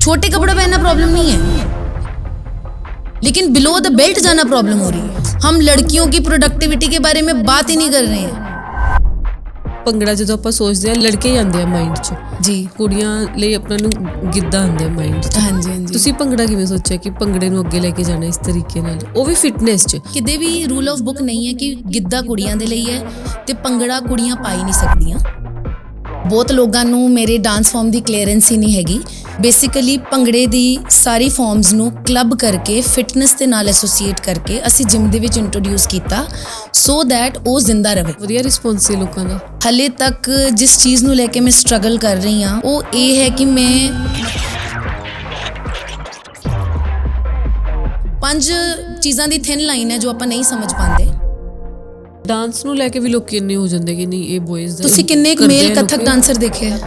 छोटे कपड़े पहनना प्रॉब्लम नहीं है, लेकिन बिलो द बेल्ट जाना प्रॉब्लम हो रही है। हम लड़कियों की प्रोडक्टिविटी के बारे में बात ही नहीं कर रहे हैं। ਭੰਗੜਾ ਜਦੋਂ ਆਪਾਂ ਸੋਚਦੇ ਆ ਲੜਕੇ ਹੀ ਆਉਂਦੇ ਆ ਮਾਈਂਡ 'ਚ ਜੀ, ਕੁੜੀਆਂ ਲਈ ਆਪਣਾ ਨੂੰ ਗਿੱਧਾ ਆਉਂਦੇ ਆ ਮਾਈਂਡ 'ਚ। ਹਾਂਜੀ ਹਾਂਜੀ। ਤੁਸੀਂ ਭੰਗੜਾ ਕਿਵੇਂ ਸੋਚਿਆ ਕਿ ਭੰਗੜੇ ਨੂੰ ਅੱਗੇ ਲੈ ਕੇ ਜਾਣਾ ਇਸ ਤਰੀਕੇ ਨਾਲ, ਉਹ ਵੀ ਫਿਟਨੈਸ 'ਚ? ਕਿਤੇ ਵੀ ਰੂਲ ਆਫ ਬੁੱਕ ਨਹੀਂ ਹੈ ਕਿ ਗਿੱਧਾ ਕੁੜੀਆਂ ਦੇ ਲਈ ਹੈ ਤੇ ਭੰਗੜਾ ਕੁੜੀਆਂ ਪਾ ਹੀ ਨਹੀਂ ਸਕਦੀਆਂ। ਬਹੁਤ ਲੋਕਾਂ ਨੂੰ ਮੇਰੇ ਡਾਂਸ ਫਾਰਮ ਦੀ ਕਲੀਅਰੈਂਸ ਹੀ ਨਹੀਂ ਹੈਗੀ। ਬੇਸਿਕਲੀ ਭੰਗੜੇ ਦੀ ਸਾਰੀ ਫਾਰਮਸ ਨੂੰ ਕਲੱਬ ਕਰਕੇ ਫਿਟਨੈਸ ਦੇ ਨਾਲ ਐਸੋਸੀਏਟ ਕਰਕੇ ਅਸੀਂ ਜਿਮ ਦੇ ਵਿੱਚ ਇੰਟਰੋਡਿਊਸ ਕੀਤਾ ਸੋ ਦੈਟ ਉਹ ਜ਼ਿੰਦਾ ਰਹੇ। ਵਧੀਆ ਰਿਸਪੌਂਸ ਸੀ ਲੋਕਾਂ ਦਾ। ਹਲੇ ਤੱਕ ਜਿਸ ਚੀਜ਼ ਨੂੰ ਲੈ ਕੇ ਮੈਂ ਸਟਰਗਲ ਕਰ ਰਹੀ ਹਾਂ ਉਹ ਇਹ ਹੈ ਕਿ ਮੈਂ 5 ਚੀਜ਼ਾਂ ਦੀ ਥਿਨ ਲਾਈਨ ਹੈ ਜੋ ਆਪਾਂ ਨਹੀਂ ਸਮਝ ਪਾਉਂਦੇ। ਡਾਂਸ ਨੂੰ ਲੈ ਕੇ ਵੀ ਲੋਕੀ ਇੰਨੇ ਹੋ ਜਾਂਦੇ ਕਿ ਨਹੀਂ ਇਹ ਬॉयਜ਼ ਦਾ। ਤੁਸੀਂ ਕਿੰਨੇ ਇੱਕ ਮੇਲ ਕਥਕ ਡਾਂਸਰ ਦੇਖੇ ਆ?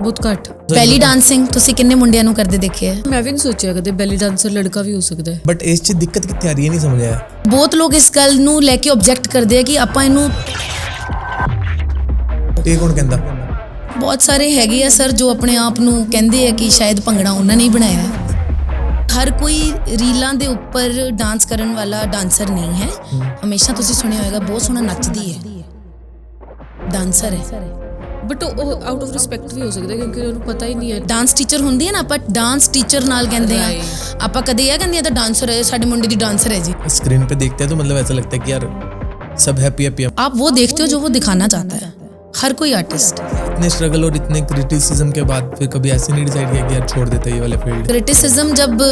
ਬਹੁਤ ਘੱਟ। ਬੈਲੀ ਡਾਂਸਿੰਗ ਤੁਸੀਂ ਕਿੰਨੇ ਮੁੰਡਿਆਂ ਨੂੰ ਕਰਦੇ ਦੇਖੇ ਆ? ਮੈਂ ਵੀ ਨਹੀਂ ਸੋਚਿਆ ਕਦੇ ਬੈਲੀ ਡਾਂਸਰ ਲੜਕਾ ਵੀ ਹੋ ਸਕਦਾ ਹੈ। ਬਟ ਇਸ 'ਚ ਦਿੱਕਤ ਕਿੱਥੇ ਆ ਰਹੀ ਹੈ ਨਹੀਂ ਸਮਝ ਆਇਆ। ਬਹੁਤ ਲੋਕ ਇਸ ਗੱਲ ਨੂੰ ਲੈ ਕੇ ਆਬਜੈਕਟ ਕਰਦੇ ਆ ਕਿ ਆਪਾਂ ਇਹਨੂੰ, ਇਹ ਕੌਣ ਕਹਿੰਦਾ? ਬਹੁਤ ਸਾਰੇ ਹੈਗੇ ਆ ਸਰ ਜੋ ਆਪਣੇ ਆਪ ਨੂੰ ਕਹਿੰਦੇ ਆ ਕਿ ਸ਼ਾਇਦ ਭੰਗੜਾ ਉਹਨਾਂ ਨੇ ਹੀ ਬਣਾਇਆ ਹੈ। ਹਰ ਕੋਈ ਰੀਲਾਂ ਦੇ ਉੱਪਰ ਡਾਂਸ ਕਰਨ ਵਾਲਾ ਡਾਂਸਰ ਨਹੀਂ ਹੈ। ਹਮੇਸ਼ਾ ਤੁਸੀਂ ਸੁਣਿਆ ਹੋਵੇਗਾ ਬਹੁਤ ਸੋਹਣਾ ਨੱਚਦੀ ਹੈ, ਡਾਂਸਰ ਹੈ, ਬਟ ਉਹ ਆਊਟ ਆਫ ਰਿਸਪੈਕਟ ਵੀ ਹੋ ਸਕਦਾ ਕਿਉਂਕਿ ਉਹਨੂੰ ਪਤਾ ਹੀ ਨਹੀਂ ਹੈ। ਡਾਂਸ ਟੀਚਰ ਹੁੰਦੀ ਹੈ ਨਾ, ਆਪਾਂ ਡਾਂਸ ਟੀਚਰ ਨਾਲ ਕਹਿੰਦੇ ਆ, ਆਪਾਂ ਕਦੇ ਇਹ ਕਹਿੰਦੇ ਆ ਤਾਂ ਡਾਂਸਰ ਹੈ, ਸਾਡੇ ਮੁੰਡੇ ਦੀ ਡਾਂਸਰ ਹੈ जी। स्क्रीन पे देखते हैं तो मतलब ऐसा लगता है कि यार सब हैप्पी हैप्पी। आप वो देखते हो जो वो दिखाना चाहता है हर कोई आर्टिस्ट। इतने स्ट्रगल और इतने क्रिटिसिज्म के बाद फिर कभी ऐसे नहीं डिसाइड किया कि यार छोड़ देते ये वाले फील्ड? क्रिटिसिज्म जब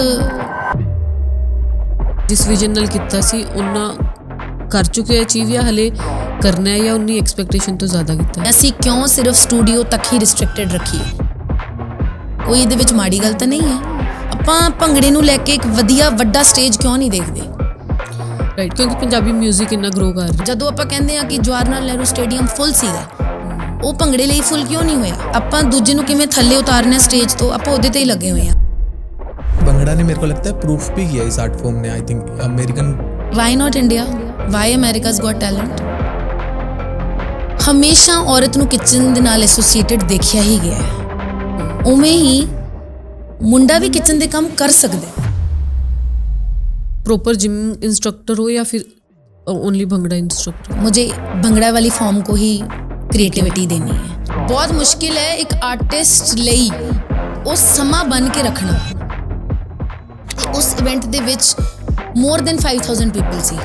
ਜਿਸ ਵਿਜ਼ਨ ਨਾਲ ਕੀਤਾ ਸੀ ਉਹਨਾਂ ਕਰ ਚੁੱਕੇ ਅਚੀਵ ਜਾਂ ਹਲੇ ਕਰਨਾ ਹੈ ਜਾਂ ਉਨੀ ਐਕਸਪੈਕਟੇਸ਼ਨ ਤੋਂ ਜ਼ਿਆਦਾ ਕੀਤਾ ਹੈ? ਅਸੀਂ ਕਿਉਂ ਸਿਰਫ ਸਟੂਡੀਓ ਤੱਕ ਹੀ ਰਿਸਟ੍ਰਿਕਟਡ ਰੱਖੀਏ? ਕੋਈ ਇਹਦੇ ਵਿੱਚ ਮਾੜੀ ਗੱਲ ਤਾਂ ਨਹੀਂ ਹੈ। ਆਪਾਂ ਭੰਗੜੇ ਨੂੰ ਲੈ ਕੇ ਇੱਕ ਵਧੀਆ ਵੱਡਾ ਸਟੇਜ ਕਿਉਂ ਨਹੀਂ ਦੇਖਦੇ? ਰਾਈਟ, ਕਿਉਂਕਿ ਪੰਜਾਬੀ 뮤직 ਇੰਨਾ ਗਰੋ ਕਰ ਰਿਹਾ। ਜਦੋਂ ਆਪਾਂ ਕਹਿੰਦੇ ਆ ਕਿ ਜਵਾਹਰ ਲਾਲ ਨਹਿਰੂ ਸਟੇਡੀਅਮ ਫੁੱਲ ਸੀਗਾ, ਉਹ ਭੰਗੜੇ ਲਈ ਫੁੱਲ ਕਿਉਂ ਨਹੀਂ ਹੋਇਆ? ਆਪਾਂ ਦੂਜੇ ਨੂੰ ਕਿਵੇਂ ਥੱਲੇ ਉਤਾਰਨਾ ਸਟੇਜ ਤੋਂ, ਆਪਾਂ ਉਹਦੇ ਤੇ ਹੀ ਲੱਗੇ ਹੋਏ ਆ। भंगड़ा ने मेरे को लगता है प्रूफ भी किया इस आर्ट फॉर्म ने। I think American, why not India, why America's got talent. ਹਮੇਸ਼ਾ ਔਰਤ ਨੂੰ ਕਿਚਨ ਦੇ ਨਾਲ ਐਸੋਸੀਏਟਡ ਦੇਖਿਆ ਹੀ ਗਿਆ ਹੈ। ਉਵੇਂ ਹੀ ਮੁੰਡਾ ਵੀ ਕਿਚਨ ਦੇ ਕੰਮ ਕਰ ਸਕਦਾ ਹੈ। प्रॉपर जिम इंस्ट्रक्टर हो या फिर ओनली भंगड़ा इंस्ट्रक्टर? मुझे भंगड़ा वाली फॉर्म को ही क्रिएटिविटी देनी है। बहुत मुश्किल है एक आर्टिस्ट ਲਈ ਉਹ ਸਮਾਂ ਬਣ ਕੇ ਰੱਖਣਾ। ਉਸ ਇਵੈਂਟ ਦੇ ਵਿੱਚ ਮੋਰ ਦੈਨ 5000 ਪੀਪਲ ਸੀ।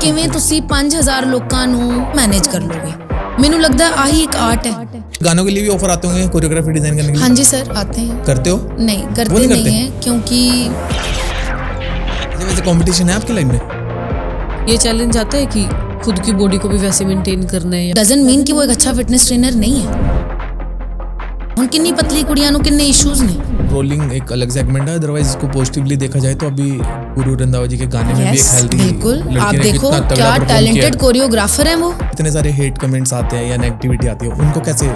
ਕਿਵੇਂ ਤੁਸੀਂ 5000 ਲੋਕਾਂ ਨੂੰ ਮੈਨੇਜ ਕਰ ਲੋਗੇ? ਮੈਨੂੰ ਲੱਗਦਾ ਆਹੀ ਇੱਕ आर्ट है। गानों के लिए भी ऑफर आते होंगे कोरियोग्राफी डिजाइन करने के लिए? हाँ जी सर, आते हैं। करते हो? नहीं करते नहीं हैं क्योंकि वैसे कंपटीशन है आपकी लाइन में? ये चैलेंज आता है कि खुद की बॉडी को भी वैसे मेंटेन करना है। डजंट मीन कि वो एक अच्छा फिटनेस ट्रेनर नहीं है। ਹੁਣ ਕਿੰਨੀ ਪਤਲੀ ਕੁੜੀਆਂ ਨੂੰ ਕਿੰਨੇ ਇਸ਼ੂਜ਼ ਨੇ। रोलिंग एक अलग सेगमेंट है, अदरवाइज इसको पॉजिटिवली देखा जाए तो अभी गुरु रंधावा जी के गाने में भी एक हेल्दी बिल्कुल। आप देखो क्या टैलेंटेड कोरियोग्राफर हैं वो। इतने सारे हेट कमेंट्स आते हैं या नेगेटिविटी आती है, उनको कैसे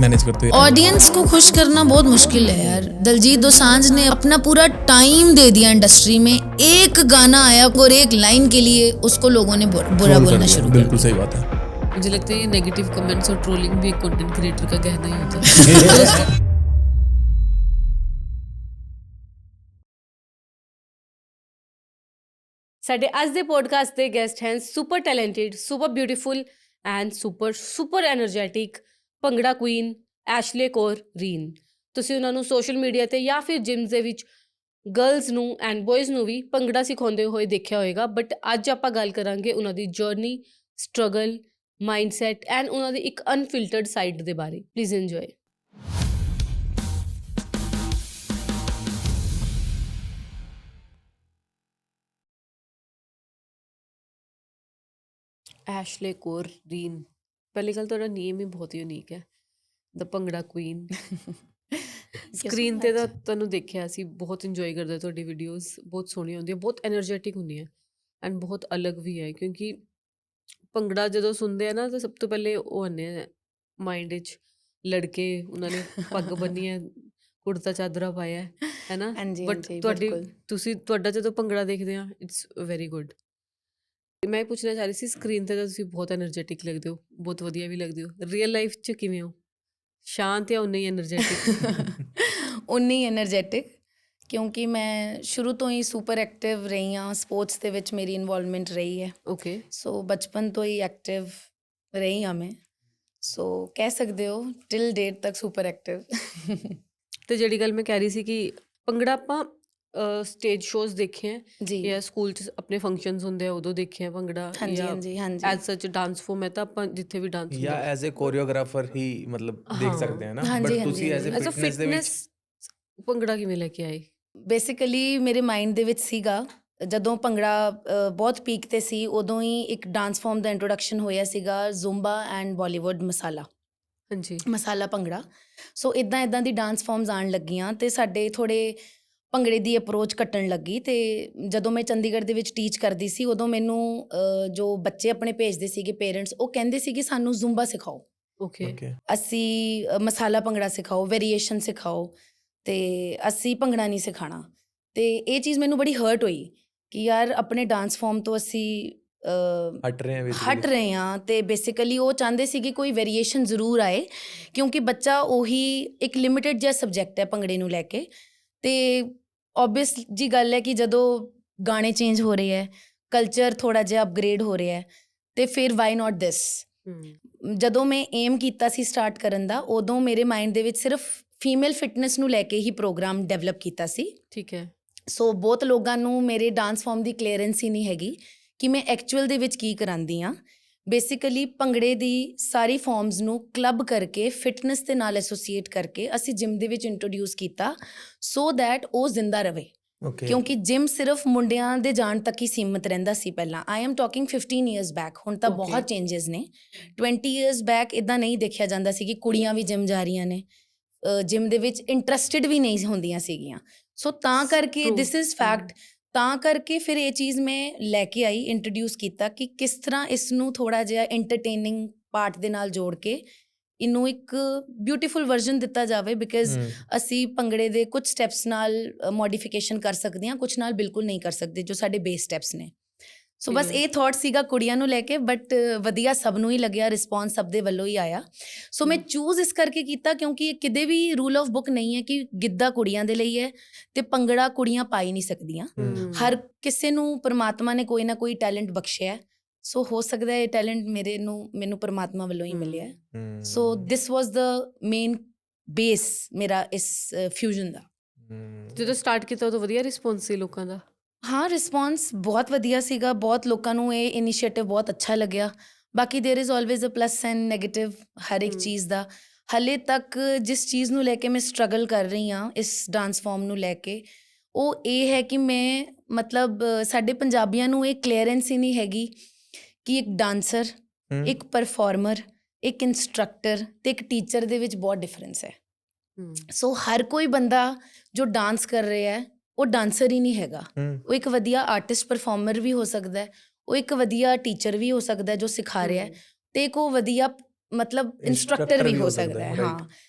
मैनेज करते हो? ऑडियंस को खुश करना बहुत मुश्किल है यार। दिलजीत दोसांझ ने अपना पूरा टाइम दे दिया इंडस्ट्री में, एक गाना आया और एक लाइन के लिए उसको लोगों ने बुरा बोलना शुरू कर। बिल्कुल सही बात है। मुझे लगता है ये नेगेटिव कमेंट्स और ट्रोलिंग भी एक कंटेंट क्रिएटर का कहना ही होता है। ਸਾਡੇ ਅੱਜ ਦੇ ਪੋਡਕਾਸਟ ਦੇ ਗੈਸਟ ਹਨ super talented, super beautiful and super energetic bhangra queen Ashley Kaur Reen. ਤੁਸੀਂ ਉਹਨਾਂ ਨੂੰ ਸੋਸ਼ਲ ਮੀਡੀਆ ਤੇ ਜਾਂ ਫਿਰ ਜਿਮਸ ਦੇ ਵਿੱਚ ਗਰਲਸ ਨੂੰ ਐਂਡ ਬॉयਜ਼ ਨੂੰ ਵੀ ਭੰਗੜਾ ਸਿਖਾਉਂਦੇ ਹੋਏ ਦੇਖਿਆ ਹੋਏਗਾ। ਬਟ ਅੱਜ ਆਪਾਂ ਗੱਲ ਕਰਾਂਗੇ ਉਹਨਾਂ ਦੀ ਜਰਨੀ, ਸਟਰਗਲ, ਮਾਈਂਡਸੈਟ ਐਂਡ ਉਹਨਾਂ ਦੀ ਇੱਕ ਅਨਫਿਲਟਰਡ ਸਾਈਡ ਦੇ ਬਾਰੇ। Please enjoy. ਐਸ਼ਲੇ ਕੌਰ ਰੀਨ, ਪਹਿਲੀ ਗੱਲ ਤੁਹਾਡਾ ਨੇਮ ਹੀ ਬਹੁਤ ਯੂਨੀਕ ਹੈ, ਦ ਭੰਗੜਾ ਕੁਈਨ। ਸਕਰੀਨ ਤੇ ਤਾਂ ਤੁਹਾਨੂੰ ਦੇਖਿਆ ਸੀ, ਬਹੁਤ ਇੰਜੋਏ ਕਰਦਾ ਤੁਹਾਡੀ ਵੀਡੀਓਜ਼, ਬਹੁਤ ਸੋਹਣੀਆਂ ਹੁੰਦੀਆਂ, ਬਹੁਤ ਐਨਰਜੈਟਿਕ ਹੁੰਦੀਆਂ ਐਂਡ ਬਹੁਤ ਅਲੱਗ ਵੀ ਹੈ। ਕਿਉਂਕਿ ਭੰਗੜਾ ਜਦੋਂ ਸੁਣਦੇ ਆ ਨਾ ਤਾਂ ਸਭ ਤੋਂ ਪਹਿਲੇ ਉਹ ਆਉਂਦੇ ਆ ਮਾਈਂਡ ਵਿੱਚ ਲੜਕੇ, ਉਹਨਾਂ ਨੇ ਪੱਗ ਬੰਨੀ ਹੈ, ਕੁੜਤਾ ਚਾਦਰਾ ਪਾਇਆ ਹੈ ਨਾ। ਬਟ ਤੁਹਾਡਾ ਜਦੋਂ ਭੰਗੜਾ ਦੇਖਦੇ ਆ ਇਟਸ ਵੈਰੀ ਗੁੱਡ। ਮੈਂ ਇਹ ਪੁੱਛਣਾ ਚਾਹ ਰਹੀ ਸੀ, ਸਕਰੀਨ ਤੇ ਤਾਂ ਤੁਸੀਂ ਬਹੁਤ ਐਨਰਜੈਟਿਕ ਲੱਗਦੇ ਹੋ, ਬਹੁਤ ਵਧੀਆ ਵੀ ਲੱਗਦੇ ਹੋ, ਰੀਅਲ ਲਾਈਫ 'ਚ ਕਿਵੇਂ ਹੋ? ਸ਼ਾਂਤ ਜਾਂ ਉਨੇ ਹੀ ਐਨਰਜੈਟਿਕ? ਉਨੀ એનર્ਜੈਟਿਕ, ਕਿਉਂਕਿ ਮੈਂ ਸ਼ੁਰੂ ਤੋਂ ਹੀ ਸੁਪਰ ਐਕਟਿਵ ਰਹੀ ਹਾਂ, ਸਪੋਰਟਸ ਦੇ ਵਿੱਚ ਮੇਰੀ ਇਨਵੋਲਵਮੈਂਟ ਰਹੀ ਹੈ। ਓਕੇ। ਸੋ ਬਚਪਨ ਤੋਂ ਹੀ ਐਕਟਿਵ ਰਹੀ ਹਾਂ ਮੈਂ, ਸੋ ਕਹਿ ਸਕਦੇ ਹੋ ਟਿਲ ਡੇਟ ਤੱਕ ਸੁਪਰ ਐਕਟਿਵ। ਤੇ ਜਿਹੜੀ ਗੱਲ ਮੈਂ ਕਹਿ ਰਹੀ ਸੀ ਕਿ ਭੰਗੜਾ ਆਪਾਂ ਸਟੇਜ ਸ਼ੋਜ਼ ਦੇਖੇ ਹੈ ਜੀ ਜਾਂ ਸਕੂਲ 'ਚ ਆਪਣੇ ਫੰਕਸ਼ਨਸ ਹੁੰਦੇ ਆ ਉਦੋਂ ਦੇਖਿਆ ਭੰਗੜਾ, ਹਾਂਜੀ ਜਾਂ ਹਾਂਜੀ ਹਾਂਜੀ ਐਜ਼ ਸੱਚ ਡਾਂਸ ਫੋਰਮ ਹੈ ਤਾਂ ਆਪਾਂ ਜਿੱਥੇ ਵੀ ਡਾਂਸ ਜਾਂ ਐਜ਼ ਅ ਕੋਰੀਓਗ੍ਰਾਫਰ ਹੀ ਮਤਲਬ ਦੇਖ ਸਕਦੇ ਹਾਂ ਨਾ, ਹਾਂਜੀ, ਬਟ ਹਾਂਜੀ, ਤੁਸੀਂ ਐਜ਼ ਅ ਹਾਂਜੀ। ਐਜ਼ ਅ ਫਿਟਨੈਸ ਦੇ ਵਿੱਚ ਫਿਟਨੈਸ ਭੰਗੜਾ ਕਿਵੇਂ ਲੈ ਕੇ ਆਏ? ਬੇਸਿਕਲੀ ਮੇਰੇ ਮਾਈਂਡ ਦੇ ਵਿੱਚ ਸੀਗਾ, ਜਦੋਂ ਭੰਗੜਾ ਬਹੁਤ ਪੀਕ ਤੇ ਸੀ, ਉਦੋਂ ਹੀ ਇੱਕ ਡਾਂਸ ਫਾਰਮ ਦਾ ਇੰਟਰੋਡਕਸ਼ਨ ਹੋਇਆ ਸੀਗਾ, ਜ਼ੁੰਬਾ ਐਂਡ ਬਾਲੀਵੁੱਡ ਹਾਂਜੀ। ਮਸਾਲਾ ਭੰਗੜਾ। ਸੋ ਇੱਦਾਂ ਦੀ ਡਾਂਸ ਫਾਰਮਸ ਆਉਣ ਲੱਗੀਆਂ ਅਤੇ ਸਾਡੇ ਥੋੜ੍ਹੇ ਭੰਗੜੇ ਦੀ ਅਪਰੋਚ ਘਟਣ ਲੱਗੀ। ਅਤੇ ਜਦੋਂ ਮੈਂ ਚੰਡੀਗੜ੍ਹ ਦੇ ਵਿੱਚ ਟੀਚ ਕਰਦੀ ਸੀ, ਉਦੋਂ ਮੈਨੂੰ ਜੋ ਬੱਚੇ ਆਪਣੇ ਭੇਜਦੇ ਸੀਗੇ ਪੇਰੈਂਟਸ, ਉਹ ਕਹਿੰਦੇ ਸੀਗੇ ਸਾਨੂੰ ਜ਼ੁੰਬਾ ਸਿਖਾਓ, ਓਕੇ। ਅਸੀਂ ਮਸਾਲਾ ਭੰਗੜਾ ਸਿਖਾਓ, ਵੇਰੀਏਸ਼ਨ ਸਿਖਾਓ, ਅਤੇ ਅਸੀਂ ਭੰਗੜਾ ਨਹੀਂ ਸਿਖਾਉਣਾ। ਅਤੇ ਇਹ ਚੀਜ਼ ਮੈਨੂੰ ਬੜੀ ਹਰਟ ਹੋਈ ਕਿ ਯਾਰ ਆਪਣੇ ਡਾਂਸ ਫਾਰਮ ਤੋਂ ਅਸੀਂ ਹਟ ਹਟ ਰਹੇ ਹਾਂ। ਅਤੇ ਬੇਸਿਕਲੀ ਉਹ ਚਾਹੁੰਦੇ ਸੀ ਕਿ ਕੋਈ ਵੇਰੀਏਸ਼ਨ ਜ਼ਰੂਰ ਆਏ, ਕਿਉਂਕਿ ਬੱਚਾ ਉਹੀ ਇੱਕ ਲਿਮਿਟਡ ਜਿਹਾ ਸਬਜੈਕਟ ਹੈ ਭੰਗੜੇ ਨੂੰ ਲੈ ਕੇ। ਅਤੇ ਓਬਵੀਅਸ ਜੀ ਗੱਲ ਹੈ ਕਿ ਜਦੋਂ ਗਾਣੇ ਚੇਂਜ ਹੋ ਰਹੇ ਹੈ, ਕਲਚਰ ਥੋੜ੍ਹਾ ਜਿਹਾ ਅਪਗ੍ਰੇਡ ਹੋ ਰਿਹਾ ਹੈ, ਅਤੇ ਫਿਰ ਵਾਈ ਨਾਟ ਦਿਸ। ਜਦੋਂ ਮੈਂ ਏਮ ਕੀਤਾ ਸੀ ਸਟਾਰਟ ਕਰਨ ਦਾ, ਉਦੋਂ ਮੇਰੇ ਮਾਈਂਡ ਦੇ ਵਿੱਚ ਸਿਰਫ ਫੀਮੇਲ ਫਿਟਨੈਸ ਨੂੰ ਲੈ ਕੇ ਹੀ ਪ੍ਰੋਗਰਾਮ ਡਿਵੈਲਪ ਕੀਤਾ ਸੀ। ਠੀਕ ਹੈ। ਸੋ ਬਹੁਤ ਲੋਕਾਂ ਨੂੰ ਮੇਰੇ ਡਾਂਸ ਫਾਰਮ ਦੀ ਕਲੀਅਰੈਂਸ ਹੀ ਨਹੀਂ ਹੈਗੀ ਕਿ ਮੈਂ ਐਕਚੁਅਲ ਦੇ ਵਿੱਚ ਕੀ ਕਰਾਉਂਦੀ ਹਾਂ। ਬੇਸਿਕਲੀ ਭੰਗੜੇ ਦੀ ਸਾਰੀ ਫਾਰਮਸ ਨੂੰ ਕਲੱਬ ਕਰਕੇ, ਫਿਟਨੈਸ ਦੇ ਨਾਲ ਐਸੋਸੀਏਟ ਕਰਕੇ ਅਸੀਂ ਜਿਮ ਦੇ ਵਿੱਚ ਇੰਟਰੋਡਿਊਸ ਕੀਤਾ, ਸੋ ਦੈਟ ਉਹ ਜ਼ਿੰਦਾ ਰਵੇ। ਕਿਉਂਕਿ ਜਿਮ ਸਿਰਫ ਮੁੰਡਿਆਂ ਦੇ ਜਾਣ ਤੱਕ ਹੀ ਸੀਮਿਤ ਰਹਿੰਦਾ ਸੀ ਪਹਿਲਾਂ। I am talking 15 years back. ਹੁਣ ਤਾਂ ਬਹੁਤ ਚੇਂਜਸ ਨੇ। 20 ਈਅਰਸ ਬੈਕ ਇੱਦਾਂ ਨਹੀਂ ਦੇਖਿਆ ਜਾਂਦਾ ਸੀ ਕਿ ਕੁੜੀਆਂ ਵੀ ਜਿਮ ਜਾ ਰਹੀਆਂ ਨੇ, ਜਿਮ ਦੇ ਵਿੱਚ ਇੰਟਰਸਟਿਡ ਵੀ ਨਹੀਂ ਹੁੰਦੀਆਂ ਸੀਗੀਆਂ। ਸੋ ਤਾਂ ਕਰਕੇ ਦਿਸ ਇਜ਼ ਫੈਕਟ। ਤਾਂ ਕਰਕੇ ਫਿਰ ਇਹ ਚੀਜ਼ ਮੈਂ ਲੈ ਕੇ ਆਈ, ਇੰਟਰੋਡਿਊਸ ਕੀਤਾ ਕਿ ਕਿਸ ਤਰ੍ਹਾਂ ਇਸ ਨੂੰ ਥੋੜ੍ਹਾ ਜਿਹਾ ਐਂਟਰਟੇਨਿੰਗ ਪਾਰਟ ਦੇ ਨਾਲ ਜੋੜ ਕੇ ਇਹਨੂੰ ਇੱਕ ਬਿਊਟੀਫੁਲ ਵਰਜ਼ਨ ਦਿੱਤਾ ਜਾਵੇ। ਬਿਕਾਜ਼ ਅਸੀਂ ਭੰਗੜੇ ਦੇ ਕੁਝ ਸਟੈਪਸ ਨਾਲ ਮੋਡੀਫਿਕੇਸ਼ਨ ਕਰ ਸਕਦੇ ਹਾਂ, ਕੁਝ ਨਾਲ ਬਿਲਕੁਲ ਨਹੀਂ ਕਰ ਸਕਦੇ, ਜੋ ਸਾਡੇ ਬੇਸ ਸਟੈਪਸ ਨੇ। ਸੋ ਬਸ ਇਹ ਥੋਟ ਸੀਗਾ ਕੁੜੀਆਂ ਨੂੰ ਲੈ ਕੇ, ਬਟ ਵਧੀਆ ਸਭ ਨੂੰ ਹੀ ਲੱਗਿਆ, ਰਿਸਪੌਂਸ ਸਭ ਦੇ ਵੱਲੋਂ ਹੀ ਆਇਆ। ਸੋ ਮੈਂ ਚੂਜ਼ ਇਸ ਕਰਕੇ ਕੀਤਾ ਕਿਉਂਕਿ ਇਹ ਕਿਤੇ ਵੀ ਰੂਲ ਆਫ ਬੁੱਕ ਨਹੀਂ ਹੈ ਕਿ ਗਿੱਧਾ ਕੁੜੀਆਂ ਦੇ ਲਈ ਹੈ ਅਤੇ ਭੰਗੜਾ ਕੁੜੀਆਂ ਪਾ ਹੀ ਨਹੀਂ ਸਕਦੀਆਂ। ਹਰ ਕਿਸੇ ਨੂੰ ਪਰਮਾਤਮਾ ਨੇ ਕੋਈ ਨਾ ਕੋਈ ਟੈਲੈਂਟ ਬਖਸ਼ਿਆ। ਸੋ ਹੋ ਸਕਦਾ ਇਹ ਟੈਲੈਂਟ ਮੈਨੂੰ ਪਰਮਾਤਮਾ ਵੱਲੋਂ ਹੀ ਮਿਲਿਆ। ਸੋ ਦਿਸ ਵਾਜ਼ ਦ ਮੇਨ ਬੇਸ ਮੇਰਾ ਇਸ ਫਿਊਜ਼ਨ ਦਾ। ਜਦੋਂ ਸਟਾਰਟ ਕੀਤਾ ਉਦੋਂ ਵਧੀਆ ਰਿਸਪੌਂਸ ਸੀ ਲੋਕਾਂ ਦਾ? ਹਾਂ, ਰਿਸਪੌਂਸ ਬਹੁਤ ਵਧੀਆ ਸੀਗਾ। ਬਹੁਤ ਲੋਕਾਂ ਨੂੰ ਇਹ ਇਨੀਸ਼ੀਏਟਿਵ ਬਹੁਤ ਅੱਛਾ ਲੱਗਿਆ। ਬਾਕੀ there is always a plus and negative ਹਰ ਇੱਕ ਚੀਜ਼ ਦਾ। ਹਾਲੇ ਤੱਕ ਜਿਸ ਚੀਜ਼ ਨੂੰ ਲੈ ਕੇ ਮੈਂ ਸਟਰਗਲ ਕਰ ਰਹੀ ਹਾਂ ਇਸ ਡਾਂਸ ਫਾਰਮ ਨੂੰ ਲੈ ਕੇ, ਉਹ ਇਹ ਹੈ ਕਿ ਮੈਂ ਮਤਲਬ ਸਾਡੇ ਪੰਜਾਬੀਆਂ ਨੂੰ ਇਹ ਕਲੀਅਰੈਂਸ ਹੀ ਨਹੀਂ ਹੈਗੀ ਕਿ ਇੱਕ ਡਾਂਸਰ, ਇੱਕ ਪਰਫੋਰਮਰ, ਇੱਕ ਇੰਸਟਰਕਟਰ ਅਤੇ ਇੱਕ ਟੀਚਰ ਦੇ ਵਿੱਚ ਬਹੁਤ ਡਿਫਰੈਂਸ ਹੈ। ਸੋ ਹਰ ਕੋਈ ਬੰਦਾ ਜੋ ਡਾਂਸ ਕਰ ਰਿਹਾ ਹੈ ਉਹ ਡਾਂਸਰ ਹੀ ਨਹੀਂ ਹੈਗਾ। ਉਹ ਇੱਕ ਵਧੀਆ ਆਰਟਿਸਟ ਪਰਫੋਰਮਰ ਵੀ ਹੋ ਸਕਦਾ, ਉਹ ਇੱਕ ਵਧੀਆ ਟੀਚਰ ਵੀ ਹੋ ਸਕਦਾ ਜੋ ਸਿਖਾ ਰਿਹਾ, ਅਤੇ ਇੱਕ ਉਹ ਵਧੀਆ ਮਤਲਬ ਇੰਸਟਰਕਟਰ ਵੀ ਹੋ ਸਕਦਾ ਹੈ। ਹਾਂ,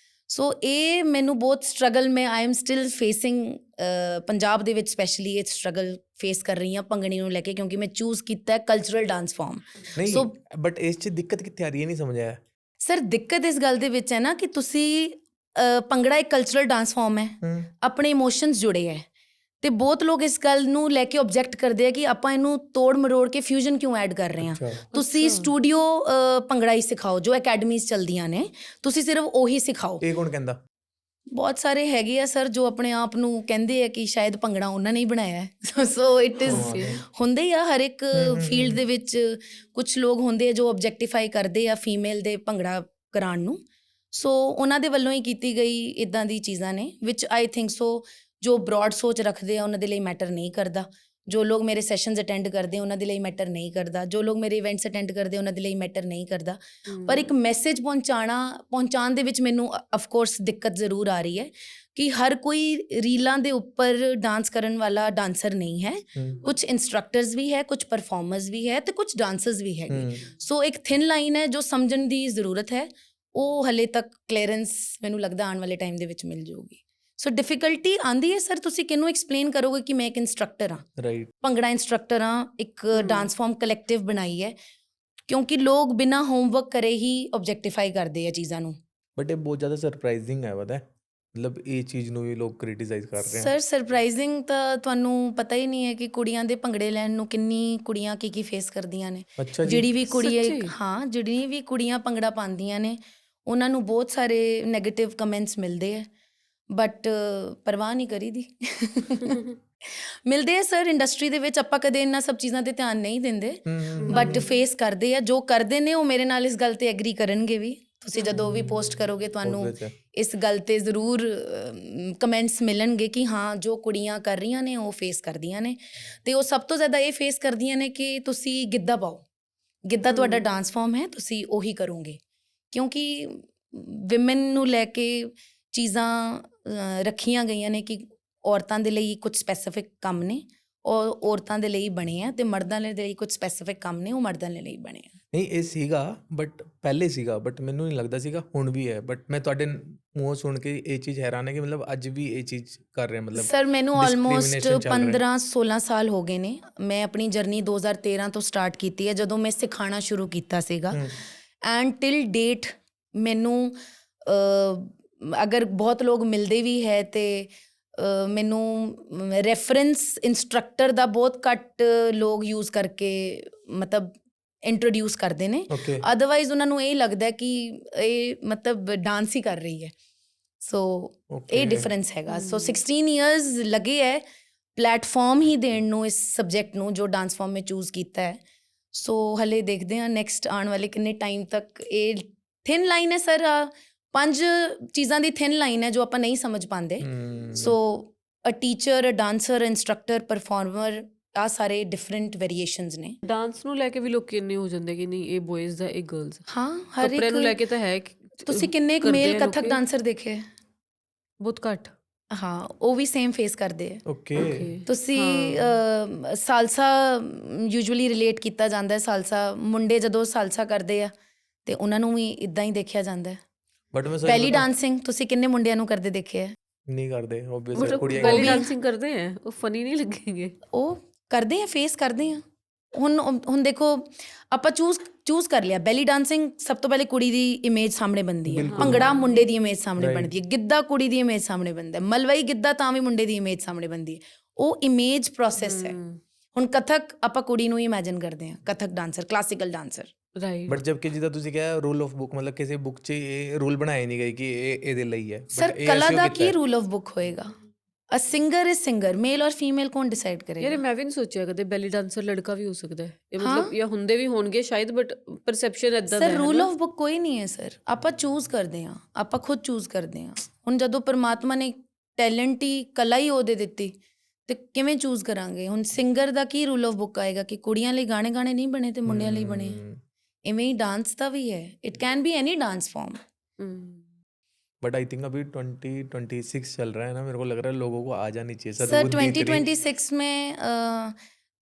ਸੋ ਇਹ ਮੈਨੂੰ ਬਹੁਤ struggle I am still facing. Punjab ਦੇ ਵਿੱਚ ਸਪੈਸ਼ਲੀ ਇਹ ਸਟਰਗਲ ਫੇਸ ਕਰ ਰਹੀ ਹਾਂ ਭੰਗੜੇ ਨੂੰ ਲੈ ਕੇ, ਕਿਉਂਕਿ ਮੈਂ ਚੂਜ਼ ਕੀਤਾ cultural dance form. So but ਇਸ 'ਚ ਦਿੱਕਤ ਕਿੱਥੇ ਆ ਰਹੀ ਹੈ, ਨਹੀਂ ਸਮਝ ਆਇਆ ਸਰ। ਦਿੱਕਤ ਇਸ ਗੱਲ ਦੇ ਵਿੱਚ ਹੈ ਨਾ ਕਿ ਤੁਸੀਂ ਭੰਗੜਾ ਇੱਕ ਕਲਚਰਲ ਡਾਂਸ ਫਾਰਮ ਹੈ, ਆਪਣੇ ਇਮੋਸ਼ਨਸ ਜੁੜੇ ਹੈ, ਅਤੇ ਬਹੁਤ ਲੋਕ ਇਸ ਗੱਲ ਨੂੰ ਲੈ ਕੇ ਓਬਜੈਕਟ ਕਰਦੇ ਆ ਕਿ ਆਪਾਂ ਇਹਨੂੰ ਤੋੜ ਮਰੋੜ ਕੇ ਫਿਊਜ਼ਨ ਕਿਉਂ ਐਡ ਕਰ ਰਹੇ ਹਾਂ। ਤੁਸੀਂ ਸਟੂਡੀਓ ਭੰਗੜਾ ਹੀ ਸਿਖਾਓ, ਜੋ ਅਕੈਡਮੀਜ਼ ਚੱਲਦੀਆਂ ਨੇ, ਤੁਸੀਂ ਸਿਰਫ ਉਹੀ ਸਿਖਾਓ। ਇਹ ਕੌਣ ਕਹਿੰਦਾ? ਬਹੁਤ ਸਾਰੇ ਹੈਗੇ ਆ ਸਰ ਜੋ ਆਪਣੇ ਆਪ ਨੂੰ ਕਹਿੰਦੇ ਆ ਕਿ ਸ਼ਾਇਦ ਭੰਗੜਾ ਉਹਨਾਂ ਨੇ ਹੀ ਬਣਾਇਆ ਹੈ। ਸੋ ਇਟ ਇਜ਼ ਹੁੰਦੇ ਹੀ ਆ ਹਰ ਇੱਕ ਫੀਲਡ ਦੇ ਵਿੱਚ। ਕੁਛ ਲੋਕ ਹੁੰਦੇ ਆ ਜੋ ਓਬਜੈਕਟੀਫਾਈ ਕਰਦੇ ਆ ਫੀਮੇਲ ਦੇ ਭੰਗੜਾ ਕਰਾਉਣ ਨੂੰ। ਸੋ ਉਹਨਾਂ ਦੇ ਵੱਲੋਂ ਹੀ ਕੀਤੀ ਗਈ ਇੱਦਾਂ ਦੀ ਚੀਜ਼ਾਂ ਨੇ, ਵਿਚ ਆਈ ਥਿੰਕ ਸੋ ਜੋ ਬਰੋਡ ਸੋਚ ਰੱਖਦੇ ਆ ਉਹਨਾਂ ਦੇ ਲਈ ਮੈਟਰ ਨਹੀਂ ਕਰਦਾ। ਜੋ ਲੋਕ ਮੇਰੇ ਸੈਸ਼ਨਸ ਅਟੈਂਡ ਕਰਦੇ ਉਹਨਾਂ ਦੇ ਲਈ ਮੈਟਰ ਨਹੀਂ ਕਰਦਾ। ਜੋ ਲੋਕ ਮੇਰੇ ਇਵੈਂਟਸ ਅਟੈਂਡ ਕਰਦੇ ਉਹਨਾਂ ਦੇ ਲਈ ਮੈਟਰ ਨਹੀਂ ਕਰਦਾ। ਪਰ ਇੱਕ ਮੈਸੇਜ ਪਹੁੰਚਾਉਣ ਦੇ ਵਿੱਚ ਮੈਨੂੰ ਅਫਕੋਰਸ ਦਿੱਕਤ ਜ਼ਰੂਰ ਆ ਰਹੀ ਹੈ ਕਿ ਹਰ ਕੋਈ ਰੀਲਾਂ ਦੇ ਉੱਪਰ ਡਾਂਸ ਕਰਨ ਵਾਲਾ ਡਾਂਸਰ ਨਹੀਂ ਹੈ। ਕੁਝ ਇੰਸਟਰਕਟਰਸ ਵੀ ਹੈ, ਕੁਝ ਪਰਫਾਰਮਰਸ ਵੀ ਹੈ, ਅਤੇ ਕੁਝ ਡਾਂਸਰਸ ਵੀ ਹੈਗੇ। ਸੋ ਇੱਕ ਥਿਨ ਲਾਈਨ ਹੈ ਜੋ ਸਮਝਣ ਦੀ ਜ਼ਰੂਰਤ ਹੈ। ਉਹ ਹਲੇ ਤੱਕ ਕਲੀਅਰੈਂਸ ਮੈਨੂੰ ਲੱਗਦਾ ਆਉਣ ਵਾਲੇ ਟਾਈਮ ਦੇ ਵਿੱਚ ਮਿਲ ਜਾਊਗੀ। ਸੋ ਡਿਫੀਕਲਟੀ ਆਉਂਦੀ ਹੈ ਸਰ। ਤੁਸੀਂ ਕਿਹਨੂੰ ਐਕਸਪਲੇਨ ਕਰੋਗੇ ਕਿ ਮੈਂ ਇੱਕ ਇੰਸਟਰਕਟਰ ਹਾਂ, ਭੰਗੜਾ ਇੰਸਟਰਕਟਰ ਹਾਂ, ਇੱਕ ਡਾਂਸ ਫਾਰਮ ਕਲੈਕਟਿਵ ਬਣਾਈ ਹੈ, ਕਿਉਂਕਿ ਲੋਕ ਬਿਨਾਂ ਹੋਮਵਰਕ ਕਰੇ ਹੀ ਓਬਜੈਕਟੀਫਾਈ ਕਰਦੇ ਆ ਚੀਜ਼ਾਂ ਨੂੰ। ਬਟ ਇਹ ਬਹੁਤ ਜ਼ਿਆਦਾ ਸਰਪ੍ਰਾਈਜ਼ਿੰਗ ਹੈ, ਪਤਾ ਮਤਲਬ ਇਹ ਚੀਜ਼ ਨੂੰ ਵੀ ਲੋਕ ਕ੍ਰਿਟਿਸਾਈਜ਼ ਕਰ ਰਹੇ ਸਰ ਸਰਪ੍ਰਾਈਜ਼ਿੰਗ ਤਾਂ ਤੁਹਾਨੂੰ ਪਤਾ ਹੀ ਨਹੀਂ ਹੈ ਕਿ ਕੁੜੀਆਂ ਦੇ ਭੰਗੜੇ ਲੈਣ ਨੂੰ ਕਿੰਨੀ ਕੁੜੀਆਂ ਕੀ ਫੇਸ ਕਰਦੀਆਂ ਨੇ। ਅੱਛਾ ਜੀ। ਜਿਹੜੀ ਵੀ ਕੁੜੀ ਸੱਚੀ? ਹਾਂ ਜਿਹੜੀ ਵੀ ਕੁੜੀਆਂ ਭੰਗੜਾ ਪਾਉਂਦੀਆਂ ਨੇ ਉਹਨਾਂ ਨੂੰ ਬਹੁਤ ਸਾਰੇ ਨੈਗੇਟਿਵ ਕਮੈਂਟਸ ਮਿਲਦੇ ਹੈ, ਬਟ ਪਰਵਾਹ ਨਹੀਂ ਕਰੀਦੀ। ਮਿਲਦੇ ਆ ਸਰ ਇੰਡਸਟਰੀ ਦੇ ਵਿੱਚ, ਆਪਾਂ ਕਦੇ ਇਹਨਾਂ ਸਭ ਚੀਜ਼ਾਂ ਤੇ ਧਿਆਨ ਨਹੀਂ ਦਿੰਦੇ, ਬਟ ਫੇਸ ਕਰਦੇ ਆ। ਜੋ ਕਰਦੇ ਨੇ ਉਹ ਮੇਰੇ ਨਾਲ ਇਸ ਗੱਲ ਤੇ ਐਗਰੀ ਕਰਨਗੇ ਵੀ। ਤੁਸੀਂ ਜਦੋਂ ਵੀ ਪੋਸਟ ਕਰੋਗੇ ਤੁਹਾਨੂੰ Obvious ਹੈ। ਇਸ ਗੱਲ ਤੇ ਜ਼ਰੂਰ ਕਮੈਂਟਸ ਮਿਲਣਗੇ ਕਿ ਹਾਂ ਜੋ ਕੁੜੀਆਂ ਕਰ ਰਹੀਆਂ ਨੇ ਉਹ ਫੇਸ ਕਰਦੀਆਂ ਨੇ। ਤੇ ਉਹ ਸਭ ਤੋਂ ਜ਼ਿਆਦਾ ਇਹ ਫੇਸ ਕਰਦੀਆਂ ਨੇ ਕਿ ਤੁਸੀਂ ਗਿੱਧਾ ਪਾਓ, ਗਿੱਧਾ ਤੁਹਾਡਾ ਡਾਂਸ ਫਾਰਮ ਹੈ, ਤੁਸੀਂ ਉਹੀ ਕਰੋਗੇ। ਕਿਉਂਕਿ ਵਿਮਨ ਨੂੰ ਲੈ ਕੇ ਚੀਜ਼ਾਂ ਰੱਖੀਆਂ ਗਈਆਂ ਨੇ ਕਿ ਔਰਤਾਂ ਦੇ ਲਈ ਕੁਝ ਸਪੈਸੀਫਿਕ ਕੰਮ ਨੇ, ਉਹ ਔਰਤਾਂ ਦੇ ਲਈ ਬਣੇ ਆ, ਤੇ ਮਰਦਾਂ ਦੇ ਲਈ ਕੁਝ ਸਪੈਸੀਫਿਕ ਕੰਮ ਨੇ, ਉਹ ਮਰਦਾਂ ਦੇ ਲਈ ਬਣੇ ਆ। ਨਹੀਂ ਇਹ ਸੀਗਾ ਬਟ ਪਹਿਲੇ ਸੀਗਾ, ਬਟ ਮੈਨੂੰ ਨਹੀਂ ਲੱਗਦਾ ਸੀਗਾ ਹੁਣ ਵੀ ਹੈ। ਬਟ ਮੈਂ ਤੁਹਾਡੇ ਮੂੰਹੋਂ ਸੁਣ ਕੇ ਇਹ ਚੀਜ਼ ਹੈਰਾਨ ਹੈ ਕਿ ਮਤਲਬ ਅੱਜ ਵੀ ਇਹ ਚੀਜ਼ ਕਰ ਰਹੇ ਮਤਲਬ ਸਰ ਮੈਨੂੰ ਆਲਮੋਸਟ discrimination ਚੱਲ ਰਿਹਾ। 15-16 ਸਾਲ ਹੋ ਗਏ ਨੇ। ਮੈਂ ਆਪਣੀ ਜਰਨੀ 2013 ਤੋਂ ਸਟਾਰਟ ਕੀਤੀ ਹੈ ਜਦੋਂ ਮੈਂ ਸਿਖਾਉਣਾ ਸ਼ੁਰੂ ਕੀਤਾ ਸੀਗਾ, ਐਂਡ ਟਿਲ ਡੇਟ ਮੈਨੂੰ ਅਗਰ ਬਹੁਤ ਲੋਕ ਮਿਲਦੇ ਵੀ ਹੈ ਤੇ ਮੈਨੂੰ ਰੈਫਰੈਂਸ ਇੰਸਟਰਕਟਰ ਦਾ ਬਹੁਤ ਘੱਟ ਲੋਕ ਯੂਜ਼ ਕਰਕੇ ਮਤਲਬ ਇੰਟਰੋਡਿਊਸ ਕਰਦੇ ਨੇ। ਓਕੇ। ਅਦਰਵਾਈਜ਼ ਉਹਨਾਂ ਨੂੰ ਇਹ ਲੱਗਦਾ ਕਿ ਇਹ ਮਤਲਬ ਡਾਂਸ ਹੀ ਕਰ ਰਹੀ ਹੈ। ਸੋ ਇਹ ਡਿਫਰੈਂਸ ਹੈਗਾ। ਸੋ 16 ਇਅਰਸ ਲੱਗੇ ਹੈ ਪਲੇਟਫਾਰਮ ਹੀ ਦੇਣ ਨੂੰ ਇਸ ਸਬਜੈਕਟ ਨੂੰ ਜੋ ਡਾਂਸ ਫਾਰਮ ਮੈਂ ਚੂਜ਼ ਕੀਤਾ ਹੈ। ਸੋ ਹਲੇ ਦੇਖਦੇ ਹਾਂ ਨੈਕਸਟ ਆਉਣ ਵਾਲੇ ਕਿੰਨੇ ਟਾਈਮ ਤੱਕ। ਇਹ ਥਿਨ ਲਾਈਨ ਹੈ ਸਰ, 5 ਚੀਜ਼ਾਂ ਦੀ ਥਿਨ ਲਾਈਨ ਹੈ ਜੋ ਆਪਾਂ ਨਹੀਂ ਸਮਝ ਪਾਉਂਦੇ। So a teacher, a dancer, instructor, performer, ਆ ਸਾਰੇ ਡਿਫਰੈਂਟ ਵੇਰੀਏਸ਼ਨਸ ਨੇ। ਡਾਂਸ ਨੂੰ ਲੈ ਕੇ ਵੀ ਲੋਕ ਇੰਨੇ ਹੋ ਜਾਂਦੇ ਕਿ ਨਹੀਂ ਇਹ ਬॉयਜ਼ ਦਾ, ਇਹ ਗਰਲਸ। ਹਾਂ ਹਰ ਕੱਪੜਿਆਂ ਨੂੰ ਲੈ ਕੇ ਤਾਂ ਹੈ ਤੁਸੀਂ ਕਿੰਨੇ ਕੁ ਮੇਲ ਕਥਕ ਡਾਂਸਰ ਦੇਖੇ? ਬਹੁਤ ਘੱਟ। ਹਾਂ ਉਹ ਵੀ ਸੇਮ ਫੇਸ ਕਰਦੇ ਆ। ਓਕੇ। ਤੁਸੀਂ ਸਾਲਸਾ ਯੂਜੂਅਲੀ ਰਿਲੇਟ ਕੀਤਾ ਜਾਂਦਾ ਹੈ। ਸਾਲਸਾ ਮੁੰਡੇ ਜਦੋਂ ਸਾਲਸਾ ਕਰਦੇ ਆ ਤੇ ਉਹਨਾਂ ਨੂੰ ਵੀ ਇਦਾਂ ਹੀ ਦੇਖਿਆ ਜਾਂਦਾ ਹੈ। ਬਟ ਮੈਂ ਬੈਲੀ ਡਾਂਸਿੰਗ ਤੁਸੀਂ ਕਿੰਨੇ ਮੁੰਡਿਆਂ ਨੂੰ ਕਰਦੇ ਦੇਖੇ ਆ? ਨਹੀਂ ਕਰਦੇ ਆਬਵੀਅਸ ਮਤਲਬ ਕੁੜੀਆਂ ਬੈਲੀ ਵੀ- ਡਾਂਸਿੰਗ ਕਰਦੇ ਹੈ, ਉਹ ਫਨੀ ਨਹੀਂ ਲੱਗेंगे। ਉਹ ਕਰਦੇ ਆ, ਫੇਸ ਕਰਦੇ ਆ। ਹੁਣ ਦੇਖੋ ਆਪਾਂ ਚੂਜ਼ ਕਰ ਲਿਆ ਬੈਲੀ ਡਾਂਸਿੰਗ, ਸਭ ਤੋਂ ਪਹਿਲੇ ਕੁੜੀ ਦੀ ਇਮੇਜ ਸਾਹਮਣੇ ਬਣਦੀ ਹੈ, ਭੰਗੜਾ ਮੁੰਡੇ ਦੀ ਇਮੇਜ ਸਾਹਮਣੇ ਬਣਦੀ ਹੈ, ਗਿੱਧਾ ਕੁੜੀ ਦੀ ਇਮੇਜ ਸਾਹਮਣੇ ਬਣਦਾ ਹੈ, ਮਲਵਈ ਗਿੱਧਾ ਤਾਂ ਵੀ ਮੁੰਡੇ ਦੀ ਇਮੇਜ ਸਾਹਮਣੇ ਬਣਦੀ ਹੈ। ਉਹ ਇਮੇਜ ਪ੍ਰੋਸੈਸ ਹੈ। ਹੁਣ ਕਥਕ ਆਪਾਂ ਕੁੜੀ ਨੂੰ ਹੀ ਇਮੇਜਿਨ ਕਰਦੇ ਹਾਂ, Kathak dancer, classical dancer. Right. But ਜਦ ਕਿ ਜਿੱਦਾਂ ਤੁਸੀਂ ਕਿਹਾ ਰੂਲ ਆਫ ਬੁੱਕ, ਮਤਲਬ ਕਿਸੇ ਬੁੱਕ 'ਚ ਇਹ ਰੂਲ ਬਣਾਏ ਨਹੀਂ ਗਏ ਕਿ ਇਹ ਇਹਦੇ ਲਈ ਹੈ। ਸਰ ਕਲਾ ਦਾ ਕੀ ਰੂਲ ਆਫ ਬੁੱਕ ਹੋਏਗਾ? ਅ ਸਿੰਗਰ ਇਜ਼ ਸਿੰਗਰ, ਮੇਲ ਔਰ ਫੀਮੇਲ ਕੌਣ ਡਿਸਾਈਡ ਕਰੇਗਾ? ਯਾਰ ਮੈਂ ਵੀ ਨਹੀਂ ਸੋਚਿਆ ਕਦੇ ਬੈਲੀ ਡਾਂਸਰ ਲੜਕਾ ਵੀ ਹੋ ਸਕਦਾ ਹੈ। ਇਹ ਮਤਲਬ ਜਾਂ ਹੁੰਦੇ ਵੀ ਹੋਣਗੇ ਸ਼ਾਇਦ, ਬਟ ਪਰਸੈਪਸ਼ਨ ਇਦਾਂ ਦਾ ਹੈ। ਸਰ ਰੂਲ ਆਫ ਬੁੱਕ ਕੋਈ ਨਹੀਂ ਹੈ ਸਰ, ਆਪਾਂ ਚੂਜ਼ ਕਰਦੇ ਹਾਂ, ਆਪਾਂ ਖੁਦ ਚੂਜ਼ ਕਰਦੇ ਹਾਂ। ਹੁਣ ਜਦੋਂ ਪਰਮਾਤਮਾ ਨੇ ਟੈਲੈਂਟ ਹੀ, ਕਲਾ ਹੀ ਉਹਦੇ ਦਿੱਤੀ ਤੇ ਕਿਵੇਂ ਚੂਜ਼ ਕਰਾਂਗੇ? ਹੁਣ singer the Ki rule of book ਆਏਗਾ ਕਿ ਕੁੜੀਆਂ ਲਈ ਗਾਣੇ ਨਹੀਂ ਬਣੇ ਤੇ ਮੁੰਡਿਆਂ ਲਈ ਬਣੇ? ਇਵੇਂ ਹੀ ਡਾਂਸ ਦਾ ਵੀ ਹੈ, it can B any dance form. But I think अभी 2026 चल रहा है ना, मेरे को लग रहा है लोगों को आ जानी चाहिए सर 2026 में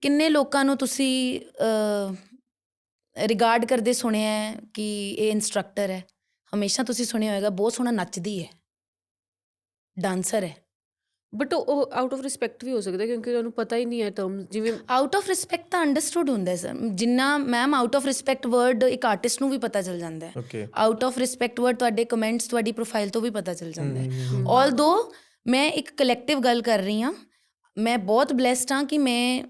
ਕਿੰਨੇ ਲੋਕਾਂ ਨੂੰ ਤੁਸੀਂ ਰਿਗਾਰਡ ਕਰਦੇ ਸੁਣਿਆ ਹੈ ਕਿ ਇਹ ਇੰਸਟਰਕਟਰ ਹੈ? ਹਮੇਸ਼ਾ ਤੁਸੀਂ ਸੁਣਿਆ ਹੋਏਗਾ ਬਹੁਤ ਸੋਹਣਾ ਨੱਚਦੀ ਹੈ, ਡਾਂਸਰ ਹੈ। ਬਟ ਉਹ ਆਊਟ ਆਫ ਰਿਸਪੈਕਟ ਵੀ ਹੋ ਸਕਦਾ ਕਿਉਂਕਿ ਉਹਨਾਂ ਨੂੰ ਪਤਾ ਹੀ ਨਹੀਂ ਹੈ ਟਰਮਸ। ਜਿਵੇਂ ਆਊਟ ਆਫ ਰਿਸਪੈਕਟ ਤਾਂ ਅੰਡਰਸਟੂਡ ਹੁੰਦਾ ਹੈ ਸਰ, ਜਿੰਨਾ ma'am out of respect word ਇੱਕ ਆਰਟਿਸਟ ਨੂੰ ਵੀ ਪਤਾ ਚੱਲ ਜਾਂਦਾ ਹੈ। Okay. Out of respect word ਤੁਹਾਡੇ ਕਮੈਂਟਸ, ਤੁਹਾਡੀ ਪ੍ਰੋਫਾਈਲ ਤੋਂ ਵੀ ਪਤਾ ਚੱਲ ਜਾਂਦਾ ਹੈ। ਆਲਦੋ ਮੈਂ ਇੱਕ ਕਲੈਕਟਿਵ ਗੱਲ ਕਰ ਰਹੀ ਹਾਂ, ਮੈਂ ਬਹੁਤ ਬਲੈਸਡ ਹਾਂ ਕਿ ਮੈਂ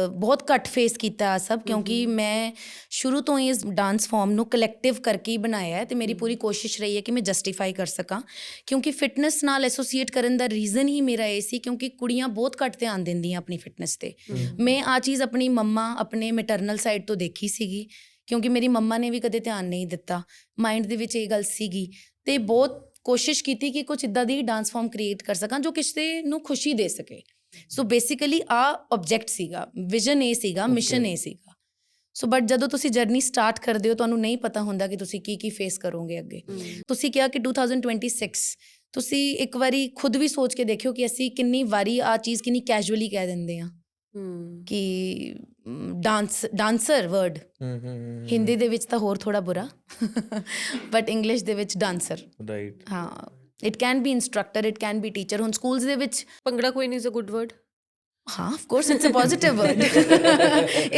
ਬਹੁਤ ਘੱਟ ਫੇਸ ਕੀਤਾ ਆ ਸਭ, ਕਿਉਂਕਿ ਮੈਂ ਸ਼ੁਰੂ ਤੋਂ ਹੀ ਇਸ ਡਾਂਸ ਫਾਰਮ ਨੂੰ ਕਲੈਕਟਿਵ ਕਰਕੇ ਹੀ ਬਣਾਇਆ ਹੈ ਤੇ ਮੇਰੀ ਪੂਰੀ ਕੋਸ਼ਿਸ਼ ਰਹੀ ਹੈ ਕਿ ਮੈਂ ਜਸਟੀਫਾਈ ਕਰ ਸਕਾਂ। ਕਿਉਂਕਿ ਫਿਟਨੈਸ ਨਾਲ ਐਸੋਸੀਏਟ ਕਰਨ ਦਾ ਰੀਜ਼ਨ ਹੀ ਮੇਰਾ ਇਹ ਸੀ ਕਿਉਂਕਿ ਕੁੜੀਆਂ ਬਹੁਤ ਘੱਟ ਧਿਆਨ ਦਿੰਦੀਆਂ ਆਪਣੀ ਫਿਟਨੈਸ 'ਤੇ। ਮੈਂ ਆ ਚੀਜ਼ ਆਪਣੀ ਮੰਮਾ, ਆਪਣੇ ਮੈਟਰਨਲ ਸਾਈਡ ਤੋਂ ਦੇਖੀ ਸੀਗੀ, ਕਿਉਂਕਿ ਮੇਰੀ ਮੰਮਾ ਨੇ ਵੀ ਕਦੇ ਧਿਆਨ ਨਹੀਂ ਦਿੱਤਾ, ਮਾਈਂਡ ਦੇ ਵਿੱਚ ਇਹ ਗੱਲ ਸੀਗੀ, ਤੇ ਬਹੁਤ ਕੋਸ਼ਿਸ਼ ਕੀਤੀ ਕਿ ਕੁਝ ਇੱਦਾਂ ਦੀ ਡਾਂਸ ਫਾਰਮ ਕ੍ਰੀਏਟ ਕਰ ਸਕਾਂ ਜੋ ਕਿਸੇ ਨੂੰ ਖੁਸ਼ੀ ਦੇ ਸਕੇ। ਸੋ ਬੇਸਿਕਲੀ ਆ ਆਬਜੈਕਟ ਸੀਗਾ, ਵਿਜ਼ਨ ਇਹ ਸੀਗਾ, ਮਿਸ਼ਨ ਇਹ ਸੀਗਾ। ਸੋ ਬਟ ਜਦੋਂ ਤੁਸੀਂ ਜਰਨੀ ਸਟਾਰਟ ਕਰਦੇ ਹੋ ਤੁਹਾਨੂੰ ਨਹੀਂ ਪਤਾ ਹੁੰਦਾ ਕਿ ਤੁਸੀਂ ਕੀ ਫੇਸ ਕਰੋਗੇ ਅੱਗੇ। ਤੁਸੀਂ ਕਿਹਾ ਕਿ 2026, ਤੁਸੀਂ ਇੱਕ ਵਾਰੀ ਖੁਦ ਵੀ ਸੋਚ ਕੇ ਦੇਖਿਓ ਕਿ ਅਸੀਂ ਕਿੰਨੀ ਵਾਰੀ ਆ ਚੀਜ਼ ਕਿੰਨੀ ਕੈਜੂਅਲੀ ਕਹਿ ਦਿੰਦੇ ਹਾਂ ਕਿ ਡਾਂਸਰ ਵਰਡ ਹਿੰਦੀ ਦੇ ਵਿੱਚ ਤਾਂ ਹੋਰ ਥੋੜਾ ਬੁਰਾ, ਬਟ ਇੰਗਲਿਸ਼ ਦੇ ਵਿੱਚ ਡਾਂਸਰ। राइट। ਹਾਂ, it can be instructor, it can be teacher. ਹੁਣ ਸਕੂਲਸ ਦੇ ਵਿੱਚ bhangra queen is a good word. हाँ, of course, it's a positive word.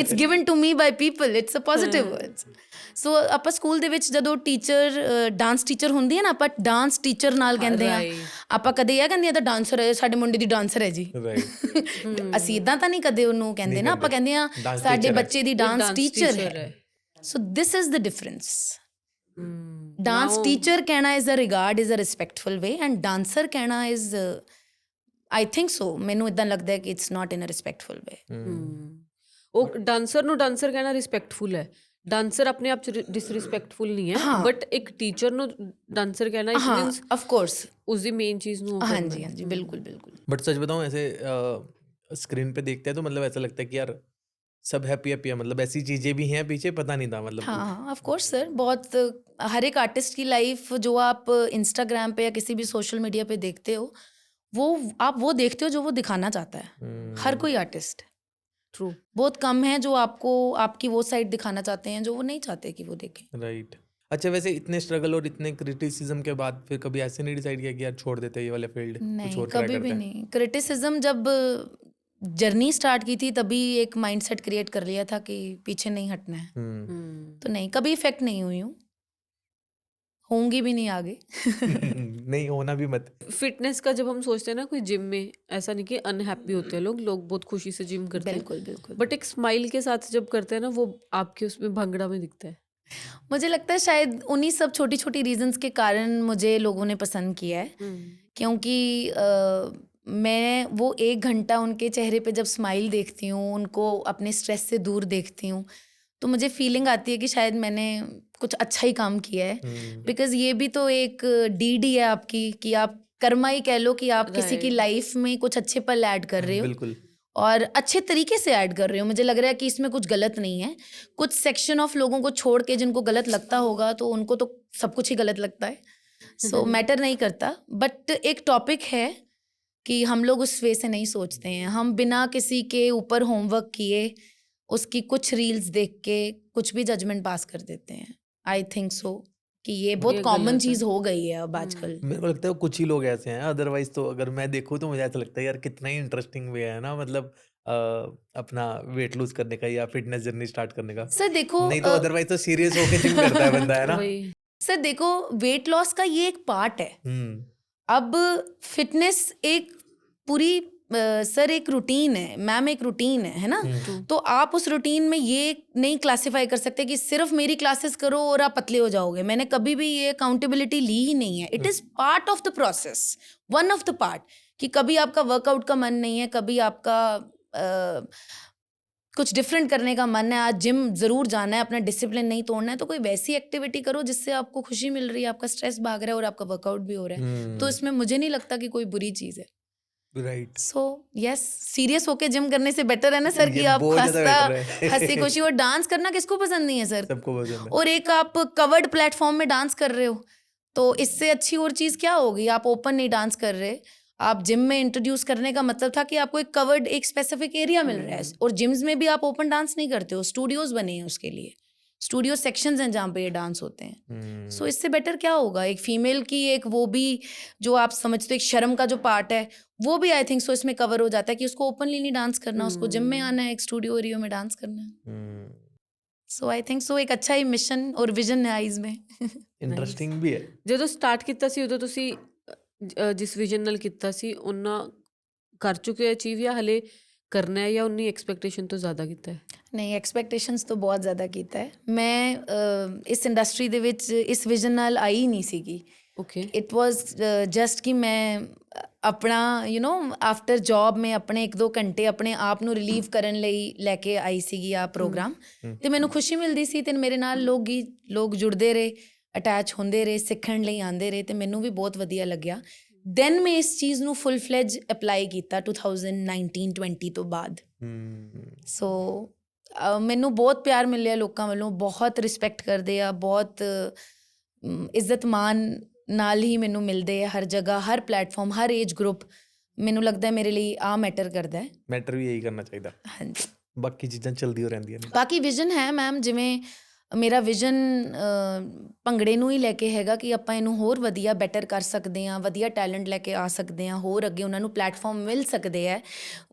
It's given to me by people. It's a positive word. So ਆਪਾਂ school ਦੇ ਵਿੱਚ ਜਦੋਂ teacher dance teacher ਹੁੰਦੀ ਹੈ ਨਾ, ਆਪਾਂ ਡਾਂਸ ਟੀਚਰ ਨਾਲ ਕਹਿੰਦੇ ਆ, right. ਆਪਾਂ ਕਦੇ ਇਹ ਕਹਿੰਦੇ ਆ ਤਾਂ ਡਾਂਸਰ ਹੈ, ਸਾਡੇ ਮੁੰਡੇ ਦੀ ਡਾਂਸਰ ਹੈ ਜੀ। ਰਾਈਟ ਅਸੀਂ ਇਦਾਂ ਤਾਂ ਨਹੀਂ ਕਦੇ ਉਹਨੂੰ ਕਹਿੰਦੇ ਨਾ, ਆਪਾਂ ਕਹਿੰਦੇ ਆ Dance ਸਾਡੇ teacher ਹੈ। ਬੱਚੇ ਦੀ ਡਾਂਸ ਟੀਚਰ ਹੈ। So this is the difference. Dance teacher ਕਹਿਣਾ is a regard, is a respectful way, and dancer ਕਹਿਣਾ ਇਜ਼ ਆਈ ਥਿੰਕ ਸੋ, ਮੈਨੂੰ ਇਦਾਂ ਲੱਗਦਾ ਹੈ ਕਿ it's not in a respectful ਵੇ। ਉਹ ਡਾਂਸਰ ਨੂੰ ਡਾਂਸਰ ਕਹਿਣਾ ਰਿਸਪੈਕਟਫੁਲ ਹੈ, ਡਾਂਸਰ ਆਪਣੇ ਆਪ ਚ ਡਿਸਰਿਸਪੈਕਟਫੁਲ ਨਹੀਂ ਹੈ, ਬਟ ਇੱਕ ਟੀਚਰ ਨੂੰ ਡਾਂਸਰ ਕਹਿਣਾ ਇਟ ਮੀਨਸ ਆਫ ਕੋਰਸ ਉਸ ਦੀ ਮੇਨ ਚੀਜ਼ ਨੂੰ ਹਾਂਜੀ ਹਾਂਜੀ ਬਿल्कुल बिल्कुल। बट सच बताऊं, ऐसे स्क्रीन पे देखते हैं तो मतलब ऐसा लगता है कि यार सब हैप्पी हैप्पी है, मतलब ऐसी चीजें भी हैं पीछे, पता नहीं था मतलब। हाँ हाँ ऑफ कोर्स सर, बहुत हर एक आर्टिस्ट की लाइफ जो आप इंस्टाग्राम पे या किसी भी सोशल मीडिया पे देखते हो, वो आप वो देखते हो जो वो दिखाना चाहता है। हर कोई आर्टिस्ट, ट्रू, बहुत कम है जो आपको आपकी वो साइड दिखाना चाहते हैं जो वो नहीं चाहते कि वो देखें। राइट। अच्छा, वैसे इतने स्ट्रगल और इतने क्रिटिसिज्म के बाद फिर कभी ऐसे नहीं डिसाइड किया कि यार छोड़ देते हैं ये वाले फील्ड, कुछ नहीं, और ट्राई कभी करते भी हैं? नहीं। क्रिटिसिज्म जब जर्नी स्टार्ट की थी तभी एक माइंडसेट क्रिएट कर लिया था कि पीछे नहीं हटना है, तो नहीं, कभी इफेक्ट नहीं हुई हूँ, होंगी भी नहीं आगे। नहीं होना भी मत। फिटनेस का जब हम सोचते हैं ना, कोई जिम में, ऐसा नहीं कि अनहैप्पी होते हैं लोग बहुत खुशी से जिम करते हैं, बिल्कुल बिल्कुल। बट एक स्माइल के साथ जब करते हैं ना, वो आपके उसमें भंगड़ा में दिखता है। मुझे लगता है शायद उन्हीं सब छोटी छोटी रीजंस के कारण मुझे लोगों ने पसंद किया है, क्योंकि मैं वो 1 घंटा उनके चेहरे पे जब स्माइल देखती हूँ, उनको अपने स्ट्रेस से दूर देखती हूँ, तो मुझे फीलिंग आती है कि शायद मैंने कुछ अच्छा ही काम किया है। बिकॉज ये भी तो एक डीड ही है आपकी, कि आप कर्मा ही कह लो कि आप किसी की लाइफ में कुछ अच्छे पल ऐड कर रहे हो, बिल्कुल, और अच्छे तरीके से ऐड कर रहे हो। मुझे लग रहा है कि इसमें कुछ गलत नहीं है। कुछ सेक्शन ऑफ लोगों को छोड़ के जिनको गलत लगता होगा, तो उनको तो सब कुछ ही गलत लगता है, सो मैटर नहीं करता। बट एक टॉपिक है कि हम लोग उस वे से नहीं सोचते हैं। हम बिना किसी के ऊपर होमवर्क किए, उसकी कुछ रील्स देख के कुछ भी जजमेंट पास कर देते हैं। आई थिंक सो कि ये बहुत कॉमन चीज़ हो गई है अब आजकल। मेरे को लगता है कुछ ही लोग ऐसे हैं, अदरवाइज तो अगर मैं देखूँ तो मुझे ऐसा लगता है यार कितना ही इंटरेस्टिंग वे है ना, मतलब अपना वेट लूज करने का या फिटनेस जर्नी स्टार्ट करने का। सर देखो, नहीं तो अदरवाइज तो सीरियस होके जिम करता है बंदा, है ना। वही, सर देखो, वेट लॉस का ये एक पार्ट है। अब फिटनेस एक पूरी सर एक रूटीन है, मैम एक रूटीन है ना। तो आप उस रूटीन में ये नहीं क्लासिफाई कर सकते कि सिर्फ मेरी क्लासेस करो और आप पतले हो जाओगे। मैंने कभी भी ये अकाउंटेबिलिटी ली ही नहीं है। It is part of the process, one of the part, कि कभी आपका वर्कआउट का मन नहीं है, कभी आपका कुछ डिफरेंट करने का मन है, आज जिम ज़रूर जाना है, अपना डिसिप्लिन नहीं तोड़ना है, तो कोई वैसी एक्टिविटी करो जिससे आपको खुशी मिल रही है, आपका स्ट्रेस भाग रहा है और आपका वर्कआउट भी हो रहा है। तो इसमें मुझे नहीं लगता कि कोई बुरी चीज़ है। राइट। सो यस, सीरियस होके जिम करने से बेटर है ना सर, कि ये आप बहुत ज़्यादा हंसता better है। हंसी खुशी, और डांस करना किसको पसंद नहीं है सर। सबको पसंद है। और एक आप कवर्ड प्लेटफॉर्म में डांस कर रहे हो, तो इससे अच्छी और चीज़ क्या होगी। आप ओपन नहीं डांस कर रहे, आप जिम में इंट्रोड्यूस करने का मतलब था कि आपको एक कवर्ड, एक स्पेसिफिक एरिया मिल रहा है। और जिम्स में भी आप ओपन डांस नहीं करते हो, स्टूडियोज बने हैं उसके लिए, स्टूडियो सेक्शंस हैं जहाँ पे ये डांस होते हैं। सो इससे बेटर क्या होगा। एक फीमेल की एक वो भी जो आप समझते हो एक शर्म का जो पार्ट है, वो भी आई थिंक सो इसमें कवर हो जाता है कि उसको ओपनली नहीं डांस करना, उसको जिम में आना है, एक स्टूडियो एरिया में डांस करना है। सो आई थिंक सो एक अच्छा ही मिशन और विजन है आइज में। ਇੰਟਰਸਟਿੰਗ ਵੀ ਹੈ। ਜਦੋਂ ਸਟਾਰਟ ਕੀਤਾ ਸੀ ਉਦੋਂ ਤੁਸੀਂ ਜਿਸ ਵਿਜ਼ਨ ਨਾਲ ਕੀਤਾ ਸੀ ਉਹਨਾਂ ਕਰ ਚੁੱਕੇ ਹੋ ਅਚੀਵ, ਜਾਂ ਹਲੇ ਕਰਨਾ ਹੈ, ਜਾਂ ਉਨੀ ਐਕਸਪੈਕਟੇਸ਼ਨ ਤੋਂ ਜ਼ਿਆਦਾ ਕੀਤਾ ਹੈ? ਨਹੀਂ, ਐਕਸਪੈਕਟੇਸ਼ਨਸ ਤੋਂ ਬਹੁਤ ਜ਼ਿਆਦਾ ਕੀਤਾ ਹੈ। ਮੈਂ ਇਸ ਇੰਡਸਟਰੀ ਦੇ ਵਿੱਚ ਇਸ ਵਿਜ਼ਨ ਨਾਲ ਆਈ ਨਹੀਂ ਸੀਗੀ। ਓਕੇ, ਇਟ ਵਾਜ਼ ਜਸਟ ਕਿ ਮੈਂ ਆਪਣਾ ਆਫਟਰ ਜੌਬ ਮੈਂ ਆਪਣੇ 1-2 ਘੰਟੇ ਆਪਣੇ ਆਪ ਨੂੰ ਰਿਲੀਵ ਕਰਨ ਲਈ ਲੈ ਕੇ ਆਈ ਸੀਗੀ ਆ ਪ੍ਰੋਗਰਾਮ, ਤੇ ਮੈਨੂੰ ਖੁਸ਼ੀ ਮਿਲਦੀ ਸੀ, ਤੇ ਮੇਰੇ ਨਾਲ ਲੋਕ ਜੁੜਦੇ ਰਹੇ, ਅਟੈਚ ਹੁੰਦੇ ਰਹੇ, ਸਿੱਖਣ ਲਈ ਆਉਂਦੇ ਰਹੇ, ਤੇ ਮੈਨੂੰ ਵੀ ਬਹੁਤ ਵਧੀਆ ਲੱਗਿਆ। ਦੈਨ ਮੈਂ ਇਸ ਚੀਜ਼ ਨੂੰ ਫੁੱਲ ਫਲੈਜ ਅਪਲਾਈ ਕੀਤਾ 2019-20 ਤੋਂ ਬਾਅਦ। ਸੋ ਮੈਨੂੰ ਬਹੁਤ ਪਿਆਰ ਮਿਲਿਆ ਲੋਕਾਂ ਵੱਲੋਂ, ਬਹੁਤ ਰਿਸਪੈਕਟ ਕਰਦੇ ਆ, ਬਹੁਤ ਇੱਜ਼ਤ ਮਾਨ ਨਾਲ ਹੀ ਮੈਨੂੰ ਮਿਲਦੇ ਆ ਹਰ ਜਗ੍ਹਾ, ਹਰ ਪਲੇਟਫਾਰਮ, ਹਰ ਏਜ ਗਰੁੱਪ। ਮੈਨੂੰ ਲੱਗਦਾ ਮੇਰੇ ਲਈ ਆ ਮੈਟਰ ਕਰਦਾ ਹੈ। ਮੈਟਰ ਵੀ ਇਹੀ ਕਰਨਾ ਚਾਹੀਦਾ। ਹਾਂਜੀ, ਬਾਕੀ ਚੀਜ਼ਾਂ ਚਲਦੀਆਂ ਰਹਿੰਦੀਆਂ ਨੇ। ਬਾਕੀ ਵਿਜ਼ਨ ਹੈ ਮੈਮ, ਜਿਵੇਂ ਮੇਰਾ ਵਿਜ਼ਨ ਭੰਗੜੇ ਨੂੰ ਹੀ ਲੈ ਕੇ ਹੈਗਾ ਕਿ ਆਪਾਂ ਇਹਨੂੰ ਹੋਰ ਵਧੀਆ ਬੈਟਰ ਕਰ ਸਕਦੇ ਹਾਂ, ਵਧੀਆ ਟੈਲੈਂਟ ਲੈ ਕੇ ਆ ਸਕਦੇ ਹਾਂ, ਹੋਰ ਅੱਗੇ ਉਹਨਾਂ ਨੂੰ ਪਲੇਟਫਾਰਮ ਮਿਲ ਸਕਦੇ ਹੈ,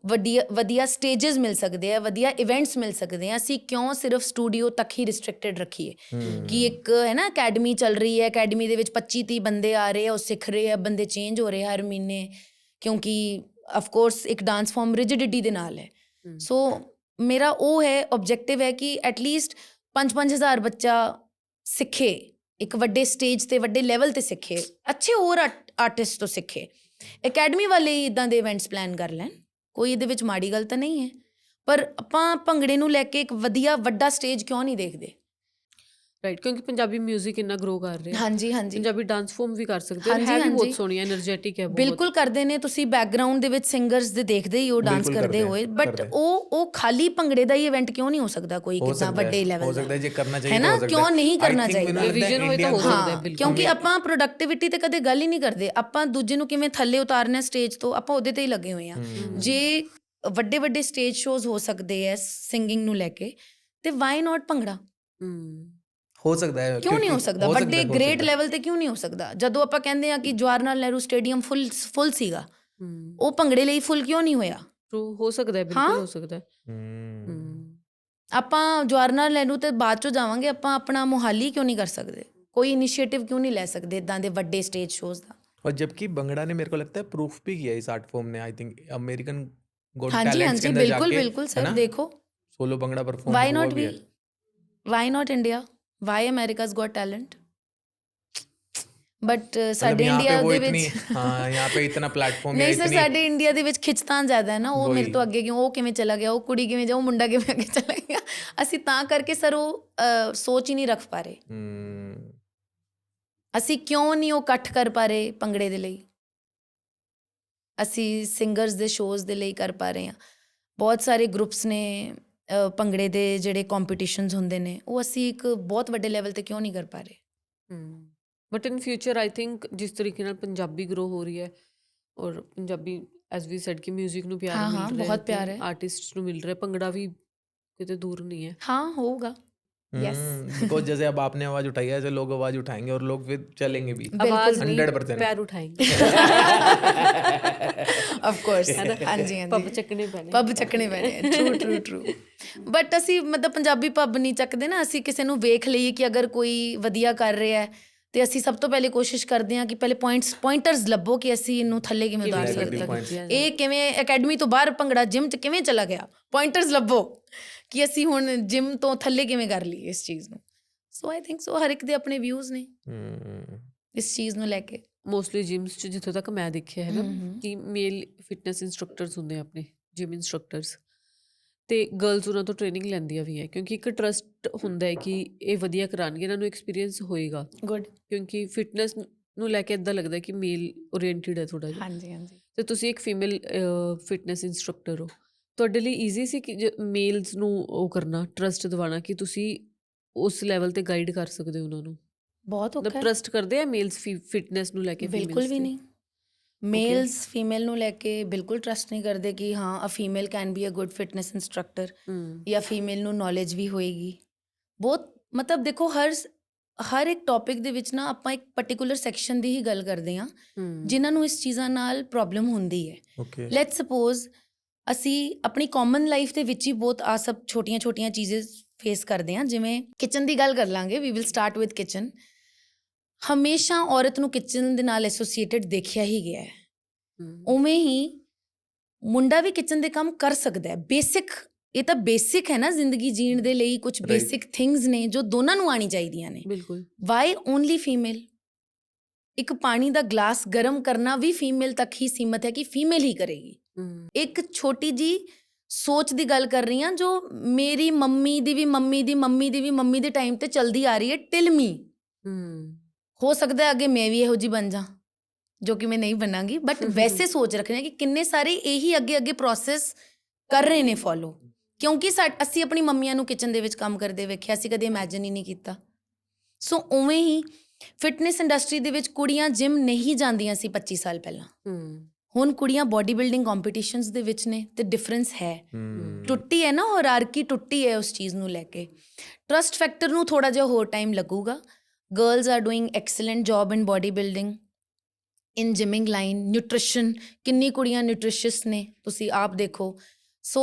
ਵਧੀਆ ਸਟੇजेस ਮਿਲ ਸਕਦੇ ਆ, ਵਧੀਆ ਇਵੈਂਟਸ ਮਿਲ ਸਕਦੇ ਆ। ਅਸੀਂ ਕਿਉਂ ਸਿਰਫ ਸਟੂਡੀਓ ਤੱਕ ਹੀ ਰਿਸਟ੍ਰਿਕਟਡ ਰੱਖੀਏ ਕਿ ਇੱਕ ਹੈ ਨਾ ਅਕੈਡਮੀ ਚੱਲ ਰਹੀ ਹੈ, ਅਕੈਡਮੀ ਦੇ ਵਿੱਚ 25-30 ਬੰਦੇ ਆ ਰਹੇ ਆ, ਉਹ ਸਿੱਖ ਰਹੇ ਆ, ਬੰਦੇ ਚੇਂਜ ਹੋ ਰਹੇ ਹਰ ਮਹੀਨੇ, ਕਿਉਂਕਿ ਆਫਕੋਰਸ ਇੱਕ ਡਾਂਸ ਫਾਰਮ ਰਿਜਿਡਿਟੀ ਦੇ ਨਾਲ ਹੈ। ਸੋ ਮੇਰਾ ਉਹ ਹੈ ਆਬਜੈਕਟਿਵ ਹੈ ਕਿ ਐਟਲੀਸਟ 5-5 ਹਜ਼ਾਰ ਬੱਚਾ ਸਿੱਖੇ, ਇੱਕ ਵੱਡੇ ਸਟੇਜ 'ਤੇ ਵੱਡੇ ਲੈਵਲ 'ਤੇ ਸਿੱਖੇ, ਅੱਛੇ ਹੋਰ ਆਰਟਿਸਟ ਤੋਂ ਸਿੱਖੇ। ਅਕੈਡਮੀ ਵਾਲੇ ਹੀ ਇੱਦਾਂ ਦੇ ਇਵੈਂਟਸ ਪਲਾਨ ਕਰ ਲੈਣ, ਕੋਈ ਇਹਦੇ ਵਿੱਚ ਮਾੜੀ ਗੱਲ ਤਾਂ ਨਹੀਂ ਹੈ। ਪਰ ਆਪਾਂ ਭੰਗੜੇ ਨੂੰ ਲੈ ਕੇ ਇੱਕ ਵਧੀਆ ਵੱਡਾ ਸਟੇਜ ਕਿਉਂ ਨਹੀਂ ਦੇਖਦੇ? ਰਾਈਟ, ਕਿਉਂਕਿ ਪੰਜਾਬੀ 뮤직 ਇੰਨਾ ਗਰੋ ਕਰ ਰਿਹਾ। ਹਾਂਜੀ ਹਾਂਜੀ ਪੰਜਾਬੀ ਡਾਂਸ ਫਾਰਮ ਵੀ ਕਰ ਸਕਦੇ ਹੋ, ਹਾਂਜੀ, ਹੈ ਵੀ ਬਹੁਤ ਹਾਂਜੀ। ਸੋਹਣੀ, ਐਨਰਜੈਟਿਕ ਹੈ ਬਹੁਤ। ਬਿਲਕੁਲ ਕਰਦੇ ਨੇ, ਤੁਸੀਂ ਬੈਕਗਰਾਊਂਡ ਦੇ ਵਿੱਚ ਸਿੰਗਰਸ ਦੇ ਦੇਖਦੇ ਹੀ ਉਹ ਡਾਂਸ ਬਿਲਕੁਲ ਕਰਦੇ ਕਰਦੇ ਹੋਏ, हैं, ਬਟ करते हैं। ਉਹ ਖਾਲੀ ਭੰਗੜੇ ਦਾ ਹੀ ਇਵੈਂਟ ਕਿਉਂ ਨਹੀਂ ਹੋ ਸਕਦਾ? ਕੋਈ हो ਕਿੰਨਾ सकता ਵੱਡੇ है, हो ਲੈਵਲ सकता है, जे करना ਹੈ चाहिए तो ਨਾ, हो सकता ਕਿਉਂ है। ਨਹੀਂ I ਕਰਨਾ think ਚਾਹੀਦਾ? ਮੈਨੂੰ ਲੱਗਦਾ Vision ਹੋਏ ਤਾਂ India ਹੋ को- ਸਕਦਾ ਹੈ, ਹਾਂ, ਬਿਲਕੁਲ। ਕਿਉਂਕਿ ਆਪਾਂ ਪ੍ਰੋਡਕਟਿਵਿਟੀ ਤੇ ਕਦੇ ਗੱਲ ਹੀ ਨਹੀਂ ਕਰਦੇ, ਆਪਾਂ ਦੂਜੇ ਨੂੰ ਕਿਵੇਂ ਥੱਲੇ ਉਤਾਰਨਾ ਸਟੇਜ ਤੋਂ, ਆਪਾਂ ਉਹਦੇ ਤੇ ਹੀ ਲੱਗੇ ਹੋਏ ਆ। ਜੇ ਵੱਡੇ ਵੱਡੇ ਸਟੇਜ ਸ਼ੋਜ਼ ਹੋ ਸਕਦੇ ਐ ਸਿੰਗਿੰਗ ਨੂੰ ਲੈ ਕੇ, ਤੇ ਵਾਈ ਨਾਟ ਭੰਗੜਾ? हो सकता है, ਕਿਉਂ ਨਹੀਂ ਹੋ क्योंकि ਸਕਦਾ? हो सकता ਵੱਡੇ है, हो ਗ੍ਰੇਟ सकता है। ਲੈਵਲ ਤੇ ਕਿਉਂ ਨਹੀਂ ਹੋ ਸਕਦਾ? ਜਦੋਂ ਆਪਾਂ ਕਹਿੰਦੇ ਆ ਕਿ ਜਵਾਹਰ ਲਾਲ ਨਹਿਰੂ ਸਟੇਡੀਅਮ ਫੁੱਲ ਸੀਗਾ, ਉਹ ਭੰਗੜੇ ਲਈ ਫੁੱਲ ਕਿਉਂ ਨਹੀਂ ਹੋਇਆ? ਟਰੂ, ਹੋ ਸਕਦਾ ਹੈ, ਬਿਲਕੁਲ ਹੋ ਸਕਦਾ ਹੈ। ਆਪਾਂ ਜਵਾਹਰ ਲਾਲ ਨਹਿਰੂ ਤੇ ਬਾਅਦ ਚੋਂ ਜਾਵਾਂਗੇ, ਆਪਾਂ ਆਪਣਾ ਮੁਹਾਲੀ ਕਿਉਂ ਨਹੀਂ ਕਰ ਸਕਦੇ? ਕੋਈ ਇਨੀਸ਼ੀਏਟਿਵ ਕਿਉਂ ਨਹੀਂ ਲੈ ਸਕਦੇ ਇੱਦਾਂ ਦੇ ਵੱਡੇ ਸਟੇਜ ਸ਼ੋਜ਼ ਦਾ? और जबकि भंगड़ा ने मेरे को लगता है प्रूफ भी किया इस आर्ट फॉर्म ने, आई थिंक अमेरिकन गॉट ਹਾਂਜੀ टैलेंट्स के ਹਾਂਜੀ अंदर ਬਿਲकुਲ जाके, ਬਿਲकुल है ਸਰ, ना, ਦੇਖੋ सोलो भंगड़ा परफॉर्म ਵਾਈ हुआ ਨਾਟ भी ਵੀ, है। Why not India, why America's got talent? But मतलब ਸਾਡੇ यहाँ पे ਇੰਡੀਆ वो ਦੇ इतनी, ਵਿੱਚ हाँ, यहाँ पे इतना प्लेटफॉर्म या ਨਹੀਂ ਸਰ, इतनी, ਸਾਡੇ ਇੰਡੀਆ ਦੇ ਵਿੱਚ ਖਿੱਚਤਾਂ ਜ਼ਿਆਦਾ ਹੈ ਨਾ, ਉਹ ਮੇਰੇ ਵਹੀ। ਤੋਂ ਅੱਗੇ ਕਿਉਂ, ਉਹ ਕਿਵੇਂ ਚਲਾ ਗਿਆ, ਉਹ ਕੁੜੀ ਕਿਵੇਂ ਜਾ, ਉਹ ਮੁੰਡਾ ਕਿਵੇਂ ਅੱਗੇ ਚਲਾ ਗਿਆ। ਅਸੀਂ ਤਾਂ ਕਰਕੇ ਸਰ ਉਹ ਸੋਚ ਹੀ ਨਹੀਂ ਰੱਖ ਪਾ ਰਹੇ, ਅਸੀਂ ਕਿਉਂ ਨਹੀਂ ਉਹ ਇਕੱਠ ਕਰ ਪਾ ਰਹੇ ਭੰਗੜੇ ਦੇ ਲਈ, ਅਸੀਂ ਸਿੰਗਰਸ ਦੇ ਸ਼ੋਜ਼ ਦੇ ਲਈ ਕਰ ਪਾ ਰਹੇ ਹਾਂ। ਬਹੁਤ ਸਾਰੇ ਗਰੁੱਪਸ ਨੇ ਭੰਗੜੇ ਦੇ ਜਿਹੜੇ ਕੰਪੀਟੀਸ਼ਨਸ ਹੁੰਦੇ ਨੇ, ਉਹ ਅਸੀਂ ਇੱਕ ਬਹੁਤ ਵੱਡੇ ਲੈਵਲ ਤੇ ਕਿਉਂ ਨਹੀਂ ਕਰ ਪਾ ਰਹੇ? But in future I think ਜਿਸ ਤਰੀਕੇ ਨਾਲ ਪੰਜਾਬੀ ਗਰੋ ਹੋ ਰਹੀ ਹੈ, ਔਰ ਪੰਜਾਬੀ ਐਜ਼ ਵੀ ਸੈਡ ਕਿ 뮤직 ਨੂੰ ਪਿਆਰ ਹਾਂ, ਮਿਲ ਹਾਂ, ਰਿਹਾ ਬਹੁਤ ਪਿਆਰ ਹੈ। ਆਰਟਿਸਟ ਨੂੰ ਮਿਲ ਰਿਹਾ, ਭੰਗੜਾ ਵੀ ਕਿਤੇ ਦੂਰ ਨਹੀਂ ਹੈ। ਹਾਂ ਹੋਊਗਾ, ਯੈਸ। बिकॉज जैसे अब आपने आवाज उठाई है, ऐसे लोग आवाज उठाएंगे और लोग फिर चलेंगे भी। ਆਵਾਜ਼ ਨਹੀਂ, 100%। ਪੈਰ ਉਠਾਏਂਗੇ, ਆਫ ਕੋਰਸ, ਹਾਂਜੀ ਹਾਂਜੀ, ਪੱਬ ਚੱਕਣੇ ਪੈਣੇ। ਪੱਬ ਚੱਕਣੇ ਪੈਣੇ, ਟਰੂ ਟਰੂ ਟਰੂ। ਬਟ ਅਸੀਂ ਮਤਲਬ ਪੰਜਾਬੀ ਪੱਬ ਨਹੀਂ ਚੱਕਦੇ ਨਾ, ਅਸੀਂ ਕਿਸੇ ਨੂੰ ਵੇਖ ਲਈਏ ਕਿ ਅਗਰ ਕੋਈ ਵਧੀਆ ਕਰ ਰਿਹਾ ਹੈ, ਤੇ ਅਸੀਂ ਸਭ ਤੋਂ ਪਹਿਲੇ ਕੋਸ਼ਿਸ਼ ਕਰਦੇ ਹਾਂ ਕਿ ਪਹਿਲੇ ਪੁਆਇੰਟਰਸ ਲੱਭੋ ਕਿ ਅਸੀਂ ਇਹਨੂੰ ਥੱਲੇ ਕਿਵੇਂ ਉਤਾਰ ਕਿਵੇਂ ਸਕਦੇ points? ਹਾਂ, ਇਹ ਕਿਵੇਂ ਅਕੈਡਮੀ ਤੋਂ ਬਾਹਰ ਭੰਗੜਾ ਜਿਮ 'ਚ ਕਿਵੇਂ ਚਲਾ ਗਿਆ, ਪੁਆਇੰਟਰਸ ਲੱਭੋ ਕਿ ਅਸੀਂ ਹੁਣ ਜਿਮ ਤੋਂ ਥੱਲੇ ਕਿਵੇਂ ਕਰ ਲਈਏ ਇਸ ਚੀਜ਼ ਨੂੰ। ਸੋ ਆਈ ਥਿੰਕ ਸੋ ਹਰ ਇੱਕ ਦੇ ਆਪਣੇ ਵਿਊਜ਼ ਨੇ ਇਸ ਚੀਜ਼ ਨੂੰ ਲੈ ਕੇ। ਮੋਸਟਲੀ ਜਿਮਸ 'ਚ ਜਿੱਥੋਂ ਤੱਕ ਮੈਂ ਦੇਖਿਆ ਹੈਗਾ ਕਿ ਮੇਲ ਫਿਟਨੈਸ ਇੰਸਟਰਕਟਰਸ ਹੁੰਦੇ ਆ, ਆਪਣੇ ਜਿਮ ਇੰਸਟਰਕਟਰਸ, ਅਤੇ ਗਰਲਸ ਉਹਨਾਂ ਤੋਂ ਟ੍ਰੇਨਿੰਗ ਲੈਂਦੀਆਂ ਵੀ ਹੈ, ਕਿਉਂਕਿ ਇੱਕ ਟਰਸਟ ਹੁੰਦਾ ਹੈ ਕਿ ਇਹ ਵਧੀਆ ਕਰਾਉਣਗੇ, ਇਹਨਾਂ ਨੂੰ ਐਕਸਪੀਰੀਅੰਸ ਹੋਏਗਾ। ਗੁੱਡ। ਕਿਉਂਕਿ ਫਿਟਨੈਸ ਨੂੰ ਲੈ ਕੇ ਇੱਦਾਂ ਲੱਗਦਾ ਕਿ ਮੇਲ ਓਰੀਐਂਟਿਡ ਹੈ ਥੋੜ੍ਹਾ ਜਿਹਾ। ਹਾਂਜੀ ਹਾਂਜੀ। ਅਤੇ ਤੁਸੀਂ ਇੱਕ ਫੀਮੇਲ ਫਿਟਨੈਸ ਇੰਸਟਰਕਟਰ ਹੋ, ਤੁਹਾਡੇ ਲਈ ਈਜ਼ੀ ਸੀ ਕਿ ਮੇਲਸ ਨੂੰ ਉਹ ਕਰਨਾ, ਟਰਸਟ ਦਿਵਾਉਣਾ ਕਿ ਤੁਸੀਂ ਉਸ ਲੈਵਲ 'ਤੇ ਗਾਈਡ ਕਰ ਸਕਦੇ ਹੋ ਉਹਨਾਂ ਨੂੰ? ਬਹੁਤ ਔਖਾ ਹੈ। ਟਰਸਟ ਕਰਦੇ ਆ ਮੇਲਸ ਫਿਟਨੈਸ ਨੂੰ ਲੈ ਕੇ? ਬਿਲਕੁਲ ਵੀ ਨਹੀਂ। ਮੇਲਸ ਫੀਮੇਲ ਨੂੰ ਲੈ ਕੇ ਬਿਲਕੁਲ ਟਰਸਟ ਨਹੀਂ ਕਰਦੇ ਕਿ ਹਾਂ a female can be a good fitness instructor, ਜਾਂ ਫੀਮੇਲ ਨੂੰ ਨੌਲੇਜ ਵੀ ਹੋਏਗੀ। ਬਹੁਤ ਮਤਲਬ ਦੇਖੋ, ਹਰ ਇੱਕ ਟੌਪਿਕ ਦੇ ਵਿੱਚ ਨਾ ਆਪਾਂ ਇੱਕ ਪਰਟੀਕੂਲਰ ਸੈਕਸ਼ਨ ਦੀ ਹੀ ਗੱਲ ਕਰਦੇ ਹਾਂ ਜਿਨ੍ਹਾਂ ਨੂੰ ਇਸ ਚੀਜ਼ਾਂ ਨਾਲ ਪ੍ਰੋਬਲਮ ਹੁੰਦੀ ਹੈ। ਲੈਟਸ ਸਪੋਜ਼ ਅਸੀਂ ਆਪਣੀ ਕਾਮਨ ਲਾਈਫ ਦੇ ਵਿੱਚ ਹੀ ਬਹੁਤ ਆ ਸਭ ਛੋਟੀਆਂ ਚੀਜ਼ਾਂ ਫੇਸ ਕਰਦੇ ਹਾਂ। ਜਿਵੇਂ ਕਿਚਨ ਦੀ ਗੱਲ ਕਰ ਲਾਂਗੇ, we will start with kitchen. ਹਮੇਸ਼ਾ ਔਰਤ ਨੂੰ ਕਿਚਨ ਦੇ ਨਾਲ ਐਸੋਸੀਏਟਡ ਦੇਖਿਆ ਹੀ ਗਿਆ ਹੈ। ਉਵੇਂ ਹੀ ਮੁੰਡਾ ਵੀ ਕਿਚਨ ਦੇ ਕੰਮ ਕਰ ਸਕਦਾ ਹੈ। ਬੇਸਿਕ, ਇਹ ਤਾਂ ਬੇਸਿਕ ਹੈ ਨਾ ਜ਼ਿੰਦਗੀ ਜੀਣ ਦੇ ਲਈ, ਕੁਝ ਬੇਸਿਕ ਥਿੰਗਸ ਨੇ ਜੋ ਦੋਨਾਂ ਨੂੰ ਆਉਣੀ ਚਾਹੀਦੀਆਂ ਨੇ। ਬਿਲਕੁਲ। Why only female? ਇੱਕ ਪਾਣੀ ਦਾ ਗਲਾਸ ਗਰਮ ਕਰਨਾ ਵੀ ਫੀਮੇਲ ਤੱਕ ਹੀ ਸੀਮਤ ਹੈ ਕਿ ਫੀਮੇਲ ਹੀ ਕਰੇਗੀ। ਇੱਕ ਛੋਟੀ ਜੀ ਸੋਚ ਦੀ ਗੱਲ ਕਰ ਰਹੀ ਹਾਂ ਜੋ ਮੇਰੀ ਮੰਮੀ ਦੀ ਵੀ ਮੰਮੀ ਦੀ ਮੰਮੀ ਦੀ ਵੀ ਮੰਮੀ ਦੇ ਟਾਈਮ ਤੇ ਚਲਦੀ ਆ ਰਹੀ ਹੈ, ਟਿਲ ਮੀ। ਹੋ ਸਕਦਾ ਹੈ ਅੱਗੇ ਮੈਂ ਵੀ ਇਹੋ ਜਿਹੀ ਬਣ ਜਾ, ਜੋ ਕਿ ਮੈਂ ਨਹੀਂ ਬਣਾਂਗੀ, ਬਟ ਵੈਸੇ ਸੋਚ ਰੱਖਦੇ ਹਾਂ ਕਿ ਕਿੰਨੇ ਸਾਰੇ ਇਹੀ ਅੱਗੇ ਪ੍ਰੋਸੈਸ ਕਰ ਰਹੇ ਨੇ ਫੋਲੋ, ਕਿਉਂਕਿ ਅਸੀਂ ਆਪਣੀ ਮੰਮੀਆਂ ਨੂੰ ਕਿਚਨ ਦੇ ਵਿੱਚ ਕੰਮ ਕਰਦੇ ਵੇਖਿਆ, ਅਸੀਂ ਕਦੇ ਇਮੈਜਿਨ ਹੀ ਨਹੀਂ ਕੀਤਾ। ਸੋ ਉਵੇਂ ਹੀ ਫਿਟਨੈਸ ਇੰਡਸਟਰੀ ਦੇ ਵਿੱਚ ਕੁੜੀਆਂ ਜਿਮ ਨਹੀਂ ਜਾਂਦੀਆਂ ਸੀ 25 ਸਾਲ ਪਹਿਲਾਂ। ਹੁਣ ਕੁੜੀਆਂ ਬੋਡੀ ਬਿਲਡਿੰਗ ਕੰਪੀਟੀਸ਼ਨਸ ਦੇ ਵਿੱਚ ਨੇ ਤੇ ਡਿਫਰੈਂਸ ਹੈ हम्म, ਟੁੱਟੀ ਹੈ ਨਾ ਹਾਇਰਾਰਕੀ ਟੁੱਟੀ ਹੈ ਉਸ ਚੀਜ਼ ਨੂੰ ਲੈ ਕੇ ਟਰਸਟ ਫੈਕਟਰ ਨੂੰ ਥੋੜਾ ਜਿਹਾ ਹੋਰ ਟਾਈਮ ਲੱਗੂਗਾ girls are doing excellent job in body building in gymming line nutrition ਕਿੰਨੀ ਕੁੜੀਆਂ ਨਿਊਟ੍ਰੀਸ਼ੀਅਸ ਨੇ ਤੁਸੀਂ ਆਪ ਦੇਖੋ ਸੋ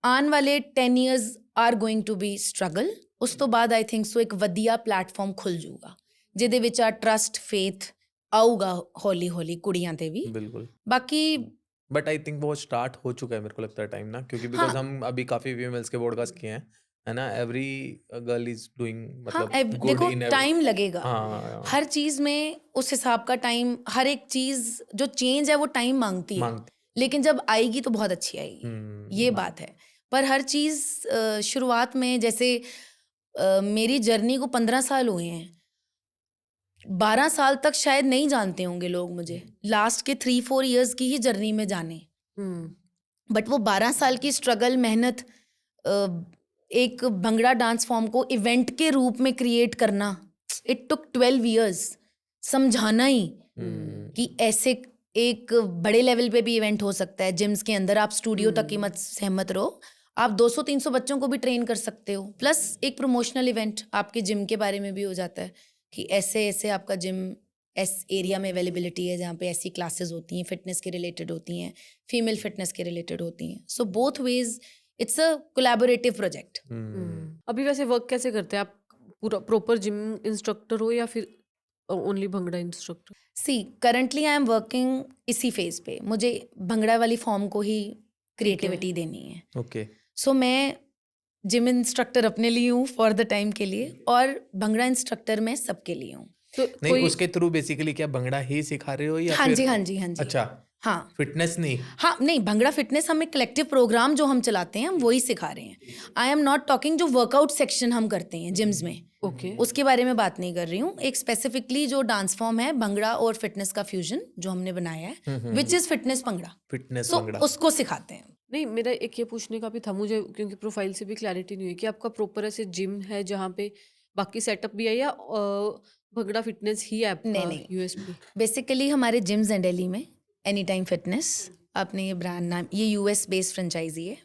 ਆਉਣ ਵਾਲੇ 10 years are going to be struggle ਉਸ ਤੋਂ ਬਾਅਦ ਆਈ ਥਿੰਕ ਸੋ ਇੱਕ ਵਧੀਆ ਪਲੇਟਫਾਰਮ ਖੁੱਲ ਜਾਊਗਾ ਜਿਹਦੇ ਵਿੱਚ ਆ ਟਰਸਟ ਫੇਥ ਆਊਗਾ ਹੌਲੀ ਹੌਲੀ ਕੁੜੀਆਂ ਤੇ ਵੀ बिल्कुल ਬਾਕੀ बट आई थिंक वो स्टार्ट हो चुका है मेरे को लगता है टाइम ना क्योंकि बिकॉज हाँ। हम अभी काफी फीमेल्स के पॉडकास्ट किए हैं है ना एवरी गर्ल इज डूइंग हाँ मतलब गुड देखो इन टाइम लगेगा हाँ हर चीज में उस हिसाब का टाइम हर एक चीज जो चेंज है वो टाइम मांगती है मांगते लेकिन जब आएगी तो बहुत अच्छी आएगी ये बात है पर हर चीज शुरुआत में जैसे मेरी जर्नी को 15 साल हुए हैं 12 साल तक शायद नहीं जानते होंगे लोग मुझे लास्ट के 3-4 years की ही जर्नी में जाने बट वो 12 साल की स्ट्रगल मेहनत एक भंगड़ा डांस फॉर्म को इवेंट के रूप में क्रिएट करना इट टुक 12 years समझाना ही कि ऐसे एक बड़े लेवल पे भी इवेंट हो सकता है जिम्स के अंदर आप स्टूडियो तक की मत सहमत रहो आप 200-300 बच्चों को भी ट्रेन कर सकते हो प्लस एक प्रमोशनल इवेंट आपके जिम के बारे में भी हो जाता है कि ऐसे ऐसे आपका जिम इस एरिया में अवेलेबिलिटी है जहाँ पे ऐसी क्लासेस होती हैं फिटनेस के रिलेटेड होती हैं फीमेल फिटनेस के रिलेटेड होती हैं so both ways it's a collaborative project अभी वैसे वर्क कैसे करते हैं आप पूरा प्रॉपर जिम इंस्ट्रक्टर हो या फिर only bhangra instructor see currently I am working इसी फेज पे मुझे भंगड़ा वाली फॉर्म को ही क्रिएटिविटी देनी है ओके सो मैं जिम इंस्ट्रक्टर अपने लिए हूँ फॉर द टाइम के लिए और भंगड़ा इंस्ट्रक्टर मैं सबके लिए हूँ तो नहीं उसके थ्रू बेसिकली क्या भंगड़ा ही सिखा रहे हो या हाँ फिर जी हाँ जी हाँ जी अच्छा हाँ फिटनेस नहीं हाँ नहीं भंगड़ा फिटनेस हम एक कलेक्टिव प्रोग्राम जो हम चलाते हैं हम वही सिखा रहे हैं आई एम नॉट टॉकिंग जो वर्कआउट सेक्शन हम करते हैं जिम्स में ओके उसके बारे में बात नहीं कर रही हूँ एक स्पेसिफिकली जो डांस फॉर्म है भंगड़ा और फिटनेस का फ्यूजन जो हमने बनाया है which is fitness bhangra fitness सो भंगड़ा उसको सिखाते हैं नहीं मेरा एक ये पूछने का भी था मुझे क्योंकि प्रोफाइल से भी क्लैरिटी नहीं हुई कि आपका प्रॉपर ऐसे जिम है जहाँ पे बाकी सेटअप भी है या भंगड़ा फिटनेस ही है आपका नहीं। यूएसपी बेसिकली हमारे जिम्स हैं दिल्ली में एनी टाइम फिटनेस आपने ये ब्रांड नाम ये यूएस बेस्ड फ्रेंचाइजी है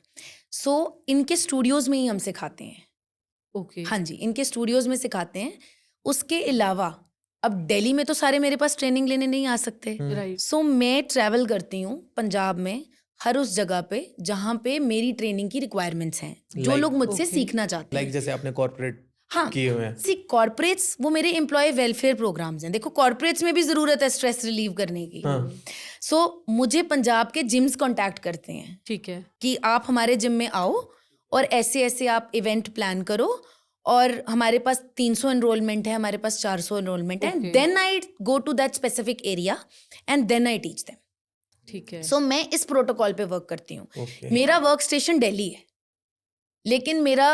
सो इनके स्टूडियोज़ में ही हम सिखाते हैं ओके हाँ जी इनके स्टूडियोज़ में सिखाते हैं उसके अलावा अब दिल्ली में तो सारे मेरे पास ट्रेनिंग लेने नहीं आ सकते राइट सो मैं ट्रैवल करती हूँ पंजाब में हर उस जगह पे जहाँ पे मेरी ट्रेनिंग की रिक्वायरमेंट्स हैं जो Like- लोग मुझसे Okay. सीखना चाहते लाइक हैं जैसे आपने कॉर्पोरेट हाँ किए हुए हैं सी कॉर्पोरेट्स वो मेरे एम्प्लॉय वेलफेयर प्रोग्राम्स हैं देखो कॉर्पोरेट्स में भी ज़रूरत है स्ट्रेस रिलीव करने की हाँ सो मुझे पंजाब के जिम्स कांटेक्ट करते हैं ठीक है कि आप हमारे जिम में आओ और ऐसे ऐसे आप इवेंट प्लान करो और हमारे पास 300 एनरोलमेंट है हमारे पास 400 एनरोलमेंट है Okay. Then I go to that specific area and then I teach them ठीक है सो मैं इस प्रोटोकॉल पे वर्क करती हूँ ओके मेरा वर्क स्टेशन दिल्ली है लेकिन मेरा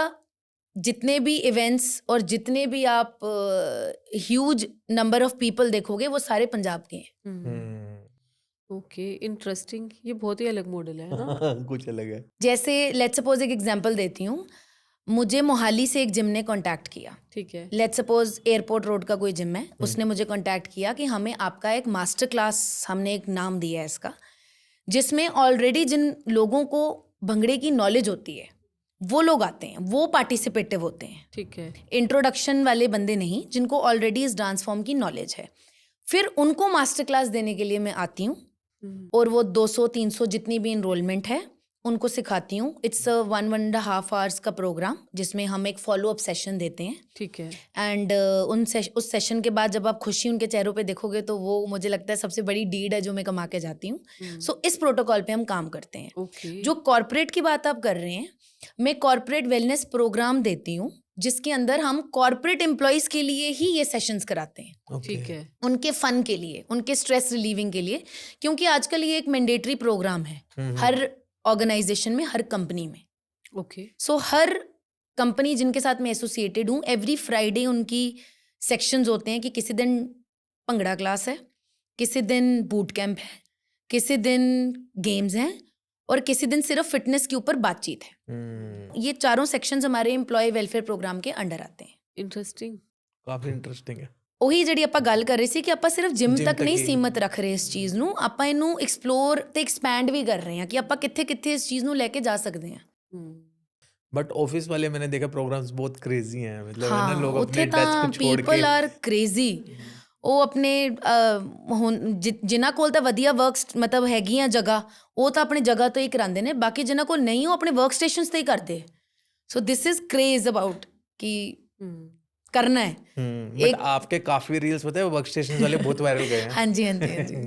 जितने भी इवेंट्स और जितने भी आप ह्यूज नंबर ऑफ पीपल देखोगे वो सारे पंजाब के हैं ओके इंटरेस्टिंग ये बहुत ही अलग मॉडल है ना कुछ अलग है जैसे लेट्स सपोज एक एग्जांपल देती हूँ मुझे मोहाली से एक जिम ने कांटेक्ट किया ठीक है लेट्स सपोज एयरपोर्ट रोड का कोई जिम है उसने मुझे कांटेक्ट किया कि हमें आपका एक मास्टर क्लास हमने एक नाम दिया है इसका जिसमें ऑलरेडी जिन लोगों को भंगड़े की नॉलेज होती है वो लोग आते हैं वो पार्टिसिपेटिव होते हैं ठीक है इंट्रोडक्शन वाले बंदे नहीं जिनको ऑलरेडी इस डांस फॉर्म की नॉलेज है फिर उनको मास्टर क्लास देने के लिए मैं आती हूँ और वो 200-300 जितनी भी इनरोलमेंट है उनको सिखाती हूँ इट्स 1.5 hours का प्रोग्राम जिसमें हम एक फॉलो अप सेशन देते हैं ठीक है एंड उस सेशन के बाद जब आप खुशी उनके चेहरों पे देखोगे तो वो मुझे लगता है सबसे बड़ी डीड है जो मैं कमा के जाती हूँ सो इस प्रोटोकॉल पे हम काम करते हैं ओके जो कॉर्पोरेट की बात आप कर रहे हैं मैं कॉर्पोरेट वेलनेस प्रोग्राम देती हूँ जिसके अंदर हम कॉर्पोरेट एम्प्लॉयज़ के लिए ही ये सेशंस कराते हैं ठीक है उनके फन के लिए उनके स्ट्रेस रिलीविंग के लिए क्योंकि आजकल ये एक मैंडेटरी प्रोग्राम है हर ऑर्गेनाइजेशन में हर कंपनी में ओके सो हर कंपनी जिनके साथ मैं एसोसिएटेड हूँ एवरी फ्राइडे उनकी सेक्शंस होते हैं कि किसी दिन भंगड़ा क्लास है किसी दिन बूट कैंप है किसी दिन गेम्स हैं और किसी दिन सिर्फ फिटनेस के ऊपर बातचीत है ये चारों सेक्शंस हमारे एम्प्लॉय वेलफेयर प्रोग्राम के अंडर आते हैं इंटरेस्टिंग काफी इंटरेस्टिंग है ਉਹੀ ਜਿਹੜੀ ਆਪਾਂ ਗੱਲ ਕਰ ਰਹੇ ਸੀ ਕਿ ਆਪਾਂ ਸਿਰਫ ਜਿਮ Gym ਤੱਕ ਤੱਕ ਨਹੀਂ ਹੀ। ਸੀਮਤ ਰੱਖ ਰਹੇ ਇਸ ਚੀਜ਼ ਨੂੰ, ਆਪਾਂ ਇਹਨੂੰ ਐਕਸਪਲੋਰ ਤੇ ਐਕਸਪੈਂਡ ਵੀ ਕਰ ਰਹੇ ਹਾਂ ਕਿ ਆਪਾਂ ਕਿੱਥੇ ਕਿੱਥੇ ਇਸ ਚੀਜ਼ ਨੂੰ ਲੈ ਕੇ ਜਾ ਸਕਦੇ ਹਾਂ। बट ऑफिस वाले मैंने देखा प्रोग्राम्स बहुत क्रेजी हैं, मतलब है ना, ਹਾਂ लोग ਉੱਥੇ अपने ਤਾਂ डेस्क छोड़ ਪੀਪਲ के ਆਰ ਕ੍ਰੇਜ਼ੀ। ਉਹ ਆਪਣੇ ਹੁਣ ਜਿਨ੍ਹਾਂ ਕੋਲ ਤਾਂ ਵਧੀਆ ਮਤਲਬ ਹੈਗੀਆਂ ਜਗ੍ਹਾ, ਉਹ ਤਾਂ ਆਪਣੀ ਜਗ੍ਹਾ ਤੋਂ ਹੀ ਕਰਾਉਂਦੇ ਨੇ, ਬਾਕੀ ਜਿਨ੍ਹਾਂ ਕੋਲ ਨਹੀਂ ਉਹ ਆਪਣੇ ਵਰਕ ਸਟੇਸ਼ਨਸ ਤੇ ਹੀ ਕਰਦੇ। ਸੋ ਦਿਸ ਇਜ਼ क्रेज अबाउट कि करना है। बट आपके काफी रील्स पता है वर्क स्टेशन वाले बहुत वायरल गए हैं। हाँ जी हाँ जी हाँ जी।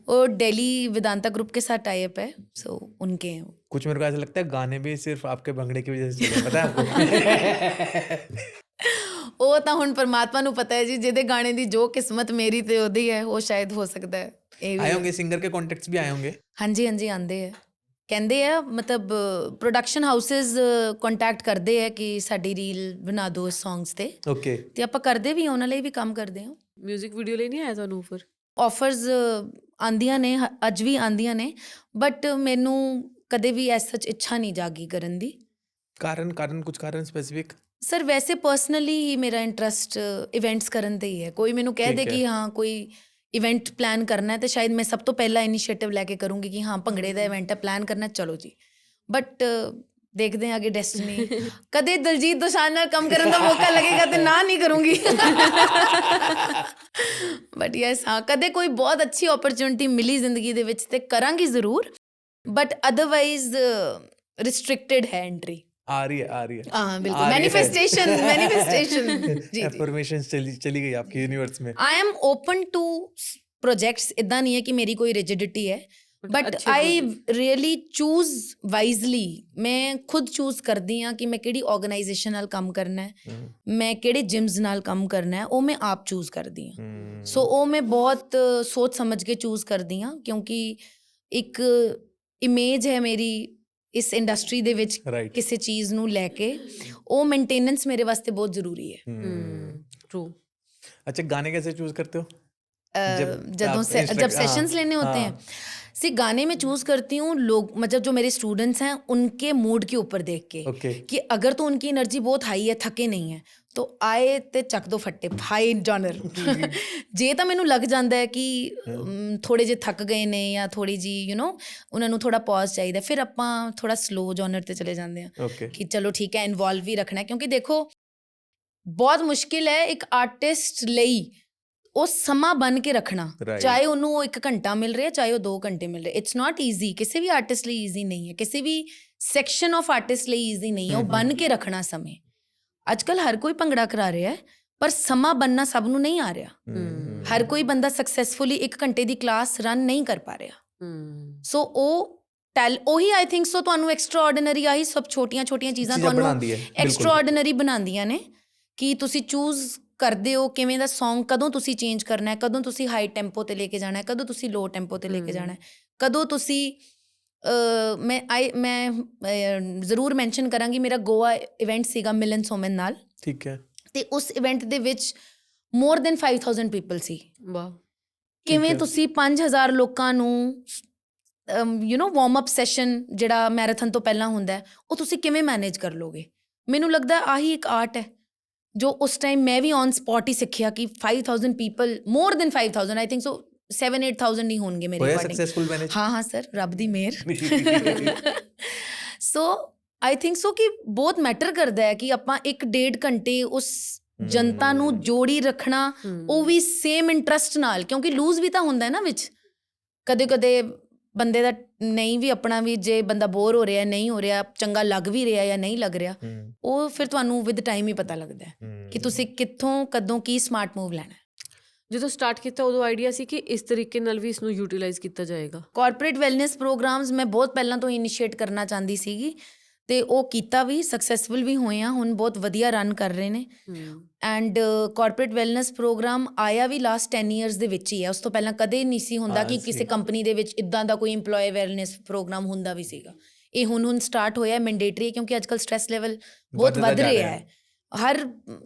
वो दिल्ली वेदांता ग्रुप के साथ टाई अप है, सो उनके हैं वो। कुछ मेरे को ऐसा लगता है गाने भी सिर्फ आपके भंगड़े की वजह से चले, पता है आपको? ਉਹ ਤਾਂ ਹੁਣ ਪਰਮਾਤਮਾ ਨੂੰ ਪਤਾ ਹੈ ਜੀ, ਜਿਹਦੇ ਗਾਣੇ ਦੀ ਜੋ ਕਿਸਮਤ ਮੇਰੀ ਤੇ ਉਹਦੀ ਹੈ, ਉਹ ਸ਼ਾਇਦ ਹੋ ਸਕਦਾ ਹੈ ਇਹ आए ਵੀ। होंगे सिंगर के कॉन्टेक्ट्स भी आए होंगे। ਹਾਂਜੀ ਹਾਂਜੀ ਆਉਂਦੇ ਹੈ, ਕਹਿੰਦੇ ਆ ਮਤਲਬ ਪ੍ਰੋਡਕਸ਼ਨ ਹਾਊਸਿਸ ਕੰਟੈਕਟ ਕਰਦੇ ਆ ਕਿ ਸਾਡੀ ਰੀਲ ਬਣਾ ਦਿਓ ਇਸ ਸੌਂਗਸ ਤੇ, ओके, ਤੇ ਆਪਾਂ ਕਰਦੇ ਵੀ ਹਾਂ, ਉਹਨਾਂ ਲਈ ਵੀ ਕੰਮ ਕਰਦੇ ਹਾਂ। ਮਿਊਜ਼ਿਕ ਵੀਡੀਓ ਲਈ ਨਹੀਂ ਆਇਆ ਤੁਹਾਨੂੰ ਆਫਰ? ਆਫਰਸ ਆਉਂਦੀਆਂ ਨੇ, ਅੱਜ ਵੀ ਆਉਂਦੀਆਂ ਨੇ, ਬਟ ਮੈਨੂੰ ਕਦੇ ਵੀ ਐਸ ਸੱਚ ਇੱਛਾ ਨਹੀਂ ਜਾਗੀ ਕਰਨ ਦੀ। कारण कारण कुछ कारण स्पेसिफिक? ਸਰ ਵੈਸੇ ਪਰਸਨਲੀ ਹੀ ਮੇਰਾ ਇੰਟਰਸਟ ਇਵੈਂਟਸ ਕਰਨ 'ਤੇ ਹੀ ਹੈ। ਕੋਈ ਮੈਨੂੰ ਕਹਿ ਦੇ ਠੀਕ ਹੈ। ਕਿ ਹਾਂ ਕੋਈ ਇਵੈਂਟ ਪਲਾਨ ਕਰਨਾ ਹੈ, ਤਾਂ ਸ਼ਾਇਦ ਮੈਂ ਸਭ ਤੋਂ ਪਹਿਲਾਂ ਇਨੀਸ਼ੀਏਟਿਵ ਲੈ ਕੇ ਕਰੂੰਗੀ ਕਿ ਹਾਂ ਭੰਗੜੇ ਦਾ ਇਵੈਂਟ ਹੈ, ਪਲਾਨ ਕਰਨਾ, ਚਲੋ ਜੀ। ਬਟ ਦੇਖਦੇ ਹਾਂ ਅੱਗੇ ਡੈਸਟਨੀ। ਕਦੇ ਦਲਜੀਤ ਦੋਸਾਂਝ ਨਾਲ ਕੰਮ ਕਰਨ ਦਾ ਮੌਕਾ ਲੱਗੇਗਾ ਤੇ ਨਾ ਨਹੀਂ ਕਰੂੰਗੀ। ਬਟ ਯੈਸ ਹਾਂ, ਕਦੇ ਕੋਈ ਬਹੁਤ ਅੱਛੀ ਓਪਰਚੁਨਿਟੀ ਮਿਲੀ ਜ਼ਿੰਦਗੀ ਦੇ ਵਿੱਚ ਤੇ ਕਰਾਂਗੀ ਜ਼ਰੂਰ, ਬਟ ਅਦਰਵਾਈਜ਼ ਰਿਸਟ੍ਰਿਕਟਡ ਹੈ ਐਂਟਰੀ। आ रही है। हाँ बिल्कुल, आ रही है। मैनिफेस्टेशन जी। Affirmations चली गई आपके यूनिवर्स में। I am open to projects. इतना नहीं है कि मेरी कोई रिजिडिटी है, बट अच्छे आई रियली चूज वाइजली। मैं खुद चूज करदी हाँ कि मैं किहड़ी ऑर्गेनाइजेशन नाल काम करना है, मैं किहड़े जिम्स नाल काम करना है, वो मैं आप चूज करदी हाँ। सो वो मैं बहुत सोच समझ के चूज करदी हाँ, क्योंकि एक इमेज है मेरी ਇਸ ਇੰਡਸਟਰੀ ਦੇ ਵਿੱਚ Right. ਕਿਸੇ ਚੀਜ਼ ਨੂੰ ਲੈ ਕੇ, ਉਹ ਮੇਨਟੇਨੈਂਸ ਮੇਰੇ ਵਾਸਤੇ ਬਹੁਤ ਜ਼ਰੂਰੀ ਹੈ। ट्रू। अच्छा, गाने कैसे चूज करते हो? जब सेशंस लेने होते हैं, सी गाने में चूज करती हूँ लोग, मतलब जो मेरे स्टूडेंट्स हैं उनके मूड के ऊपर देख के ओके, कि अगर तो उनकी एनर्जी बहुत हाई है, थके नहीं है, तो आए ते ਚੱਕ ਦੋ ਫੱਟੇ ਹਾਈ ਜਨਰ। ਜੇ ਤਾਂ ਮੈਨੂੰ ਲੱਗ ਜਾਂਦਾ ਹੈ ਕਿ ਥੋੜੇ ਜਿਹੇ ਥੱਕ ਗਏ ਨੇ ਜਾਂ ਥੋੜੀ ਜੀ ਉਹਨਾਂ ਨੂੰ ਥੋੜਾ ਪੌਜ਼ ਚਾਹੀਦਾ, ਫਿਰ ਆਪਾਂ ਥੋੜਾ ਸਲੋ ਜਨਰ ਤੇ ਚਲੇ ਜਾਂਦੇ ਹਾਂ ओके, ਕਿ ਚਲੋ ਠੀਕ ਹੈ, ਇਨਵੋਲਵ ਵੀ ਰੱਖਣਾ ਹੈ। ਕਿਉਂਕਿ ਦੇਖੋ ਬਹੁਤ ਮੁਸ਼ਕਿਲ ਹੈ ਇੱਕ ਆਰਟਿਸਟ ਲਈ ਉਹ ਸਮਾਂ ਬਣ ਕੇ ਰੱਖਣਾ, Right. ਚਾਹੇ ਉਹਨੂੰ ਉਹ 1 ਘੰਟਾ ਮਿਲ ਰਿਹਾ, ਚਾਹੇ ਉਹ 2 ਘੰਟੇ ਮਿਲ ਰਹੇ। ਇਟਸ ਨਾਟ ਈਜ਼ੀ, ਕਿਸੇ ਵੀ ਆਰਟਿਸਟ ਲਈ ਈਜ਼ੀ ਨਹੀਂ ਹੈ, ਕਿਸੇ ਵੀ ਸੈਕਸ਼ਨ ਆਫ ਆਰਟਿਸਟ ਲਈ ਈਜ਼ੀ ਨਹੀਂ ਹੈ ਉਹ ਬਣ ਕੇ ਰੱਖਣਾ ਸਮੇਂ। ਅੱਜ ਕੱਲ੍ਹ ਹਰ ਕੋਈ ਭੰਗੜਾ ਕਰਾ ਰਿਹਾ ਹੈ, ਪਰ ਸਮਾਂ ਬਣਨਾ ਸਭ ਨੂੰ ਨਹੀਂ ਆ ਰਿਹਾ। ਹਰ ਕੋਈ ਬੰਦਾ ਸਕਸੈਸਫੁਲੀ 1 ਘੰਟੇ ਦੀ ਕਲਾਸ ਰਨ ਨਹੀਂ ਕਰ ਪਾ ਰਿਹਾ। ਸੋ ਉਹੀ ਆਈ ਥਿੰਕ ਸੋ ਤੁਹਾਨੂੰ ਐਕਸਟਰਾ ਆਰਡੀਨਰੀ, ਆਹੀ ਸਭ ਛੋਟੀਆਂ ਛੋਟੀਆਂ ਚੀਜ਼ਾਂ ਤੁਹਾਨੂੰ ਬਣਾਉਂਦੀ ਹੈ, ਬਿਲਕੁਲ। ਐਕਸਟਰਾ ਆਰਡੀਨਰੀ ਬਣਾਉਂਦੀਆਂ ਨੇ ਕਿ ਤੁਸੀਂ ਚੂਜ਼ ਕਰਦੇ ਹੋ ਕਿਵੇਂ ਦਾ ਸੌਂਗ, ਕਦੋਂ ਤੁਸੀਂ ਚੇਂਜ ਕਰਨਾ ਹੈ, ਕਦੋਂ ਤੁਸੀਂ ਹਾਈ ਟੈਂਪੋ ਤੇ ਲੈ ਕੇ ਜਾਣਾ ਹੈ, ਕਦੋਂ ਤੁਸੀਂ ਲੋ ਟੈਂਪੋ ਤੇ ਲੈ ਕੇ ਜਾਣਾ ਹੈ, ਕਦੋਂ ਤੁਸੀਂ ਮੈਂ ਜ਼ਰੂਰ ਮੈਂਸ਼ਨ ਕਰਾਂਗੀ, ਮੇਰਾ ਗੋਆ ਇਵੈਂਟ ਸੀਗਾ ਮਿਲਨ ਸੋਮਨ ਨਾਲ, ठीक है। ਤੇ ਉਸ ਇਵੈਂਟ ਦੇ ਵਿੱਚ ਮੋਰ ਦੈਨ 5000 ਪੀਪਲ ਸੀ। ਵਾਹ। ਕਿਵੇਂ ਤੁਸੀਂ 5000 ਲੋਕਾਂ ਨੂੰ ਵਾਰਮ ਅਪ ਸੈਸ਼ਨ ਜਿਹੜਾ ਮੈਰਾਥਨ ਤੋਂ ਪਹਿਲਾਂ ਹੁੰਦਾ ਹੈ, ਉਹ ਤੁਸੀਂ ਕਿਵੇਂ ਮੈਨੇਜ ਕਰ ਲੋਗੇ? ਮੈਨੂੰ ਲੱਗਦਾ ਆਹੀ ਇੱਕ ਆਰਟ ਹੈ ਜੋ ਉਸ ਟਾਈਮ ਮੈਂ ਵੀ ਔਨ ਸਪੌਟ ਹੀ ਸਿੱਖਿਆ ਕਿ 5000 ਪੀਪਲ, ਮੋਰ ਦੈਨ 5000, ਆਈ ਥਿੰਕ ਸੋ 7-8,000 ਨਹੀਂ ਹੋਣਗੇ ਮੇਰੇ ਹੋਇਆ ਅਕੋਰਡਿੰਗ। Successful manage? ਹਾਂ ਸਰ, ਰੱਬ ਦੀ ਮਿਹਰ। ਸੋ ਆਈ ਥਿੰਕ ਸੋ ਕਿ ਬਹੁਤ ਮੈਟਰ ਕਰਦਾ ਹੈ ਕਿ ਆਪਾਂ 1-1.5 ਘੰਟੇ ਉਸ ਜਨਤਾ ਨੂੰ ਜੋੜੀ ਰੱਖਣਾ, ਉਹ ਵੀ ਸੇਮ ਇੰਟਰਸਟ ਨਾਲ, ਕਿਉਂਕਿ ਲੂਜ਼ ਵੀ ਤਾਂ ਹੁੰਦਾ ਹੈ ਨਾ ਵਿੱਚ। ਕਦੇ ਕਦੇ ਬੰਦੇ ਦਾ ਨਹੀਂ ਵੀ ਆਪਣਾ ਵੀ, ਜੇ ਬੰਦਾ ਬੋਰ ਹੋ ਰਿਹਾ, ਨਹੀਂ ਹੋ ਰਿਹਾ, ਚੰਗਾ ਲੱਗ ਵੀ ਰਿਹਾ ਜਾਂ ਨਹੀਂ ਲੱਗ ਰਿਹਾ, ਉਹ ਫਿਰ ਤੁਹਾਨੂੰ ਵਿਦ ਟਾਈਮ ਹੀ ਪਤਾ ਲੱਗਦਾ ਹੈ ਕਿ ਤੁਸੀਂ ਕਿੱਥੋਂ ਕਦੋਂ ਕੀ ਸਮਾਰਟ ਮੂਵ ਲੈਣਾ। ਜਦੋਂ ਸਟਾਰਟ ਕੀਤਾ ਉਦੋਂ ਆਈਡੀਆ ਸੀ ਕਿ ਇਸ ਤਰੀਕੇ ਨਾਲ ਵੀ ਇਸ ਨੂੰ ਯੂਟਿਲਾਈਜ਼ ਕੀਤਾ ਜਾਏਗਾ? ਕਾਰਪੋਰੇਟ ਵੈਲਨੈਸ ਪ੍ਰੋਗਰਾਮਸ ਮੈਂ ਬਹੁਤ ਪਹਿਲਾਂ ਤੋਂ ਇਨੀਸ਼ੀਏਟ ਕਰਨਾ ਚਾਹੁੰਦੀ ਸੀਗੀ, ਤੇ ਉਹ ਕੀਤਾ ਵੀ, ਸਕਸੈਸਫੁਲ ਵੀ ਹੋਏ ਆ, ਹੁਣ ਬਹੁਤ ਵਧੀਆ ਰਨ ਕਰ ਰਹੇ ਨੇ। ਐਂਡ ਕਾਰਪੋਰੇਟ ਵੈਲਨੈਸ ਪ੍ਰੋਗਰਾਮ ਆਇਆ ਵੀ ਲਾਸਟ 10 ਇਅਰਸ ਦੇ ਵਿੱਚ ਹੀ ਹੈ। ਉਸ ਤੋਂ ਪਹਿਲਾਂ ਕਦੇ ਨਹੀਂ ਸੀ ਹੁੰਦਾ ਕਿ ਕਿਸੇ ਕੰਪਨੀ ਦੇ ਵਿੱਚ ਇੱਦਾਂ ਦਾ ਕੋਈ ਇੰਪਲੋਏ ਵੈਲਨੈਸ ਪ੍ਰੋਗਰਾਮ ਹੁੰਦਾ ਵੀ ਸੀਗਾ। ਇਹ ਹੁਣ ਸਟਾਰਟ ਹੋਇਆ, ਮੈਂਡੇਟਰੀ, ਕਿਉਂਕਿ ਅੱਜ ਕੱਲ੍ਹ ਸਟ੍ਰੈਸ ਲੈਵਲ ਬਹੁਤ ਵੱਧ ਰਿਹਾ ਹੈ, ਹਰ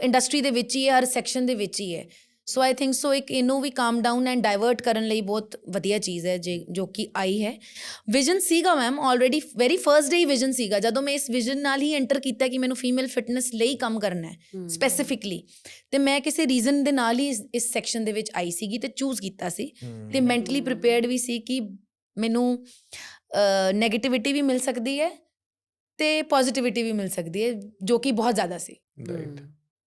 ਇੰਡਸਟਰੀ ਦੇ ਵਿੱਚ ਹੀ ਹੈ, ਹਰ ਸੈਕਸ਼ਨ ਦੇ ਵਿੱਚ ਹੀ ਹੈ। ਸੋ ਆਈ ਥਿੰਕ ਸੋ ਇੱਕ ਇਹਨੂੰ ਵੀ ਕਾਮ ਡਾਊਨ ਐਂਡ ਡਾਇਵਰਟ ਕਰਨ ਲਈ ਬਹੁਤ ਵਧੀਆ ਚੀਜ਼ ਹੈ ਜੋ ਕਿ ਆਈ ਹੈ। ਵਿਜ਼ਨ ਸੀਗਾ ma'am already very first day ਹੀ ਵਿਜ਼ਨ ਸੀਗਾ, ਜਦੋਂ ਮੈਂ ਇਸ ਵਿਜ਼ਨ ਨਾਲ ਹੀ ਐਂਟਰ ਕੀਤਾ ਕਿ ਮੈਨੂੰ ਫੀਮੇਲ ਫਿਟਨੈਸ ਲਈ ਕੰਮ ਕਰਨਾ ਹੈ ਸਪੈਸੀਫਿਕਲੀ, ਤੇ ਮੈਂ ਕਿਸੇ ਰੀਜ਼ਨ ਦੇ ਨਾਲ ਹੀ ਇਸ ਸੈਕਸ਼ਨ ਦੇ ਵਿੱਚ ਆਈ ਸੀਗੀ ਤੇ ਚੂਜ਼ ਕੀਤਾ ਸੀ, ਤੇ ਮੈਂਟਲੀ ਪ੍ਰੀਪੇਅਰਡ ਵੀ ਸੀ ਕਿ ਮੈਨੂੰ ਨੈਗੇਟਿਵਿਟੀ ਵੀ ਮਿਲ ਸਕਦੀ ਹੈ ਤੇ ਪॉजिटिविटी भी मिल सकती है, जो कि बहुत ज़्यादा सी। राइट।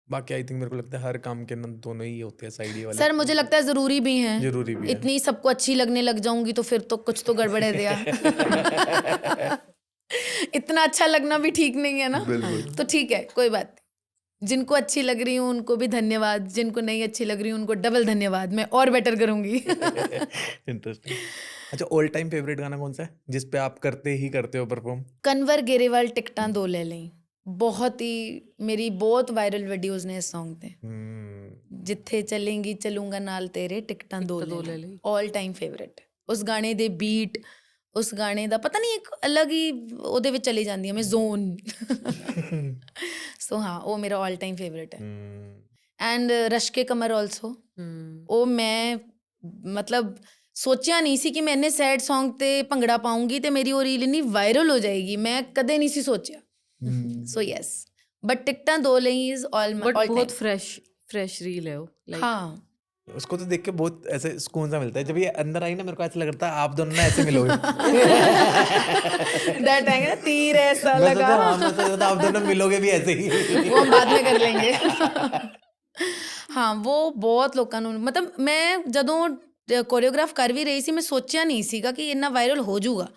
बाकी आई थिंक मेरे को लगता है हर काम के अंदर दोनों ही होते हैं, साइड वाले। सर मुझे लगता है ज़रूरी भी हैं, जरूरी भी है। इतनी सबको अच्छी लगने लग जाऊंगी तो फिर तो कुछ तो गड़बड़ है दिया। इतना अच्छा लगना भी ठीक नहीं है ना, तो ठीक है कोई बात नहीं। जिनको अच्छी लग रही हूँ उनको भी धन्यवाद, जिनको नहीं अच्छी लग रही हूँ उनको डबल धन्यवाद, मैं और बेटर करूँगी। इंटरेस्टिंग। अच्छा, ऑल टाइम फेवरेट गाना कौन सा है जिस पे आप करते हो परफॉर्म? कन्वर गेरेवाल टिकटां दो ले लें, बहुत ही मेरी बहुत वायरल वीडियोस ने इस सॉन्ग ते। जिथे चलेंगी चलूंगा नाल तेरे टिकटां दो ले लें, ऑल टाइम फेवरेट। उस गाने दे बीट, उस गाने दा पता नहीं एक अलग ही ਉਹਦੇ ਵਿੱਚ ਚਲੀ ਜਾਂਦੀ ਹਾਂ ਮੈਂ ਜ਼ੋਨ। ਸੋ ਹਾਂ ਉਹ ਮੇਰਾ ऑल टाइम फेवरेट है। एंड रश के कमर ऑल्सो, ਉਹ ਮੈਂ मतलब ਸੋਚਿਆ ਨਹੀਂ ਸੀ ਕਿ ਮੈਂ ਇੰਨੇ ਸੈਡ ਸੌਂਗ ਤੇ ਭੰਗੜਾ ਪਾਉਂਗੀ ਤੇ ਮੇਰੀ ਉਹ ਰੀਲ ਇੰਨੀ ਵਾਇਰਲ ਹੋ ਜਾਏਗੀ, ਮੈਂ ਕਦੇ ਨਹੀਂ ਸੀ ਸੋਚਿਆ। ਸੋ ਯੈਸ, ਬਟ टिकटां दो ਲਈ इज ऑल बट बहुत फ्रेश रील है वो, लाइक हाँ उसको तो देख के बहुत ऐसे सुकून सा मिलता है। जब ये अंदर आई ना मेरे को ऐसा लग रहा था आप दोनों ना ऐसे मिलोगे। दैट है तीर ऐसा मैं लगा, सोचा, हाँ, मैं सोचा था आप दोनों मिलोगे भी ऐसे ही। वो हम बाद में कर लेंगे। हाँ वो बहुत ਲੋਕਾਂ ਨੂੰ ਮਤਲਬ ਮੈਂ ਜਦੋਂ ਕੋਰੀਓਗ੍ਰਾਫ ਕਰ ਵੀ ਰਹੀ ਸੀ ਮੈਂ ਸੋਚਿਆ ਨਹੀਂ ਸੀਗਾ ਕਿ ਇੰਨਾ ਵਾਇਰਲ ਹੋ ਜਾਊਗਾ।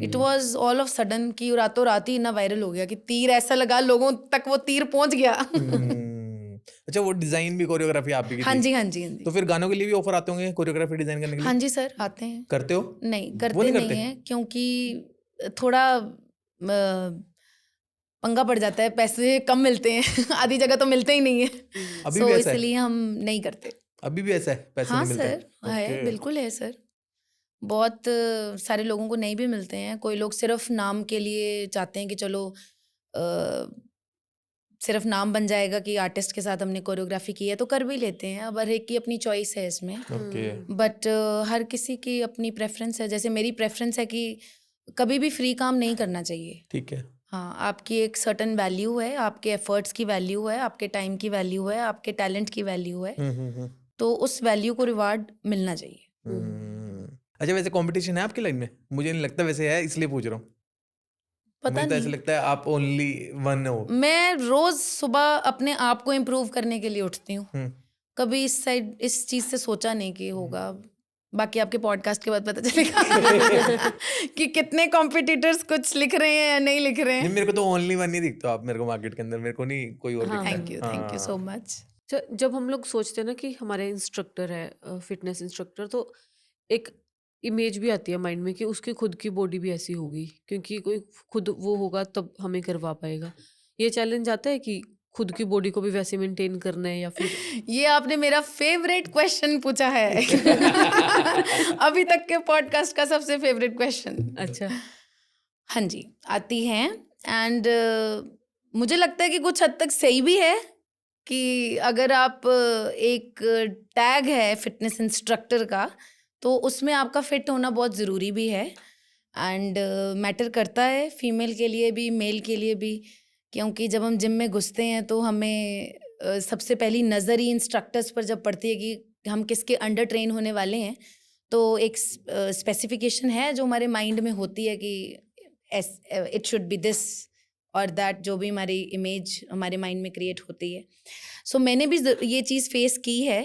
It was all of sudden कि रातों रात ही इतना वायरल हो गया कि तीर ऐसा लगा लोगों तक वो तीर पहुंच गया। अच्छा, वो डिजाइन भी कोरियोग्राफी आप भी की थी? हाँ जी हाँ जी हाँ जी। तो फिर गानों के लिए भी ऑफर आते होंगे कोरियोग्राफी डिजाइन करने के लिए? हाँ जी सर आते हैं। करते हो? नहीं करते नहीं है क्योंकि थोड़ा पंगा पड़ जाता है, पैसे कम मिलते हैं। आधी जगह तो मिलते ही नहीं है, अभी भी ऐसा है? इसलिए हम नहीं करते। अभी भी ऐसा है, पैसे हाँ नहीं मिलते? सर है, बिल्कुल है सर। बहुत सारे लोगों को नहीं भी मिलते हैं, कोई लोग सिर्फ नाम के लिए चाहते हैं कि चलो सिर्फ नाम बन जाएगा कि आर्टिस्ट के साथ हमने कोरियोग्राफी की है, तो कर भी लेते हैं। अब हर एक की अपनी चॉइस है इसमें, बट हर किसी की अपनी प्रेफरेंस है। जैसे मेरी प्रेफरेंस है कि कभी भी फ्री काम नहीं करना चाहिए। ठीक है। हाँ, आपकी एक सर्टन वैल्यू है, आपके एफर्ट्स की वैल्यू है, आपके टाइम की वैल्यू है, आपके टैलेंट की वैल्यू है, तो उस वैल्यू को रिवार्ड मिलना चाहिए। अच्छा, वैसे कंपटीशन है आपकी लाइन में? मुझे नहीं लगता वैसे है, इसलिए पूछ रहा हूँ। पता मुझे तो ऐसा नहीं, लगता है आप ओनली वन हो। मैं रोज सुबह अपने आप को इम्प्रूव करने के लिए उठती हूँ, कभी इस चीज से सोचा नहीं कि होगा। बाकी आपके पॉडकास्ट के बाद पता चलेगा कि कितने कॉम्पिटिटर्स कुछ लिख रहे हैं या नहीं लिख रहे हैं। नहीं, मेरे को तो ओनली वन ही दिखता आप मेरे को मार्केट के अंदर, मेरे को नहीं कोई और दिखता है। Thank you so much. जब हम लोग सोचते हैं ना कि हमारे इंस्ट्रक्टर है फिटनेस इंस्ट्रक्टर, तो एक इमेज भी आती है माइंड में कि उसकी खुद की बॉडी भी ऐसी होगी, क्योंकि कोई खुद वो होगा तब हमें करवा पाएगा। ये चैलेंज आता है कि खुद की बॉडी को भी वैसे मेंटेन करना है, या फिर ये आपने मेरा फेवरेट क्वेश्चन पूछा है। अभी तक के पॉडकास्ट का सबसे फेवरेट क्वेश्चन। अच्छा, हाँ जी आती हैं, एंड मुझे लगता है कि कुछ हद तक सही भी है कि अगर आप एक टैग है फिटनेस इंस्ट्रक्टर का, तो उसमें आपका फिट होना बहुत ज़रूरी भी है, एंड मैटर करता है फीमेल के लिए भी मेल के लिए भी, क्योंकि जब हम जिम में घुसते हैं तो हमें सबसे पहली नज़र ही इंस्ट्रक्टर्स पर जब पड़ती है कि हम किसके अंडर ट्रेन होने वाले हैं, तो एक स्पेसिफिकेशन है जो हमारे माइंड में होती है कि इट शुड बी दिस और दैट, जो भी हमारी इमेज हमारे माइंड में क्रिएट होती है। सो मैंने भी ये चीज़ फेस की है।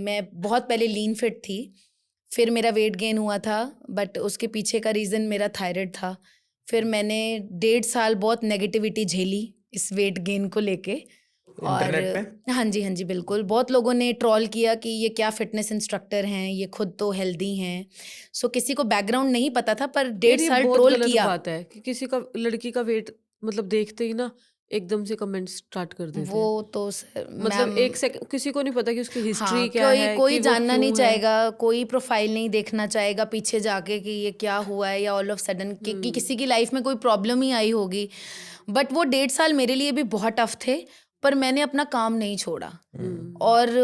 मैं बहुत पहले लीन फिट थी, फिर मेरा वेट गेन हुआ था, बट उसके पीछे का रीज़न मेरा थायराइड था। फिर मैंने 1.5 साल बहुत नेगेटिविटी झेली इस वेट गेन को लेके, और हाँ जी बिल्कुल, बहुत लोगों ने ट्रोल किया कि ये क्या फिटनेस इंस्ट्रक्टर हैं, ये खुद तो हेल्दी हैं। सो किसी को बैकग्राउंड नहीं पता था, पर 1.5 साल ट्रोल किया। बात है कि किसी का लड़की का वेट मतलब देखते ही ना एकदम से कमेंट स्टार्ट कर देते वो हैं। तो मतलब एक सेकंड किसी को नहीं पता कि उसकी हिस्ट्री क्या है, कोई कि वो जानना क्यों नहीं है। चाहेगा, कोई प्रोफाइल नहीं देखना चाहेगा पीछे जाके कि ये क्या हुआ है, या ऑल ऑफ सडन कि किसी की लाइफ में कोई प्रॉब्लम ही आई होगी। बट वो 1.5 साल मेरे लिए भी बहुत टफ थे, पर मैंने अपना काम नहीं छोड़ा। हम्म, और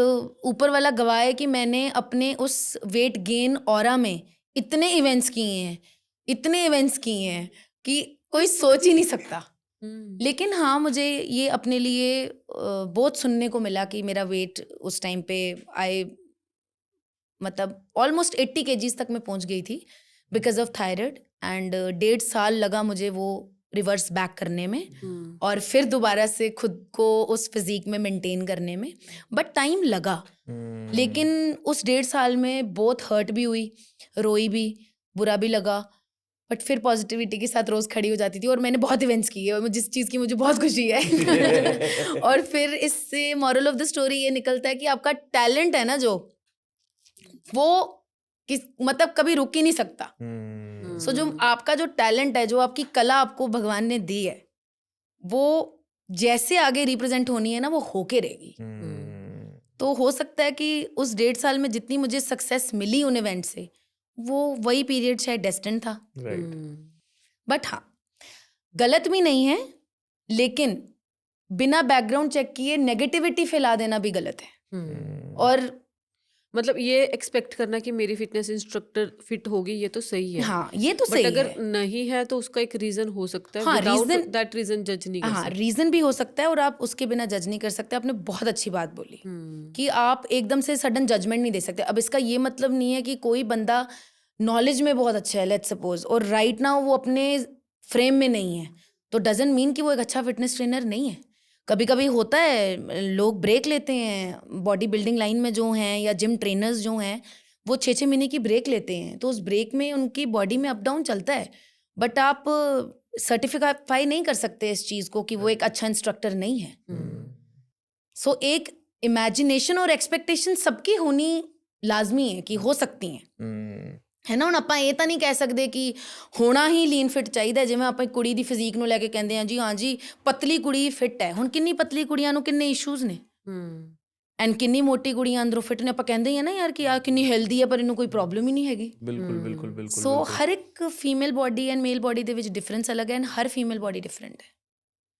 ऊपर वाला गवाह है कि मैंने अपने उस वेट गेन ऑरा में इतने इवेंट्स किए हैं कि कोई सोच ही नहीं सकता। लेकिन हाँ, मुझे ये अपने लिए बहुत सुनने को मिला कि मेरा वेट उस टाइम पे मतलब ऑलमोस्ट 80 kgs तक मैं पहुंच गई थी बिकॉज ऑफ थायराइड। एंड 1.5 साल लगा मुझे वो रिवर्स बैक करने में और फिर दोबारा से खुद को उस फिजिक में मेंटेन करने में, बट टाइम लगा। लेकिन उस 1.5 साल में बहुत हर्ट भी हुई, रोई भी, बुरा भी लगा, बट फिर पॉजिटिविटी के साथ रोज खड़ी हो जाती थी। और मैंने बहुत इवेंट्स किए और जिस चीज़ की मुझे बहुत खुशी है। और फिर इससे मॉरल ऑफ द स्टोरी ये निकलता है कि आपका टैलेंट है ना, जो वो मतलब कभी रुक ही नहीं सकता। सो जो आपका जो टैलेंट है, जो आपकी कला आपको भगवान ने दी है, वो जैसे आगे रिप्रेजेंट होनी है ना, वो होके रहेगी। तो हो सकता है कि उस 1.5 साल में जितनी मुझे सक्सेस मिली उन इवेंट से, वो वही पीरियड शायद डेस्टिन था। राइट। बट हाँ, गलत भी नहीं है, लेकिन बिना बैकग्राउंड चेक किए नेगेटिविटी फैला देना भी गलत है। और मतलब ये एक्सपेक्ट करना कि मेरी फिटनेस इंस्ट्रक्टर फिट होगी, ये तो सही है। हाँ, ये तो बट सही अगर है। नहीं है तो उसका एक रीजन हो सकता है। हाँ, विदाउट reason- दैट रीजन जज नहीं कर हाँ, सकते। रीजन भी हो सकता है और आप उसके बिना जज नहीं कर सकते। आपने बहुत अच्छी बात बोली कि आप एकदम से सडन जजमेंट नहीं दे सकते। अब इसका ये मतलब नहीं है कि कोई बंदा नॉलेज में बहुत अच्छा है, लेट्स सपोज, और राइट नाउ वो अपने फ्रेम में नहीं है, तो डजंट मीन कि वो एक अच्छा फिटनेस ट्रेनर नहीं है। कभी कभी होता है, लोग ब्रेक लेते हैं बॉडी बिल्डिंग लाइन में जो हैं, या जिम ट्रेनर्स जो हैं, वो 6-6 महीने की ब्रेक लेते हैं, तो उस ब्रेक में उनकी बॉडी में अप डाउन चलता है। बट आप सर्टिफाई नहीं कर सकते इस चीज़ को कि वो एक अच्छा इंस्ट्रक्टर नहीं है। सो एक इमेजिनेशन और एक्सपेक्टेशन सबकी होनी लाजमी है कि हो सकती हैं, है ना। ਹੁਣ ਆਪਾਂ ਇਹ ਤਾਂ ਨਹੀਂ ਕਹਿ ਸਕਦੇ ਕਿ ਹੋਣਾ ਹੀ ਲੀਨ ਫਿਟ ਚਾਹੀਦਾ। ਜਿਵੇਂ ਆਪਾਂ ਇੱਕ ਕੁੜੀ ਦੀ ਫਿਜ਼ੀਕ ਨੂੰ ਲੈ ਕੇ ਕਹਿੰਦੇ ਹਾਂ ਜੀ, ਹਾਂ ਜੀ ਪਤਲੀ ਕੁੜੀ ਫਿਟ ਹੈ। ਹੁਣ ਕਿੰਨੀ ਪਤਲੀ ਕੁੜੀਆਂ ਨੂੰ ਕਿੰਨੇ ਇਸ਼ੂਜ਼ ਨੇ, ਐਂਡ ਕਿੰਨੀ ਮੋਟੀ ਕੁੜੀਆਂ ਅੰਦਰੋਂ ਫਿਟ ਨੇ। ਆਪਾਂ ਕਹਿੰਦੇ ਹੀ ਆ ਨਾ ਯਾਰ ਕਿ ਆ ਕਿੰਨੀ ਹੈਲਦੀ ਹੈ, ਪਰ ਇਹਨੂੰ ਕੋਈ ਪ੍ਰੋਬਲਮ ਹੀ ਨਹੀਂ ਹੈਗੀ। ਬਿਲਕੁਲ ਬਿਲकुल बिल्कुल। ਸੋ ਹਰ ਇੱਕ female body and male body ਦੇ ਵਿੱਚ ਡਿਫਰੈਂਸ ਅਲੱਗ ਹੈ, ਐਂਡ ਹਰ ਫੀਮੇਲ ਬੋਡੀ डिफरेंट है।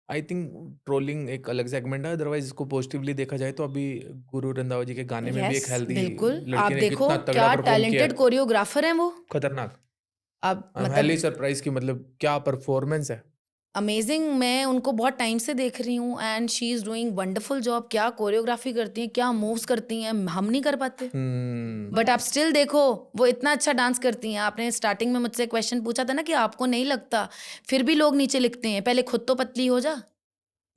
आई थिंक ट्रोलिंग एक अलग सेगमेंट है, अदरवाइज इसको पॉजिटिवली देखा जाए तो अभी गुरु रंधावा जी के गाने में भी एक यस, हेल्दी बिल्कुल। आप लड़की ने देखो कितना तगड़ा क्या परफॉर्म किया टैलेंटेड है। कोरियोग्राफर हैं वो। खतरनाक। अब आई एम मतलब हाईली सरप्राइज की मतलब क्या परफॉर्मेंस है। अमेजिंग। मैं उनको बहुत टाइम से देख रही हूँ and she is doing wonderful job. क्या कोरियोग्राफी करती हैं, क्या मूव्स करती हैं, हम नहीं कर पाते। बट आप स्टिल देखो, वो इतना अच्छा डांस करती हैं। आपने स्टार्टिंग में मुझसे क्वेश्चन पूछा था ना कि आपको नहीं लगता, फिर भी लोग नीचे लिखते हैं पहले खुद तो पतली हो जा,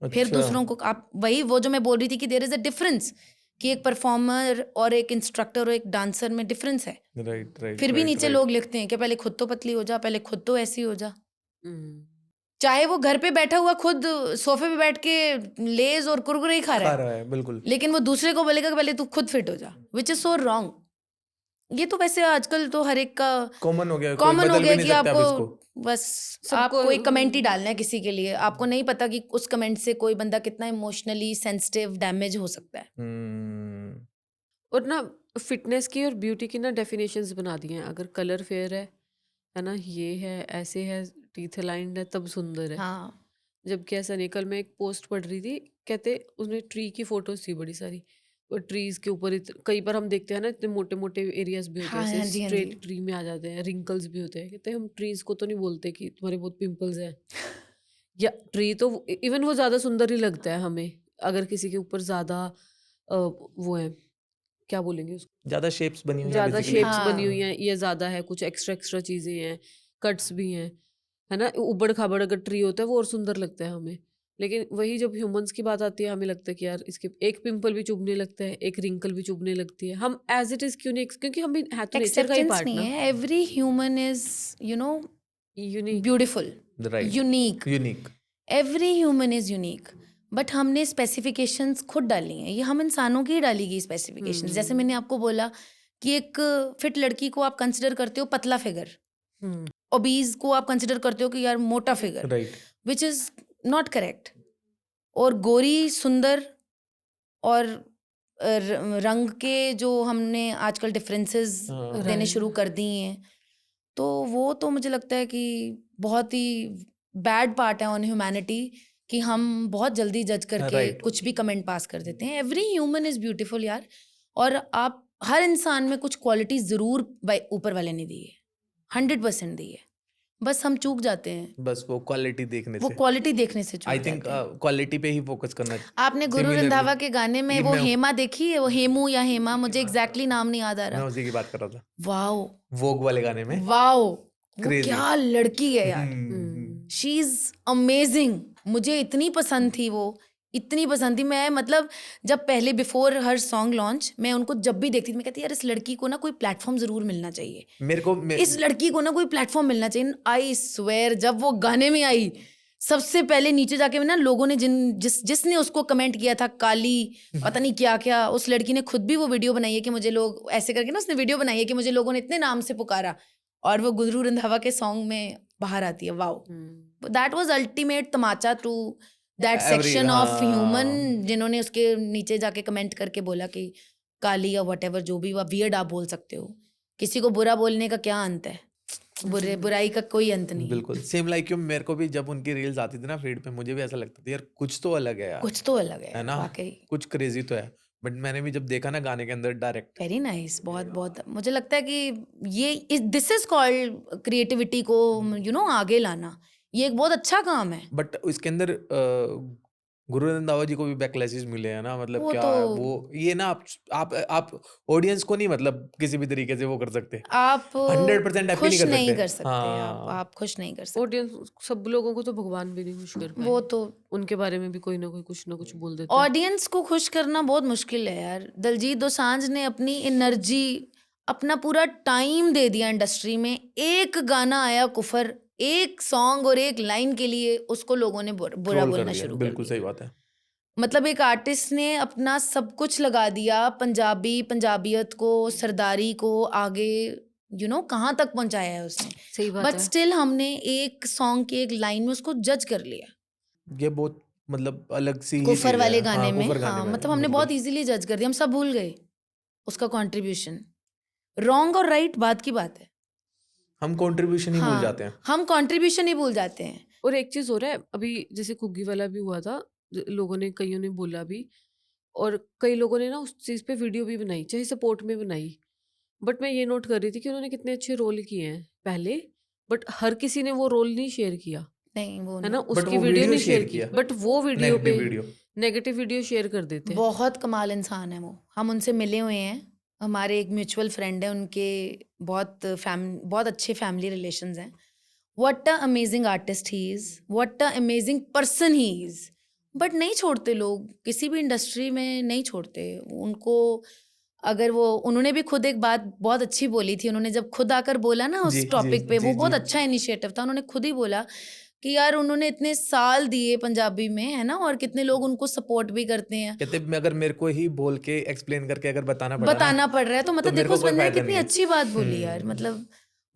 फिर अच्छा। दूसरों को। आप वही, वो जो मैं बोल रही थी कि देयर इज अ डिफरेंस, कि एक परफॉर्मर और एक इंस्ट्रक्टर और एक डांसर में डिफरेंस है। Right right. फिर भी नीचे लोग लिखते हैं कि पहले खुद तो पतली हो जा, पहले खुद तो ऐसी हो जा। चाहे वो घर पे बैठा हुआ खुद सोफे पे बैठ के लेज और कुरकुरे ही खा रहा है, है बिल्कुल। लेकिन वो दूसरे को बोलेगा कि पहले तू खुद फिट हो जा, विच इज सो रॉन्ग। ये तो वैसे आजकल तो हर एक का कॉमन हो गया, कोई कॉमन हो बदल गया भी नहीं कि सकते आप आपको इसको। बस सबको आपको एक कमेंट ही डालना है किसी के लिए। आपको नहीं पता कि उस कमेंट से कोई बंदा कितना इमोशनली सेंसिटिव डैमेज हो सकता है। और ना फिटनेस की और ब्यूटी की ना डेफिनेशंस बना दी हैं। अगर कलर फेयर है ना, ये है, ऐसे है, टीथ अलाइंड है, तब सुंदर है। हाँ, जबकि ऐसा नहीं। कल मैं एक पोस्ट पढ़ रही थी, कहते उसमें ट्री की फोटोज थी बड़ी सारी, और ट्रीज के ऊपर कई बार हम देखते हैं ना, इतने मोटे मोटे एरियाज भी होते हाँ, हैं, हाँ जी, हाँ स्ट्रेट जी। ट्री में आ जाते हैं, रिंकल्स भी होते हैं। कहते हैं हम ट्रीज को तो नहीं बोलते कि तुम्हारे बहुत पिंपल्स हैं, या ट्री तो इवन वो ज्यादा सुंदर ही लगता है हमें अगर किसी के ऊपर ज्यादा वो है, क्या बोलेंगे उसको, ज्यादा शेप्स बनी हुई हैं ज्यादा बेसिकली। शेप्स बनी हुई हाँ। हैं, ये ज्यादा है, कुछ एक्स्ट्रा एक्स्ट्रा चीजें हैं, कट्स भी हैं, है ना। उबड़ खाबड़ अगर ट्री होता है वो और सुंदर लगता है हमें। लेकिन वही जब ह्यूमंस की बात आती है, हमें लगता है कि यार इसके एक पिंपल भी चुभने लगता है, एक रिंकल भी चुभने लगती है। हम एज इट इज क्यों नहीं, क्योंकि हम भी है तो नेचर का ही एक्सेप्टेंस पार्ट नहीं ना, है। Every human is unique. Beautiful, right. Unique. Unique. Every human is unique, but हमने स्पेसिफिकेशंस खुद डाली हैं। ये हम इंसानों की ही डाली गई स्पेसिफिकेशंस। जैसे मैंने आपको बोला कि एक फिट लड़की को आप कंसिडर करते हो पतला फिगर, ओबीज को आप कंसिडर करते हो कि यार मोटा figure, right. Which is not correct. और गोरी सुंदर और रंग के जो हमने आजकल डिफरेंसेस देने शुरू कर दिए हैं, तो वो तो मुझे लगता है कि बहुत ही बैड पार्ट है ऑन ह्यूमैनिटी, कि हम बहुत जल्दी जज करके राइट कुछ भी कमेंट पास कर देते हैं। एवरी ह्यूमन इज ब्यूटीफुल यार, और आप हर इंसान में कुछ क्वालिटी ज़रूर ऊपर वाले ने दी है, 100% दी है, बस हम चूक जाते हैं, बस वो क्वालिटी देखने वो से क्वालिटी देखने से आई चूक थिंक जाते हैं। क्वालिटी पे ही फोकस करना आपने गुरु सिमिलरली रंधावा के गाने में ये वो मैं हेमा देखी है, वो हेमू या हेमा, मुझे एग्जैक्टली नाम नहीं याद आ मैं रहा। उसी की बात कर रहा था वाओ वोग वाले गाने में वाओ, वो क्रेजी क्या लड़की है यार, शी इज अमेजिंग। मुझे इतनी पसंद थी वो, इतनी पसंद थी। मैं मतलब जब पहले बिफोर हर सॉन्ग लॉन्च मैं उनको जब भी देखती थी, मैं कहती यार इस लड़की को ना कोई प्लेटफॉर्म जरूर मिलना चाहिए, मेरे को इस लड़की को ना कोई प्लेटफॉर्म मिलना चाहिए। आई स्वेयर जब वो गाने में आई, सबसे पहले नीचे जाके ना लोगों ने जिसने उसको कमेंट किया था काली पता नहीं क्या क्या, उस लड़की ने खुद भी वो वीडियो बनाई है कि मुझे लोग ऐसे करके ना, उसने वीडियो बनाई है कि मुझे लोगों ने इतने नाम से पुकारा, और वो गुरु रंधावा के सॉन्ग में बाहर आती है। वाओ, दैट वाज अल्टीमेट तमाचा to that every section of human जिन्होंने उसके नीचे जाके कमेंट करके बोला कि काली या व्हाटएवर जो भी वियर्ड आप बोल सकते हो, किसी को बुरा बोलने का क्या अंत है, बुराई का कोई अंत नहीं है। बिल्कुल सेम लाइक यू। मेरे को भी जब उनकी रील्स आती थी ना फीड पे, मुझे भी ऐसा लगता था यार कुछ तो अलग है यार, कुछ तो अलग है है ना, वाकई। कुछ क्रेजी तो है। बट मैंने भी जब देखा ना गाने के अंदर डायरेक्ट वेरी नाइस, बहुत बहुत मुझे लगता है कि ये दिस इज कॉल्ड क्रिएटिविटी को आगे लाना, ये एक बहुत अच्छा काम है। बट इसके अंदर गुरु रंधावा जी को भी बैकलैशेस मिले हैं ना, मतलब वो क्या तो वो ये ना आप ऑडियंस को नहीं मतलब किसी भी तरीके से वो कर सकते, आप 100% हैप्पी नहीं खुश कर नहीं सकते। कर सकते, आप हाँ आप खुश नहीं कर सकते। ऑडियंस सब लोगों को तो भगवान भी नहीं खुश कर वो पाए, तो उनके बारे में भी कोई ना कोई कुछ ना कुछ बोल देता है। ऑडियंस को खुश करना बहुत मुश्किल है यार। दलजीत दोसांझ ने अपनी एनर्जी, अपना पूरा टाइम दे दिया इंडस्ट्री में, एक गाना आया कुफर, एक सॉन्ग और एक लाइन के लिए उसको लोगों ने बुरा ट्रोल कर बोलना दिया, शुरू कर बिल्कुल सही दिया। बात है। मतलब एक आर्टिस्ट ने अपना सब कुछ लगा दिया, पंजाबियत को, सरदारी को आगे कहाँ तक पहुंचाया है उसने, सही बात बट है। स्टिल हमने एक सॉन्ग की एक लाइन में उसको जज कर लिया। ये बहुत मतलब अलग सी ही कुफर चीज वाले है। गाने हाँ में, कुफर गाने हाँ में मतलब हमने बिल्कुल बहुत इजीली जज कर दिया, हम सब भूल गए उसका कंट्रीब्यूशन। रॉन्ग और राइट बात की बात है, हम कंट्रीब्यूशन ही भूल हाँ जाते हैं। हम कंट्रीब्यूशन ही भूल जाते हैं। और एक चीज हो रहा है अभी, जैसे कुग्गी वाला भी हुआ था, लोगों ने, कईयों ने बोला भी, और कई लोगों ने ना उस चीज पे वीडियो भी बनाई, चाहे सपोर्ट में बनाई। बट मैं ये नोट कर रही थी कि उन्होंने कितने अच्छे रोल किए हैं पहले, बट हर किसी ने वो रोल नहीं शेयर किया, नहीं वो है ना, नहीं, बट उसकी वो वीडियो वीडियो नहीं शेयर शेयर की, किया, बट वो वीडियो पे negative video. Negative video share कर देते हैं। बहुत कमाल इंसान है वो, हम उनसे मिले हुए हैं, हमारे एक म्यूचुअल फ्रेंड है, उनके बहुत अच्छे फैमिली रिलेशंस हैं। What a amazing artist he is, what a amazing person he is. But नहीं छोड़ते लोग, किसी भी इंडस्ट्री में नहीं छोड़ते उनको। अगर वो, उन्होंने भी खुद एक बात बहुत अच्छी बोली थी, उन्होंने जब खुद आकर बोला ना जी उस जी टॉपिक पे, जी वो जी बहुत अच्छा इनिशिएटिव था। उन्होंने खुद ही बोला कि यार उन्होंने इतने साल दिए पंजाबी में, है ना, और कितने लोग उनको सपोर्ट भी करते हैं। कहते अगर मेरे को ही बोल के एक्सप्लेन करके अगर बताना पड़ा ना बताना पड़ रहा है तो मतलब मेरे देखो को उस कोई बंदे ने फायदा कितनी नहीं है। अच्छी बात बोली यार, मतलब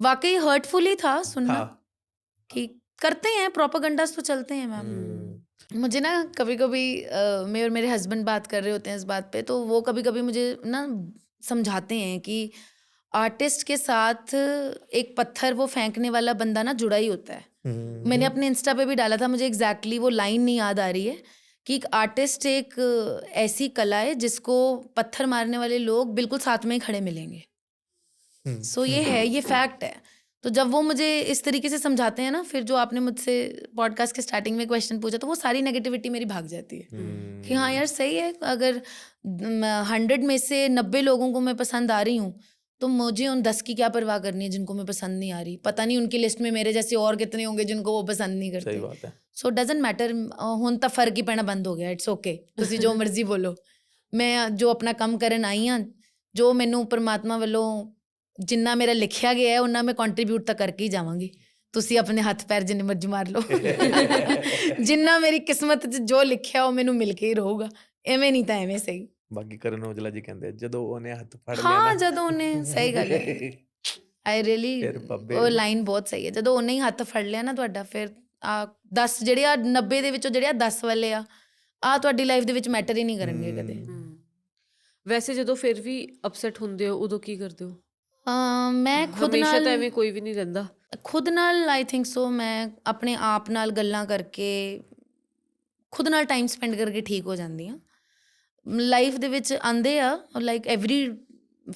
वाकई हर्टफुल ही था सुनना था कि करते हैं प्रोपेगेंडास तो चलते हैं मैम। मुझे ना कभी कभी मैं और मेरे हस्बैंड बात कर रहे होते हैं इस बात पे, तो वो कभी कभी मुझे ना समझाते हैं कि आर्टिस्ट के साथ एक पत्थर वो फेंकने वाला बंदा ना जुड़ा ही होता है। मैंने अपने इंस्टा पे भी डाला था, मुझे एग्जैक्टली वो लाइन नहीं याद आ रही है, कि एक आर्टिस्ट एक ऐसी कला है जिसको पत्थर मारने वाले लोग बिल्कुल साथ में ही खड़े मिलेंगे। सो ये है, ये फैक्ट है। तो जब वो मुझे इस तरीके से समझाते हैं ना, फिर जो आपने मुझसे पॉडकास्ट के स्टार्टिंग में क्वेश्चन पूछा, तो वो सारी नेगेटिविटी मेरी भाग जाती है कि हाँ यार सही है, अगर 100 में से 90 लोगों को मैं पसंद आ रही हूँ, तो मुझे उन 10 की क्या परवाह करनी है जिनको मैं पसंद नहीं आ रही। पता नहीं उनकी लिस्ट में मेरे जैसे और कितने होंगे जिनको वो पसंद नहीं सही करते। बात है। सो डजंट मैटर, हुण तां फर्क ही पैना बंद हो गया। इट्स ओके, तुसी जो मर्जी बोलो, मैं जो अपना काम करन आई हाँ, जो मैनू परमात्मा वालों जिन्ना मेरा लिखिया गया है उन्ना मैं कंट्रीब्यूट तो करके ही जावांगी। तुसी अपने हथ पैर जिन्ने मर्जी मार लो जिन्ना मेरी किस्मत च जो लिखिया वो मैनू मिल के ही रहूगा, एवें नहीं तां एवें सही। ਬਾਕੀ ਕਰਨ ਔਜਲਾ ਜੀ ਕਹਿੰਦੇ ਜਦੋਂ ਉਹਨੇ ਹੱਥ ਫੜ ਲਿਆ हाँ ਨਾ ਜਦੋਂ ਉਹਨੇ, ਸਹੀ ਗੱਲ ਹੈ, ਆਈ ਰੀਅਲੀ, ਫਿਰ ਬੱਬੇ ਉਹ ਲਾਈਨ ਬਹੁਤ ਸਹੀ ਹੈ, ਜਦੋਂ ਉਹਨੇ ਹੀ ਹੱਥ ਫੜ ਲਿਆ ਨਾ ਤੁਹਾਡਾ, ਫਿਰ ਆ 10 ਜਿਹੜੇ ਆ 90 ਦੇ ਵਿੱਚੋਂ ਜਿਹੜੇ ਆ 10 ਵਾਲੇ ਆ ਤੁਹਾਡੀ ਲਾਈਫ ਦੇ ਵਿੱਚ ਮੈਟਰ ਹੀ ਨਹੀਂ ਕਰਨਗੇ ਕਦੇ। ਵੈਸੇ ਜਦੋਂ ਫਿਰ ਵੀ ਅਪਸੈਟ ਹੁੰਦੇ ਹੋ ਉਦੋਂ ਕੀ ਕਰਦੇ ਹੋ? ਮੈਂ ਖੁਦ ਹਮੇਸ਼ਾ ਤਾਂ ਨਾਲ, ਐਵੇਂ ਕੋਈ ਵੀ ਨਹੀਂ ਰਹਿੰਦਾ। ਖੁਦ ਨਾਲ ਆਈ ਥਿੰਕ ਸੋ, ਮੈਂ ਆਪਣੇ ਆਪ ਨਾਲ ਗੱਲਾਂ ਕਰਕੇ ਖੁਦ ਨਾਲ ਟਾਈਮ ਸਪੈਂਡ ਕਰਕੇ ਠੀਕ ਹੋ ਜਾਂਦੀ ਹਾਂ। ਲਾਈਫ ਦੇ ਵਿੱਚ ਆਉਂਦੇ ਆ ਲਾਈਕ ਐਵਰੀ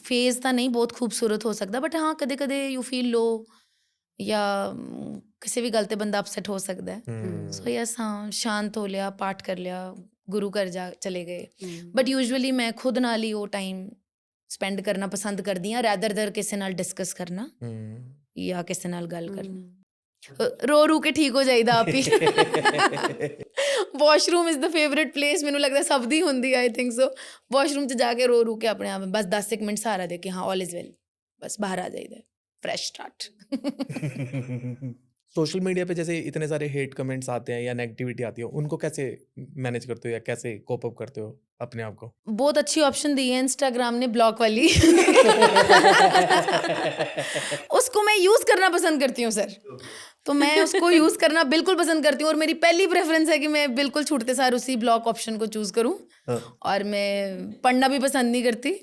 ਫੇਜ਼ ਤਾਂ ਨਹੀਂ ਬਹੁਤ ਖੂਬਸੂਰਤ ਹੋ ਸਕਦਾ, ਬਟ ਹਾਂ ਕਦੇ ਕਦੇ ਯੂ ਫੀਲ ਲੋ ਜਾਂ ਕਿਸੇ ਵੀ ਗੱਲ ਤੇ ਬੰਦਾ ਅਪਸੈਟ ਹੋ ਸਕਦਾ ਹੈ। ਸੋ ਯਸ, ਹਾਂ ਸ਼ਾਂਤ ਹੋ ਲਿਆ, ਪਾਠ ਕਰ ਲਿਆ, ਗੁਰੂ ਘਰ ਜਾ ਚਲੇ ਗਏ। ਬਟ ਯੂਜੂਅਲੀ ਮੈਂ ਖੁਦ ਨਾਲ ਹੀ ਉਹ ਟਾਈਮ ਸਪੈਂਡ ਕਰਨਾ ਪਸੰਦ ਕਰਦੀ ਹਾਂ ਰੈਦਰ ਦਰ ਕਿਸੇ ਨਾਲ ਡਿਸਕਸ ਕਰਨਾ ਜਾਂ ਕਿਸੇ ਨਾਲ ਗੱਲ ਕਰਨਾ। ਰੋ ਰੂ ਕੇ ਠੀਕ ਹੋ ਜਾਈਦਾ ਆਪ ਹੀ। Washroom is the favourite place, ਮੈਨੂੰ ਲੱਗਦਾ ਸਭ ਦੀ ਹੁੰਦੀ ਆਈ ਥਿੰਕ ਸੋ। ਵਾਸ਼ਰੂਮ 'ਚ ਜਾ ਕੇ ਰੋ ਰੂ ਕੇ ਆਪਣੇ ਆਪ ਬਸ 10 ਮਿੰਟ ਸਹਾਰਾ ਦੇ ਕੇ ਹਾਂ ਆਲ ਇਜ਼ ਵੈਲ, बस बाहर आ जाइए, फ्रेश स्टार्ट। सोशल मीडिया पे जैसे इतने सारे हेट कमेंट्स आते हैं या नेगेटिविटी आती है, उनको कैसे मैनेज करते हो या कैसे कोप अप करते हो अपने आप को? बहुत अच्छी ऑप्शन दी है इंस्टाग्राम ने, ब्लॉक वाली। उसको मैं यूज करना पसंद करती हूँ सर, तो मैं उसको यूज करना बिल्कुल पसंद करती हूँ और मेरी पहली प्रेफरेंस है कि मैं बिल्कुल छूटते सार उसी ब्लॉक ऑप्शन को चूज करूँ। और मैं पढ़ना भी पसंद नहीं करती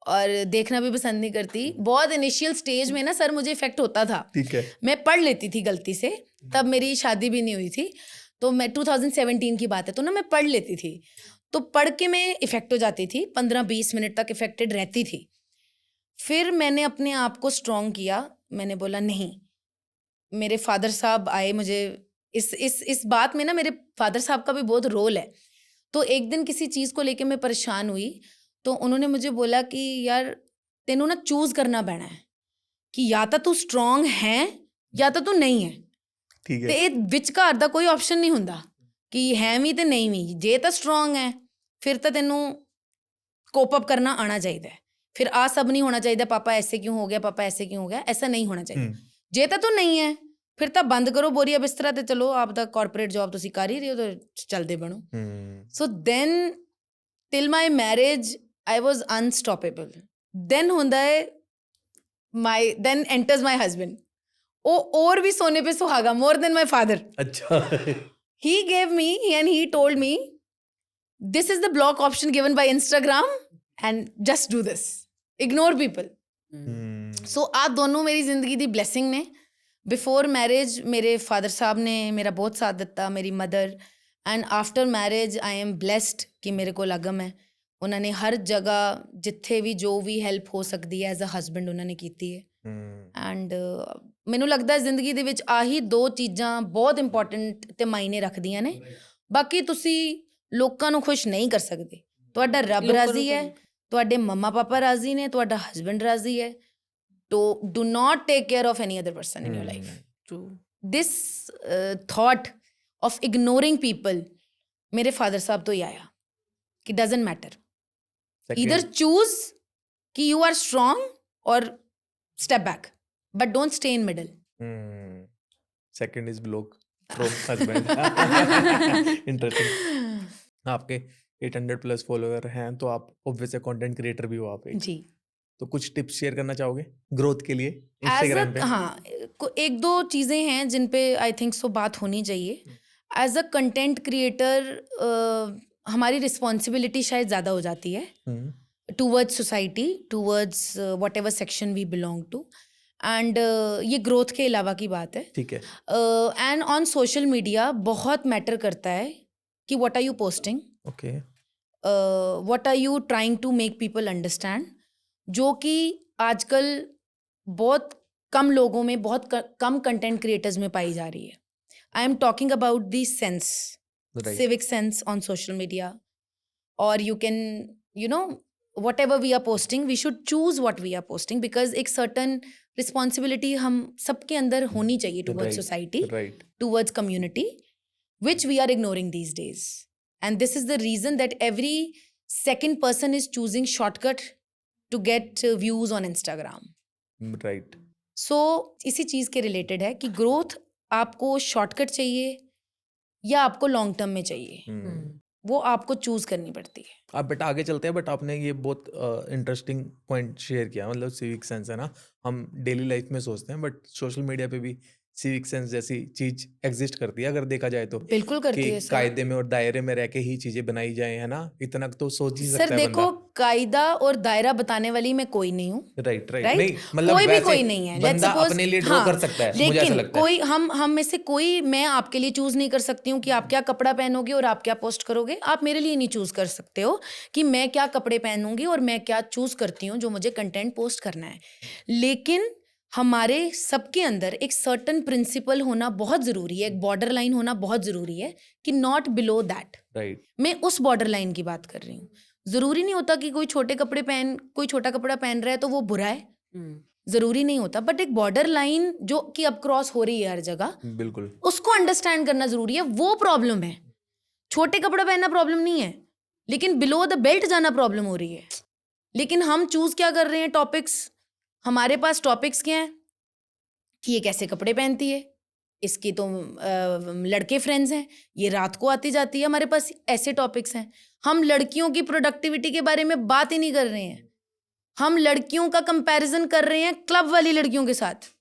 और देखना भी पसंद नहीं करती। बहुत इनिशियल स्टेज में ना सर मुझे इफेक्ट होता था, ठीक है, मैं पढ़ लेती थी गलती से, तब मेरी शादी भी नहीं हुई थी, तो मैं 2017 की बात है, तो ना मैं पढ़ लेती थी, तो पढ़ के मैं इफेक्ट हो जाती थी, 15-20 मिनट तक इफेक्टेड रहती थी। फिर मैंने अपने आप को स्ट्रॉन्ग किया, मैंने बोला नहीं, मेरे फादर साहब आए, मुझे इस बात में ना मेरे फादर साहब का भी बहुत रोल है। तो एक दिन किसी चीज़ को लेके मैं परेशान हुई, तो उन्होंने मुझे बोला कि यार तेनू ना चूज करना पैना है कि या तो तू स्ट्रॉन्ग है या तो तू नहीं है, ठीक है, ते ये विचकार दा कोई ऑप्शन नहीं हुंदा कि है भी ते नहीं भी। जे तो स्ट्रॉन्ग है फिर तो तेनू कोप अप करना आना चाहिए, फिर आ सब नहीं होना चाहिए पापा ऐसे क्यों हो गया, पापा ऐसे क्यों हो गया, ऐसा नहीं होना चाहिए। जे तो तू नहीं है फिर तो बंद करो बोरिया बिस्तरा, ते चलो आप दा कॉर्पोरेट जॉब तुसी कर ही रहे हो तो चलते बनो। So then till my marriage I was unstoppable. Then होंदा है then enters my husband. वो और भी सोने पे सुहागा, more than my father. अच्छा। He gave me and he told me, this is the block option given by Instagram and just do this. Ignore people. So आप दोनों मेरी जिंदगी दी blessing ने। Before marriage मेरे father साहब ने मेरा बहुत साथ दिता, मेरी mother, and after marriage I am blessed कि मेरे को लगम है। उन्होंने हर जगह जिथे भी जो भी हैल्प हो सकती है एज अ हसबैंड उन्होंने की है। एंड मैनू लगता है जिंदगी दे विच आही दो चीज़ां बहुत इंपॉर्टेंट ते मायने रखदियां ने। बाकी तुसी लोकां नू खुश नहीं कर सकते, तुहाडा रब राजी है, तुहाडे मम्मा पापा राजी ने, तुहाडा हसबैंड राजी है, तो do not take care of any other person in your life. This thought of ignoring people मेरे फादर साहब तो ही आया कि डजंट मैटर, either choose कि you are strong or step back, but don't stay in middle. Second is block from husband. Interesting. आपके 800 plus follower हैं तो आप ऑब्वियसली कंटेंट क्रिएटर भी हो आप एक। जी, तो कुछ टिप्स शेयर करना चाहोगे ग्रोथ के लिए इंस्टाग्राम पे? हाँ, एक दो चीज़ें हैं जिन पे आई थिंक सो बात होनी चाहिए। एज अ कंटेंट क्रिएटर हमारी रिस्पॉन्सिबिलिटी शायद ज़्यादा हो जाती है towards society, towards whatever section we belong to, and ये ग्रोथ के अलावा की बात है। ठीक है। एंड ऑन सोशल मीडिया बहुत मैटर करता है कि what are you posting, okay, what are you trying to make people understand, जो कि आजकल बहुत कम लोगों में, बहुत कम कंटेंट क्रिएटर्स में पाई जा रही है। I am talking about the sense, civic sense on social media, or you can, you know, whatever we are posting, we should choose what we are posting, because एक certain responsibility हम सबके अंदर होनी चाहिए towards society, towards community, which we are ignoring these days. And this is the reason that every second person is choosing shortcut to get views on Instagram. Right. So इसी चीज़ के related है कि growth आपको shortcut चाहिए या आपको long term में चाहिए, वो आपको चूज करनी पड़ती है। आप बट आगे चलते हैं, बट आपने ये बहुत इंटरेस्टिंग पॉइंट शेयर किया, मतलब सिविक सेंस है ना, हम डेली लाइफ में सोचते हैं बट सोशल मीडिया पे भी सिविक सेंस जैसी चीज एग्जिस्ट करती है अगर देखा जाए तो, बिल्कुल करती कि है सर। कायदे में और दायरे में रह के ही चीजें बनाई जाए, है ना? इतना तो सोच ही सर सकता है देखो, बंदा। कायदा और दायरा बताने वाली मैं कोई नहीं हूँ, राइट राइट, राइट? नहीं मतलब कोई भी वैसे कोई नहीं है, लेट्स बंदा सपोज। अपने लिए ड्रॉ कर सकता है, मुझे ऐसा लेकिन लगता है। कोई हम में से कोई, मैं आपके लिए चूज नहीं कर सकती हूँ कि आप क्या कपड़ा पहनोगे और आप क्या पोस्ट करोगे। आप मेरे लिए नहीं चूज कर सकते हो कि मैं क्या कपड़े पहनूंगी और मैं क्या चूज करती हूँ जो मुझे कंटेंट पोस्ट करना है। लेकिन हमारे सबके अंदर एक सर्टन प्रिंसिपल होना बहुत जरूरी है, एक बॉर्डर लाइन होना बहुत जरूरी है कि नॉट बिलो दैट। राइट, मैं उस बॉर्डर लाइन की बात कर रही हूँ। जरूरी नहीं होता कि कोई छोटा कपड़ा पहन रहा है तो वो बुरा है, जरूरी नहीं होता। बट एक बॉर्डर लाइन जो कि अब क्रॉस हो रही है हर जगह, बिल्कुल। उसको अंडरस्टैंड करना जरूरी है। वो प्रॉब्लम है। छोटे कपड़ा पहनना प्रॉब्लम नहीं है, लेकिन बिलो द बेल्ट जाना प्रॉब्लम हो रही है। लेकिन हम चूज क्या कर रहे हैं? टॉपिक्स। हमारे पास टॉपिक्स क्या हैं कि ये कैसे कपड़े पहनती है, इसकी तो लड़के फ्रेंड्स हैं, ये रात को आती जाती है। हमारे पास ऐसे टॉपिक्स हैं। हम लड़कियों की प्रोडक्टिविटी के बारे में बात ही नहीं कर रहे हैं। हम लड़कियों का कंपैरिजन कर रहे हैं क्लब वाली लड़कियों के साथ।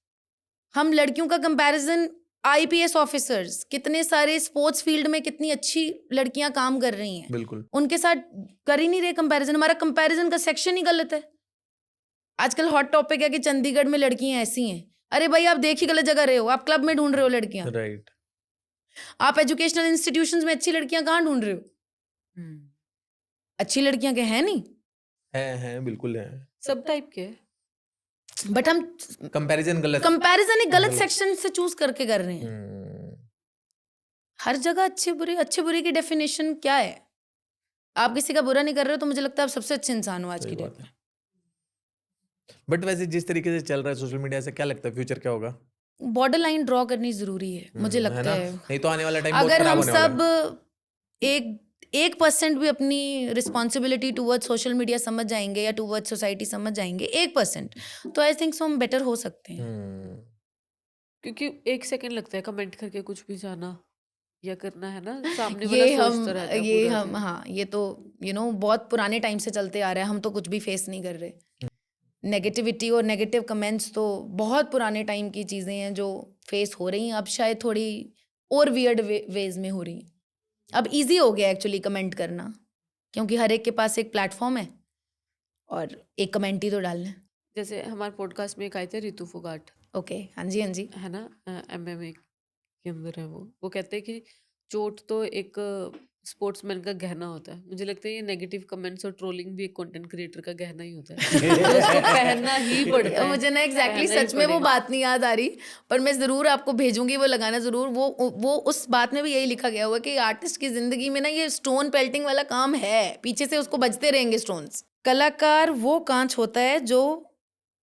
हम लड़कियों का कंपैरिजन आईपीएस ऑफिसर्स, कितने सारे स्पोर्ट्स फील्ड में कितनी अच्छी लड़कियां काम कर रही हैं, बिल्कुल उनके साथ कर ही नहीं रहे कंपैरिजन। हमारा कंपैरिजन का सेक्शन ही गलत है। आजकल हॉट टॉपिक है कि चंडीगढ़ में लड़कियां ऐसी हैं। अरे भाई, आप देख ही गलत जगह रहे हो। आप क्लब में ढूंढ रहे हो लड़कियां, राइट। आप एजुकेशनल इंस्टीट्यूशंस में अच्छी लड़कियां कहाँ ढूंढ रहे हो? अच्छी लड़कियां के हैं नहीं, है बिल्कुल है, सब टाइप के। बट हम कंपैरिजन एक गलत सेक्शन से चूज करके कर रहे हैं। हर जगह अच्छे बुरे की डेफिनेशन क्या है? आप किसी का बुरा नहीं कर रहे हो तो मुझे लगता है आप सबसे अच्छे इंसान हो आज की डेट में। बट वैसे जिस तरीके से चल रहा है सोशल मीडिया से, क्या लगता है फ्यूचर क्या होगा? बॉर्डर लाइन ड्रॉ करनी जरूरी है, मुझे लगता है। नहीं तो आने वाला टाइम बहुत अगर खराब हम होने वाला सब है। 1% भी अपनी रिस्पॉन्सिबिलिटी टूवर्ड्स सोशल मीडिया समझ जाएंगे या टूवर्ड्स सोसाइटी समझ जाएंगे 1%, तो आई थिंक सो हम बेटर हो सकते हैं। क्योंकि 1 सेकंड लगता है कमेंट करके कुछ भी जाना या करना, है ना? सामने ये वाला हम सोचता रहता है ये पूरा हम दिन। हाँ, ये तो बहुत पुराने टाइम से चलते आ रहा है। हम तो कुछ भी फेस नहीं कर रहे। नेगेटिविटी और नेगेटिव कमेंट्स तो बहुत पुराने टाइम की चीज़ें हैं जो फेस हो रही हैं। अब शायद थोड़ी और वियर्ड वेज में हो रही हैं। अब इजी हो गया एक्चुअली कमेंट करना, क्योंकि हर एक के पास एक प्लेटफॉर्म है और एक कमेंट ही तो डालना है। जैसे हमारे पॉडकास्ट में एक आए थे रितु फोगाट, ओके, हाँ जी हाँ जी। है ना? एमएमए के अंदर है वो कहते हैं कि चोट तो एक स्पोर्ट्समैन का गहना होता है। मुझे लगता है ये नेगेटिव कमेंट्स और ट्रोलिंग भी एक कंटेंट क्रिएटर का गहना ही होता है। तो उसको पहनना ही पड़ता है। मुझे ना एग्जैक्टली पहनना ही सच में वो पड़ेगा। बात नहीं याद आ रही, पर मैं ज़रूर आपको भेजूंगी, वो लगाना ज़रूर। वो उस बात में भी यही लिखा गया हुआ कि आर्टिस्ट की ज़िंदगी में ना ये स्टोन पेल्टिंग वाला काम है, पीछे से उसको बजते रहेंगे स्टोन्स। कलाकार वो कांच होता है जो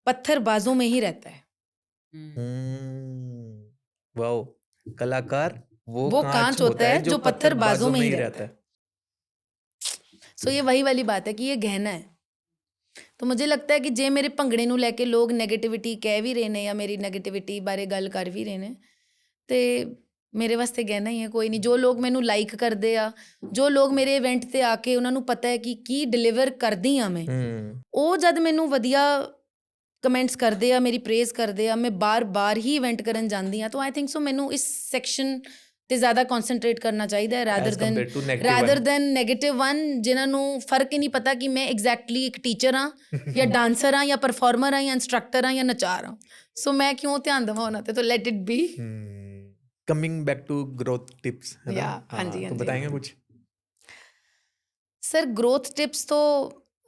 पत्थरबाजों में ही रहता है। वाओ, कलाकार वो कांच होता है जो पत्थरबाजों में ही रहता है। सो ये वही वाली बात है कि ये गहना है। तो मुझे लगता है कि जे मेरे भंगड़े ਨੂੰ ਲੈ ਕੇ ਲੋਕ 네ਗੇਟਿਵਿਟੀ ਕਹਿ ਵੀ ਰਹੇ ਨੇ ਜਾਂ ਮੇਰੀ 네ਗੇਟਿਵਿਟੀ ਬਾਰੇ ਗੱਲ ਕਰ ਵੀ ਰਹੇ ਨੇ, ਤੇ ਮੇਰੇ ਵਾਸਤੇ ਗਹਿਣਾ ਹੀ ਹੈ। ਕੋਈ ਨਹੀਂ, ਜੋ ਲੋਕ ਮੈਨੂੰ ਲਾਈਕ ਕਰਦੇ ਆ, ਜੋ ਲੋਕ ਮੇਰੇ ਇਵੈਂਟ ਤੇ ਆ ਕੇ ਉਹਨਾਂ ਨੂੰ ਪਤਾ ਹੈ ਕਿ ਕੀ ਡਿਲੀਵਰ ਕਰਦੀ ਆ ਮੈਂ, ਉਹ ਜਦ ਮੈਨੂੰ ਵਧੀਆ ਕਮੈਂਟਸ ਕਰਦੇ ਆ, ਮੇਰੀ ਪ੍ਰੇਜ਼ ਕਰਦੇ ਆ, ਮੈਂ ਬਾਰ-ਬਾਰ ਹੀ ਇਵੈਂਟ ਕਰਨ ਜਾਂਦੀ ਆ, ਤਾਂ ਆਈ ਥਿੰਕ ਸੋ ਮੈਨੂੰ ਇਸ ਸੈਕਸ਼ਨ ਤੇ ਜ਼ਿਆਦਾ ਕਨਸੈਂਟਰੇਟ ਕਰਨਾ ਚਾਹੀਦਾ ਹੈ ਰਾਦਰ ਦੈਨ ਨੈਗੇਟਿਵ ਵਨ, ਜਿਨ੍ਹਾਂ ਨੂੰ ਫਰਕ ਹੀ ਨਹੀਂ ਪਤਾ ਕਿ ਮੈਂ ਐਗਜ਼ੈਕਟਲੀ ਇੱਕ ਟੀਚਰ ਹਾਂ ਜਾਂ ਡਾਂਸਰ ਹਾਂ ਜਾਂ ਪਰਫਾਰਮਰ ਹਾਂ ਜਾਂ ਇੰਸਟ੍ਰਕਟਰ ਹਾਂ ਜਾਂ ਨਚਾਰ ਹਾਂ। ਸੋ ਮੈਂ ਕਿਉਂ ਧਿਆਨ ਦੇਵਾਂ ਉਹਨਾਂ ਤੇ? तो let it be. Coming back to growth tips, है ना? हाँ जी, तो बताएंगे कुछ सर? ग्रोथ टिप्स तो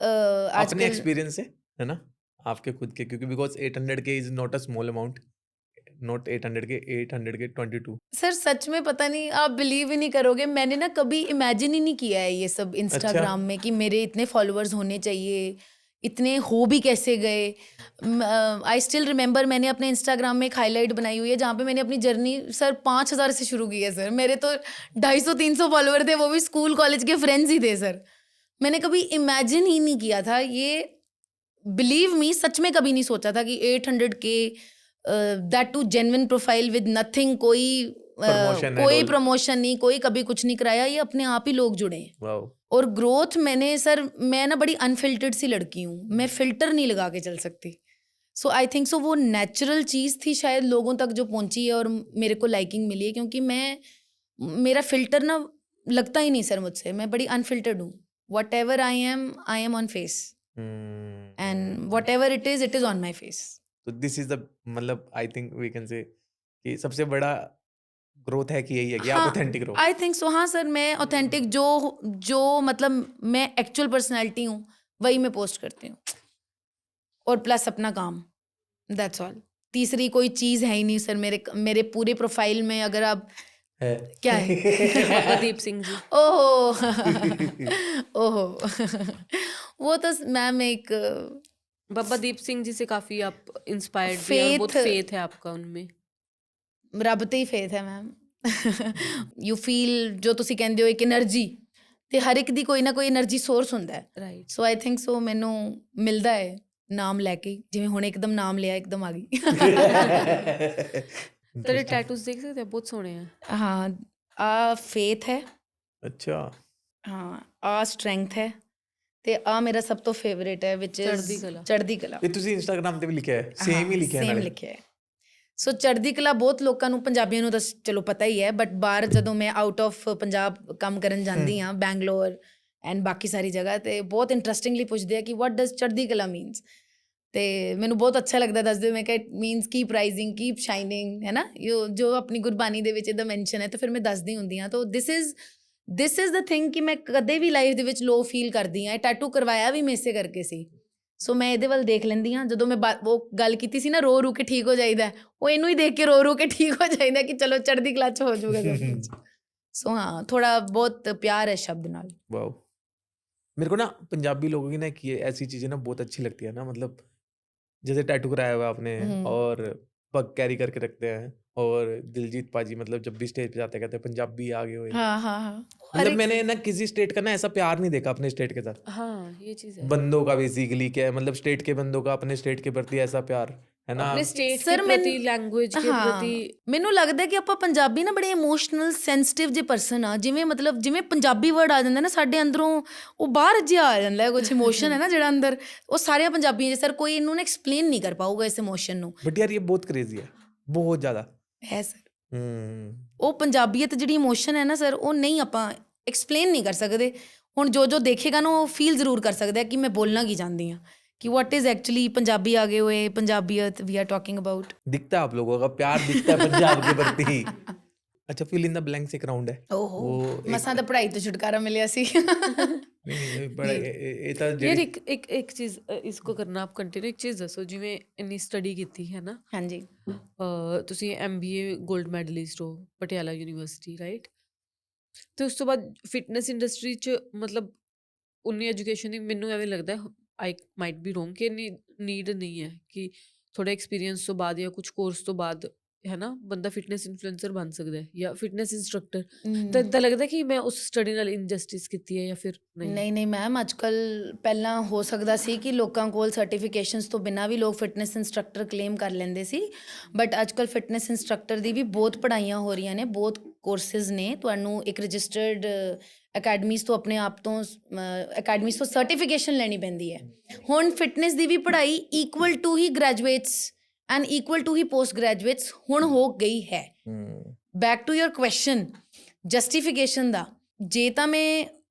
अपने आजकल एक्सपीरियंस से, है ना, आपके खुद के, क्योंकि because 800K is not a small amount, not 800K, 800K 22। Sir सच में पता नहीं, आप बिलीव ही नहीं करोगे, मैंने ना कभी इमेजिन ही नहीं किया है ये सब इंस्टाग्राम में कि मेरे इतने फॉलोअर्स होने चाहिए, इतने हो भी कैसे गए। आई स्टिल रिमेंबर, मैंने अपने इंस्टाग्राम में एक हाईलाइट बनाई हुई है जहाँ पे मैंने अपनी जर्नी सर 5000 से शुरू की है। सर मेरे तो 250-300 फॉलोअर थे, वो भी स्कूल कॉलेज के फ्रेंड्स ही थे। सर मैंने कभी इमेजिन ही नहीं किया था ये, बिलीव मी, सच में कभी नहीं सोचा था कि 800K, that too genuine profile with nothing, कोई प्रमोशन नहीं, कोई कभी कुछ नहीं कराया, ये अपने आप ही लोग जुड़े हैं। और ग्रोथ मैंने सर, मैं ना बड़ी अनफिल्टर्ड सी लड़की हूँ, मैं फिल्टर नहीं लगा के चल सकती। सो आई थिंक सो वो नेचुरल चीज़ थी शायद लोगों तक जो पहुंची है और मेरे को लाइकिंग मिली है, क्योंकि मेरा फिल्टर ना लगता ही नहीं सर मुझसे, मैं बड़ी अनफिल्टर्ड हूँ. What ever I am on face, and what ever it is on my face. तो दिस इज द मतलब I think we can say कि सबसे बड़ा ग्रोथ है कि यही है कि आप ऑथेंटिक रहो. I think so. हाँ सर, मैं ऑथेंटिक जो मतलब मैं एक्चुअल पर्सनैलिटी हूँ वही मैं पोस्ट करती हूँ, और प्लस अपना काम, दैट्स ऑल. तीसरी कोई चीज़ है ही नहीं सर मेरे पूरे प्रोफाइल में. अगर आप है क्या है बाबादीप सिंह जी. ओहो ओहो वो तो मैम एक बाबादीप सिंह जी से काफी आप इंस्पायर्ड भी हैं और बहुत Faith- फेथ है आपका उनमें. ਰੱਬ ਤੇ ਹੀ ਫੇਥ ਹੈ ਮੈਮ. ਯੂ ਫੀਲ ਜੋ ਤੁਸੀਂ ਕਹਿੰਦੇ ਹੋ ਇੱਕ એનર્ਜੀ, ਤੇ ਹਰ ਇੱਕ ਦੀ ਕੋਈ ਨਾ ਕੋਈ એનર્ਜੀ ਸੋਰਸ ਹੁੰਦਾ ਹੈ. ਰਾਈਟ. ਸੋ ਆਈ ਥਿੰਕ ਸੋ ਮੈਨੂੰ ਮਿਲਦਾ ਹੈ ਨਾਮ ਲੈ ਕੇ, ਜਿਵੇਂ ਹੁਣ ਇੱਕਦਮ ਨਾਮ ਲਿਆ ਇੱਕਦਮ ਆ ਗਈ. ਤੇਰੇ ਟੈਟੂਸ ਦੇਖ ਸਕਦੇ ਹੋ, ਬਹੁਤ ਸੋਹਣੇ ਆ. ਹਾਂ, ਆ ਫੇਥ ਹੈ, अच्छा ਹਾਂ ਆ ਸਟਰੈਂਥ ਹੈ, ਤੇ ਆ ਮੇਰਾ ਸਭ ਤੋਂ ਫੇਵਰੇਟ ਹੈ ਵਿਚ ਚੜ੍ਹਦੀ ਕਲਾ. ਚੜ੍ਹਦੀ ਕਲਾ. ਇਹ ਤੁਸੀਂ ਇੰਸਟਾਗ੍ਰam ਤੇ ਵੀ ਲਿਖਿਆ ਹੈ, ਸੇਮ ਹੀ ਲਿਖਿਆ ਸੇਮ ਨਾਲੇ. ਲਿਖਿਆ ਹੈ. ਸੋ ਚੜ੍ਹਦੀ ਕਲਾ ਬਹੁਤ ਲੋਕਾਂ ਨੂੰ, ਪੰਜਾਬੀਆਂ ਨੂੰ ਤਾਂ ਚਲੋ ਪਤਾ ਹੀ ਹੈ, ਬਟ ਬਾਹਰ ਜਦੋਂ ਮੈਂ ਆਊਟ ਆਫ ਪੰਜਾਬ ਕੰਮ ਕਰਨ ਜਾਂਦੀ ਹਾਂ, ਬੈਂਗਲੋਰ ਐਂਡ ਬਾਕੀ ਸਾਰੀ ਜਗ੍ਹਾ, ਤੇ ਬਹੁਤ ਇੰਟਰਸਟਿੰਗਲੀ ਪੁੱਛਦੇ ਆ ਕਿ ਵਾਟ ਡਜ਼ ਚੜ੍ਹਦੀ ਕਲਾ ਮੀਨਸ. ਤੇ ਮੈਨੂੰ ਬਹੁਤ ਅੱਛਾ ਲੱਗਦਾ ਦੱਸਦੇ, ਮੈਂ ਕਿਹਾ it means keep rising, keep shining, ਹੈ ਨਾ, ਜੋ ਆਪਣੀ ਗੁਰਬਾਣੀ ਦੇ ਵਿੱਚ ਇਹਦਾ ਮੈਂਸ਼ਨ ਹੈ, ਤਾਂ ਫਿਰ ਮੈਂ ਦੱਸਦੀ ਹੁੰਦੀ ਹਾਂ. ਤਾਂ ਦਿਸ ਇਜ਼ ਦ ਥਿੰਗ ਕਿ ਮੈਂ ਕਦੇ ਵੀ ਲਾਈਫ ਦੇ ਵਿੱਚ ਲੋ ਫੀਲ ਕਰਦੀ ਹਾਂ. ਇਹ ਟੈਟੂ ਕਰਵਾਇਆ ਵੀ ਮੈਂ ਇਸੇ ਕਰਕੇ ਸੀ. ਸੋ ਮੈਂ ਇਹਦੇ ਵੱਲ ਦੇਖ ਲੈਂਦੀ ਹਾਂ. ਜਦੋਂ ਮੈਂ ਉਹ ਗੱਲ ਕੀਤੀ ਸੀ ਨਾ, ਰੂ ਕੇ ਠੀਕ ਹੋ ਜਾਈਦਾ, ਉਹ ਇਹਨੂੰ ਹੀ ਦੇਖ ਕੇ ਰੂ ਕੇ ਠੀਕ ਹੋ ਜਾਈਦਾ ਕਿ ਚਲੋ ਚੜ੍ਹਦੀ ਕਲਾ 'ਚ ਹੋ ਜਾਊਗਾ ਸਭ ਕੁਝ. ਸੋ हाँ, थोड़ा बहुत प्यार है शब्द नाल. वाओ. मेरे को ना पंजाबी लोगों की ना कि ऐसी चीजें ना बहुत अच्छी लगती है ना, मतलब जैसे टैटू कराया हुआ आपने और पग कैरी करके रखते हैं, और दिलजीत पाजी मतलब जब भी स्टेज पे जाते कहते हैं पंजाबी आगे हुए. हाँ. मतलब मैंने ना किसी स्टेट का ना ऐसा प्यार नहीं देखा अपने स्टेट के साथ. हाँ, ये चीज है. बंदों का बेसिकली क्या है, मतलब स्टेट के बंदों का अपने स्टेट के प्रति ऐसा प्यार है ना. अपने स्टेट Sir, के प्रति, लैंग्वेज के प्रति. ਮੈਨੂੰ ਲੱਗਦਾ ਕਿ ਆਪਾਂ ਪੰਜਾਬੀ ਨਾ ਬੜੇ ਇਮੋਸ਼ਨਲ ਸੈਂਸਿਟਿਵ ਜੇ ਪਰਸਨ ਆ. ਜਿਵੇਂ ਪੰਜਾਬੀ ਵਰਡ ਆ ਜਾਂਦਾ ਨਾ ਸਾਡੇ ਅੰਦਰੋਂ, ਉਹ ਬਾਹਰ ਜਿਹਾ ਆ ਜਾਂਦਾ ਹੈ ਕੁਝ ਇਮੋਸ਼ਨ ਹੈ ਨਾ ਜਿਹੜਾ ਅੰਦਰ, ਉਹ ਸਾਰਿਆਂ ਪੰਜਾਬੀਆਂ ਦੇ ਸਰ ਕੋਈ ਇਹਨੂੰ ਨਾ ਐਕਸਪਲੇਨ ਨਹੀਂ ਕਰ ਪਾਊਗਾ ਇਸ ਇਮੋਸ਼ਨ ਨੂੰ. बट यार ये बहुत क्रेजी है, बहुत ज्यादा. ਹੈ ਸਰ, ਉਹ ਪੰਜਾਬੀਅਤ ਜਿਹੜੀ ਇਮੋਸ਼ਨ ਹੈ ਨਾ ਸਰ, ਉਹ ਨਹੀਂ ਆਪਾਂ ਐਕਸਪਲੇਨ ਨਹੀਂ ਕਰ ਸਕਦੇ. ਹੁਣ ਜੋ ਦੇਖੇਗਾ ਨਾ ਉਹ ਫੀਲ ਜ਼ਰੂਰ ਕਰ ਸਕਦਾ ਕਿ ਮੈਂ ਬੋਲਣਾ ਕੀ ਚਾਹੁੰਦੀ ਹਾਂ, कि what is actually पंजाबी आगे हुए पंजाबियत we are talking about. दिखता है आप लोगों का प्यार, दिखता है पंजाब के प्रति. अच्छा, फिल इन द ब्लैंक्स एक राउंड है. ओहो, वो मसां ਤਾਂ ਪੜ੍ਹਾਈ ਤੋਂ ਛੁਟਕਾਰਾ ਮਿਲਿਆ ਸੀ. नहीं बड़ा ये था यार एक चीज इसको करना, आप कंटिन्यू. एक चीज दसो, जिवें इन्नी स्टडी ਕੀਤੀ ਹੈ ਨਾ, ਹਾਂਜੀ. ਤੁਸੀਂ MBA 골ਡ ਮੈਡਲਿਸਟ ਹੋ ਪਟਿਆਲਾ ਯੂਨੀਵਰਸਿਟੀ, ਰਾਈਟ? ਤੇ ਉਸ ਤੋਂ ਬਾਅਦ ਫਿਟਨੈਸ ਇੰਡਸਟਰੀ 'ਚ ਮਤਲਬ ਉਨੀ ਐਜੂਕੇਸ਼ਨ ਦੀ ਮੈਨੂੰ ਐਵੇਂ ਲੱਗਦਾ, ਆਈ ਮਾਈਟ ਬੀ ਰੋਂਗ, ਕਿ ਇੰਨੀ ਨੀਡ ਨਹੀਂ ਹੈ ਕਿ ਥੋੜਾ ਐਕਸਪੀਰੀਅੰਸ ਤੋਂ ਬਾਅਦ ਜਾਂ ਕੁਝ ਕੋਰਸ ਤੋਂ ਬਾਅਦ, ਹੈ ਨਾ, ਬੰਦਾ ਫਿਟਨੈਸ ਇਨਫਲੂਐਂਸਰ ਬਣ ਸਕਦਾ ਹੈ ਜਾਂ ਫਿਟਨੈਸ ਇੰਸਟ੍ਰਕਟਰ. ਤਾਂ ਇੱਦਾਂ ਲੱਗਦਾ ਕਿ ਮੈਂ ਉਸ ਸਟੱਡੀ ਨਾਲ ਇਨਜਸਟਿਸ ਕੀਤੀ ਹੈ ਜਾਂ ਫਿਰ ਨਹੀਂ? ਨਹੀਂ ਮੈਮ, ਅੱਜ ਕੱਲ੍ਹ ਪਹਿਲਾਂ ਹੋ ਸਕਦਾ ਸੀ ਕਿ ਲੋਕਾਂ ਕੋਲ ਸਰਟੀਫਿਕੇਸ਼ਨਸ ਤੋਂ ਬਿਨਾਂ ਵੀ ਲੋਕ ਫਿਟਨੈਸ ਇੰਸਟ੍ਰਕਟਰ ਕਲੇਮ ਕਰ ਲੈਂਦੇ ਸੀ, ਬਟ ਅੱਜ ਕੱਲ੍ਹ ਫਿਟਨੈਸ ਇੰਸਟ੍ਰਕਟਰ ਦੀ ਵੀ ਬਹੁਤ ਪੜ੍ਹਾਈਆਂ ਹੋ ਰਹੀਆਂ ਨੇ, ਬਹੁਤ ਕੋਰਸਿਸ ਨੇ. ਤੁਹਾਨੂੰ ਇੱਕ ਰਜਿਸਟਰਡ ਅਕੈਡਮੀਜ਼ ਤੋਂ ਆਪਣੇ ਆਪ ਤੋਂ ਅਕੈਡਮੀਜ਼ ਤੋਂ ਸਰਟੀਫਿਕੇਸ਼ਨ ਲੈਣੀ ਪੈਂਦੀ ਹੈ. ਹੁਣ ਫਿਟਨੈਸ ਦੀ ਵੀ ਪੜ੍ਹਾਈ ਇਕੁਅਲ ਟੂ ਹੀ ਗ੍ਰੈਜੂਏਟਸ ਐਂਡ ਇਕੁਅਲ ਟੂ ਹੀ ਪੋਸਟ ਗ੍ਰੈਜੂਏਟਸ ਹੁਣ ਹੋ ਗਈ ਹੈ. Back to your question, justification ਦਾ, ਜੇ ਤਾਂ ਮੈਂ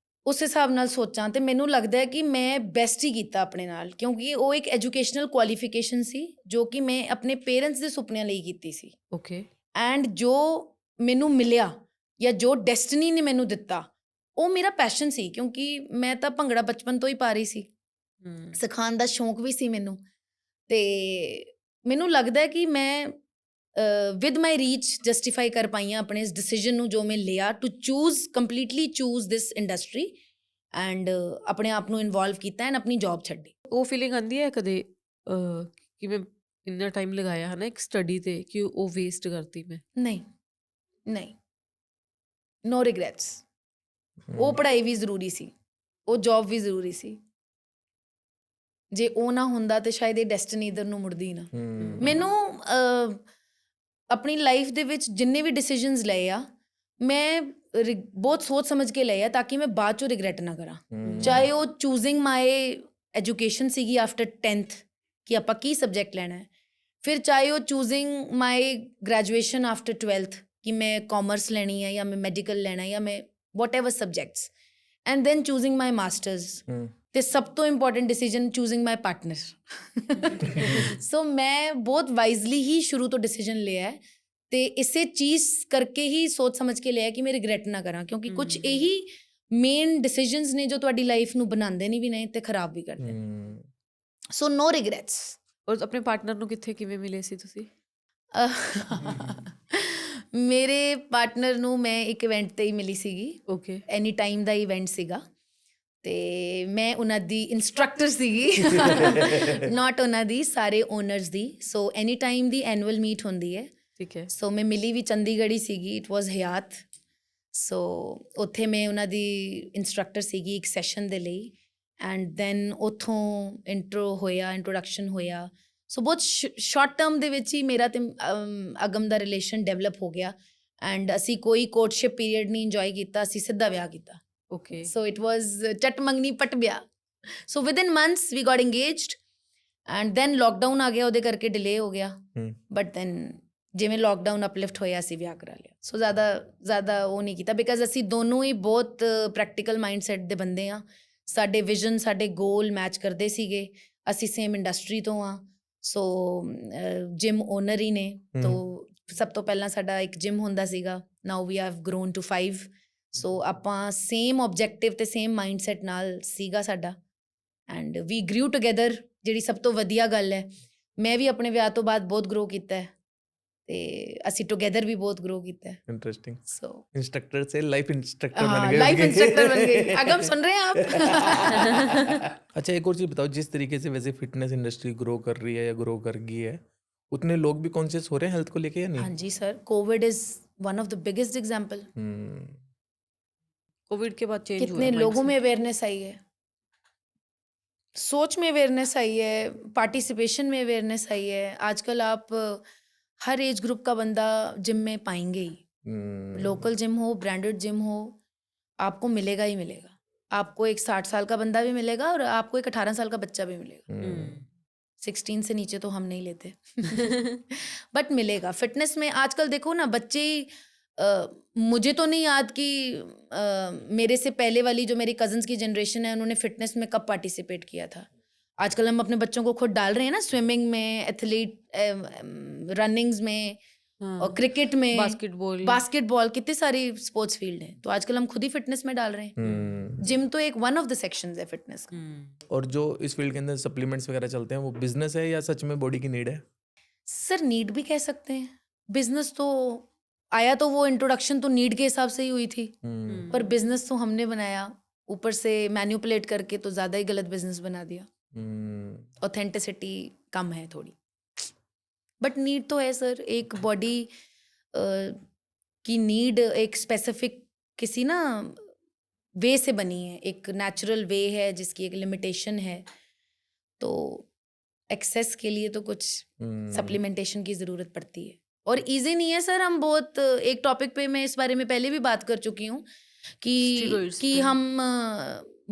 ਉਸ ਹਿਸਾਬ ਨਾਲ ਸੋਚਾਂ ਤੇ ਮੈਨੂੰ ਲੱਗਦਾ ਹੈ ਕਿ ਮੈਂ ਬੈਸਟ ਹੀ ਕੀਤਾ ਆਪਣੇ ਨਾਲ, ਕਿਉਂਕਿ ਉਹ ਇੱਕ ਐਜੂਕੇਸ਼ਨਲ ਕੁਆਲੀਫਿਕੇਸ਼ਨ ਸੀ ਜੋ ਕਿ ਮੈਂ ਆਪਣੇ ਪੇਰੈਂਟਸ ਦੇ ਸੁਪਨਿਆਂ ਲਈ ਕੀਤੀ ਸੀ. ਓਕੇ. ਐਂਡ ਜੋ ਮੈਨੂੰ ਮਿਲਿਆ ਜਾਂ ਜੋ ਡੈਸਟਨੀ ਨੇ ਮੈਨੂੰ ਦਿੱਤਾ, ਉਹ ਮੇਰਾ ਪੈਸ਼ਨ ਸੀ, ਕਿਉਂਕਿ ਮੈਂ ਤਾਂ ਭੰਗੜਾ ਬਚਪਨ ਤੋਂ ਹੀ ਪਾ ਰਹੀ ਸੀ, ਸਿਖਾਉਣ ਦਾ ਸ਼ੌਂਕ ਵੀ ਸੀ ਮੈਨੂੰ. ਤੇ ਮੈਨੂੰ ਲੱਗਦਾ ਕਿ ਮੈਂ ਵਿਦ ਮਾਈ ਰੀਚ ਜਸਟੀਫਾਈ ਕਰ ਪਾਈ ਹਾਂ ਆਪਣੇ ਇਸ ਡਿਸੀਜਨ ਨੂੰ ਜੋ ਮੈਂ ਲਿਆ to completely choose this industry, and ਆਪਣੇ ਆਪ ਨੂੰ ਇਨਵੋਲਵ ਕੀਤਾ ਐਂਡ ਆਪਣੀ ਜੌਬ ਛੱਡੀ. ਉਹ ਫੀਲਿੰਗ ਆਉਂਦੀ ਹੈ ਕਦੇ ਕਿ ਮੈਂ ਇੰਨਾ ਟਾਈਮ ਲਗਾਇਆ ਹੈ ਨਾ ਇੱਕ ਸਟੱਡੀ 'ਤੇ, ਕਿ ਉਹ ਵੇਸਟ ਕਰਤੀ ਮੈਂ? ਨਹੀਂ, ਨੋ ਰਿਗਰੈਟਸ. ਉਹ ਪੜ੍ਹਾਈ ਵੀ ਜ਼ਰੂਰੀ ਸੀ, ਉਹ ਜੌਬ ਵੀ ਜ਼ਰੂਰੀ ਸੀ. ਜੇ ਉਹ ਨਾ ਹੁੰਦਾ ਤੇ ਸ਼ਾਇਦ ਇਹ ਡੈਸਟਨੀ ਇੱਧਰ ਨੂੰ ਮੁੜਦੀ ਨਾ. ਮੈਨੂੰ ਆਪਣੀ ਲਾਈਫ ਦੇ ਵਿੱਚ ਜਿੰਨੇ ਵੀ ਡਿਸੀਜਨਸ ਲਏ ਆ, ਮੈਂ ਬਹੁਤ ਸੋਚ ਸਮਝ ਕੇ ਲਏ ਆ ਤਾਂ ਕਿ ਮੈਂ ਬਾਅਦ 'ਚੋਂ ਰਿਗਰੈਟ ਨਾ ਕਰਾਂ. ਚਾਹੇ ਉਹ ਚੂਜ਼ਿੰਗ ਮਾਈ ਐਜੂਕੇਸ਼ਨ ਸੀਗੀ ਆਫਟਰ 10th, ਕਿ ਆਪਾਂ ਕੀ ਸਬਜੈਕਟ ਲੈਣਾ ਹੈ। ਫਿਰ ਚਾਹੇ ਉਹ ਚੂਜ਼ਿੰਗ ਮਾਈ ਗ੍ਰੈਜੂਏਸ਼ਨ ਆਫਟਰ 12th ਕਿ ਮੈਂ ਕਾਮਰਸ ਲੈਣੀ ਹੈ ਜਾਂ ਮੈਂ ਮੈਡੀਕਲ ਲੈਣਾ ਹੈ ਜਾਂ ਮੈਂ whatever subjects, and then choosing my masters, ਤੇ ਸਭ ਤੋਂ ਇੰਪੋਰਟੈਂਟ ਡਿਸੀਜਨ ਚੂਜ਼ਿੰਗ ਮਾਈ ਪਾਰਟਨਰ। ਸੋ ਮੈਂ ਬਹੁਤ ਵਾਈਜ਼ਲੀ ਹੀ ਸ਼ੁਰੂ ਤੋਂ ਡਿਸੀਜਨ ਲਿਆ ਹੈ ਤੇ ਇਸੇ ਚੀਜ਼ ਕਰਕੇ ਹੀ ਸੋਚ ਸਮਝ ਕੇ ਲਿਆ ਕਿ ਮੈਂ ਰਿਗਰੈਟ ਨਾ ਕਰਾਂ, ਕਿਉਂਕਿ ਕੁਝ ਇਹੀ ਮੇਨ ਡਿਸੀਜਨਸ ਨੇ ਜੋ ਤੁਹਾਡੀ ਲਾਈਫ ਨੂੰ ਬਣਾਉਂਦੇ ਨਹੀਂ ਵੀ ਨੇ ਤੇ ਖਰਾਬ ਵੀ ਕਰਦੇ ਨੇ। ਸੋ ਨੋ ਰਿਗਰੈਟਸ। ਔਰ ਆਪਣੇ ਪਾਰਟਨਰ ਨੂੰ ਕਿਵੇਂ ਮਿਲੇ ਸੀ ਤੁਸੀਂ? ਮੇਰੇ ਪਾਰਟਨਰ ਨੂੰ ਮੈਂ ਇੱਕ ਇਵੈਂਟ ਤੇ ਹੀ ਮਿਲੀ ਸੀਗੀ। ਓਕੇ। ਐਨੀ ਟਾਈਮ ਦਾ ਇਵੈਂਟ ਸੀਗਾ ਤੇ ਮੈਂ ਉਹਨਾਂ ਦੀ ਇੰਸਟ੍ਰਕਟਰ ਸੀਗੀ, ਨਾਟ ਉਹਨਾਂ ਦੀ, ਸਾਰੇ ਓਨਰਸ ਦੀ। ਸੋ ਐਨੀ ਟਾਈਮ ਦੀ ਐਨੂਅਲ ਮੀਟ ਹੁੰਦੀ ਹੈ। ਠੀਕ ਹੈ। ਸੋ ਮੈਂ ਮਿਲੀ ਵੀ ਚੰਡੀਗੜ੍ਹ ਹੀ ਸੀਗੀ, ਇਟ ਵਾਜ਼ ਹਯਾਤ। ਸੋ ਉੱਥੇ ਮੈਂ ਉਹਨਾਂ ਦੀ ਇੰਸਟ੍ਰਕਟਰ ਸੀਗੀ ਇੱਕ ਸੈਸ਼ਨ ਦੇ ਲਈ, ਐਂਡ ਦੈਨ ਉੱਥੋਂ ਇੰਟਰੋਡਕਸ਼ਨ ਹੋਇਆ। ਸੋ ਬਹੁਤ ਸ਼ਾਰਟ ਟਰਮ ਦੇ ਵਿੱਚ ਹੀ ਮੇਰਾ ਤੇ ਅਗਮ ਦਾ ਰਿਲੇਸ਼ਨ ਡਿਵੈਲਪ ਹੋ ਗਿਆ, ਐਂਡ ਅਸੀਂ ਕੋਈ ਕੋਰਟਸ਼ਿਪ ਪੀਰੀਅਡ ਨਹੀਂ ਇੰਜੋਏ ਕੀਤਾ, ਅਸੀਂ ਸਿੱਧਾ ਵਿਆਹ ਕੀਤਾ। ਓਕੇ। ਸੋ ਇਟ ਵਾਜ਼ ਚਟ ਮੰਗਨੀ ਪਟ ਵਿਆਹ। So within months we got engaged, and then lockdown ਆ ਗਿਆ, ਉਹਦੇ ਕਰਕੇ ਡਿਲੇ ਹੋ ਗਿਆ। ਬਟ ਦੈਨ ਜਿਵੇਂ ਲੋਕਡਾਊਨ ਅਪਲਿਫਟ ਹੋਇਆ ਅਸੀਂ ਵਿਆਹ ਕਰਾ ਲਿਆ। ਸੋ ਜ਼ਿਆਦਾ ਉਹ ਨਹੀਂ ਕੀਤਾ, ਬਿਕਾਜ਼ ਅਸੀਂ ਦੋਨੋਂ ਹੀ ਬਹੁਤ ਪ੍ਰੈਕਟੀਕਲ ਮਾਈਂਡਸੈਟ ਦੇ ਬੰਦੇ ਹਾਂ। ਸਾਡੇ ਵਿਜ਼ਨ, ਸਾਡੇ ਗੋਲ ਮੈਚ ਕਰਦੇ ਸੀਗੇ। ਅਸੀਂ ਸੇਮ ਇੰਡਸਟਰੀ ਤੋਂ ਹਾਂ। ਸੋ ਜਿਮ ਓਨਰ ਹੀ ਨੇ, ਤੋ ਸਭ ਤੋਂ ਪਹਿਲਾਂ ਸਾਡਾ ਇੱਕ ਜਿਮ ਹੁੰਦਾ ਸੀਗਾ, ਨਾਓ ਵੀ ਹੈਵ ਗਰੋਨ ਟੂ 5। ਸੋ ਆਪਾਂ ਸੇਮ ਓਬਜੈਕਟਿਵ ਤੇ ਸੇਮ ਮਾਈਂਡਸੈਟ ਨਾਲ ਸੀਗਾ ਸਾਡਾ, ਐਂਡ ਵੀ ਗ੍ਰਿਊ ਟੁਗੇਦਰ, ਜਿਹੜੀ ਸਭ ਤੋਂ ਵਧੀਆ ਗੱਲ ਹੈ। ਮੈਂ ਵੀ ਆਪਣੇ ਵਿਆਹ ਤੋਂ ਬਾਅਦ ਬਹੁਤ ਗਰੋ ਕੀਤਾ ਹੈ ਤੇ ਅਸੀਂ ਟੁਗੇਦਰ ਵੀ ਬਹੁਤ ਗਰੋ ਕੀਤਾ है। इंटरेस्टिंग। सो इंस्ट्रक्टर से लाइफ इंस्ट्रक्टर बन गए। लाइफ इंस्ट्रक्टर बन गए। अगम सुन रहे हैं आप? अच्छा, एक और चीज़ बताओ, जिस तरीके से वैसे फिटनेस इंडस्ट्री ग्रो कर रही है या ग्रो कर गई है, उतने लोग भी कॉन्शियस हो रहे हैं हेल्थ को लेके या नहीं? हाँ जी sir, Covid is one of the biggest example. Covid के बाद चेंज हुआ कितने लोगों में अवेयरनेस आई है, सोच में अवेयरनेस आई है, पार्टिसिपेशन में अवेयरनेस आई है। आजकल आप हर एज ग्रुप का बंदा जिम में पाएंगे ही। लोकल जिम हो, ब्रांडेड जिम हो, आपको मिलेगा ही मिलेगा। आपको एक 60 साल का बंदा भी मिलेगा और आपको एक 18 साल का बच्चा भी मिलेगा। 16 से नीचे तो हम नहीं लेते बट मिलेगा। फिटनेस में आजकल देखो ना, बच्चे मुझे तो नहीं याद कि मेरे से पहले वाली जो मेरी कजन्स की जनरेशन है, उन्होंने फिटनेस में कब पार्टिसिपेट किया था। आजकल हम अपने बच्चों को खुद डाल रहे हैं ना, स्विमिंग में, एथलीट, रनिंग्स में, और क्रिकेट में, बास्केटबॉल, कितने सारी स्पोर्ट्स फील्ड हैं। तो आजकल हम खुद ही फिटनेस में डाल रहे हैं। जिम तो एक वन ऑफ द सेक्शंस है फिटनेस का। और जो इस फील्ड के अंदर सप्लीमेंट्स वगैरह चलते हैं, वो बिजनेस है या सच में बॉडी की नीड है? सर नीड भी कह सकते हैं। बिजनेस तो आया तो वो इंट्रोडक्शन तो नीड के हिसाब से ही हुई थी, पर बिजनेस तो हमने बनाया, ऊपर से मैन्युपुलेट करके तो ज़्यादा ही गलत बिजनेस बना दिया। ऑथेंटिसिटी कम है थोड़ी, बट नीड तो है सर। एक बॉडी की नीड एक स्पेसिफिक किसी ना वे से बनी है, एक नेचुरल वे है जिसकी एक लिमिटेशन है। तो एक्सेस के लिए तो कुछ सप्लीमेंटेशन की ज़रूरत पड़ती है, और इजी नहीं है सर। हम बहुत, एक टॉपिक पे मैं इस बारे में पहले भी बात कर चुकी हूँ कि हम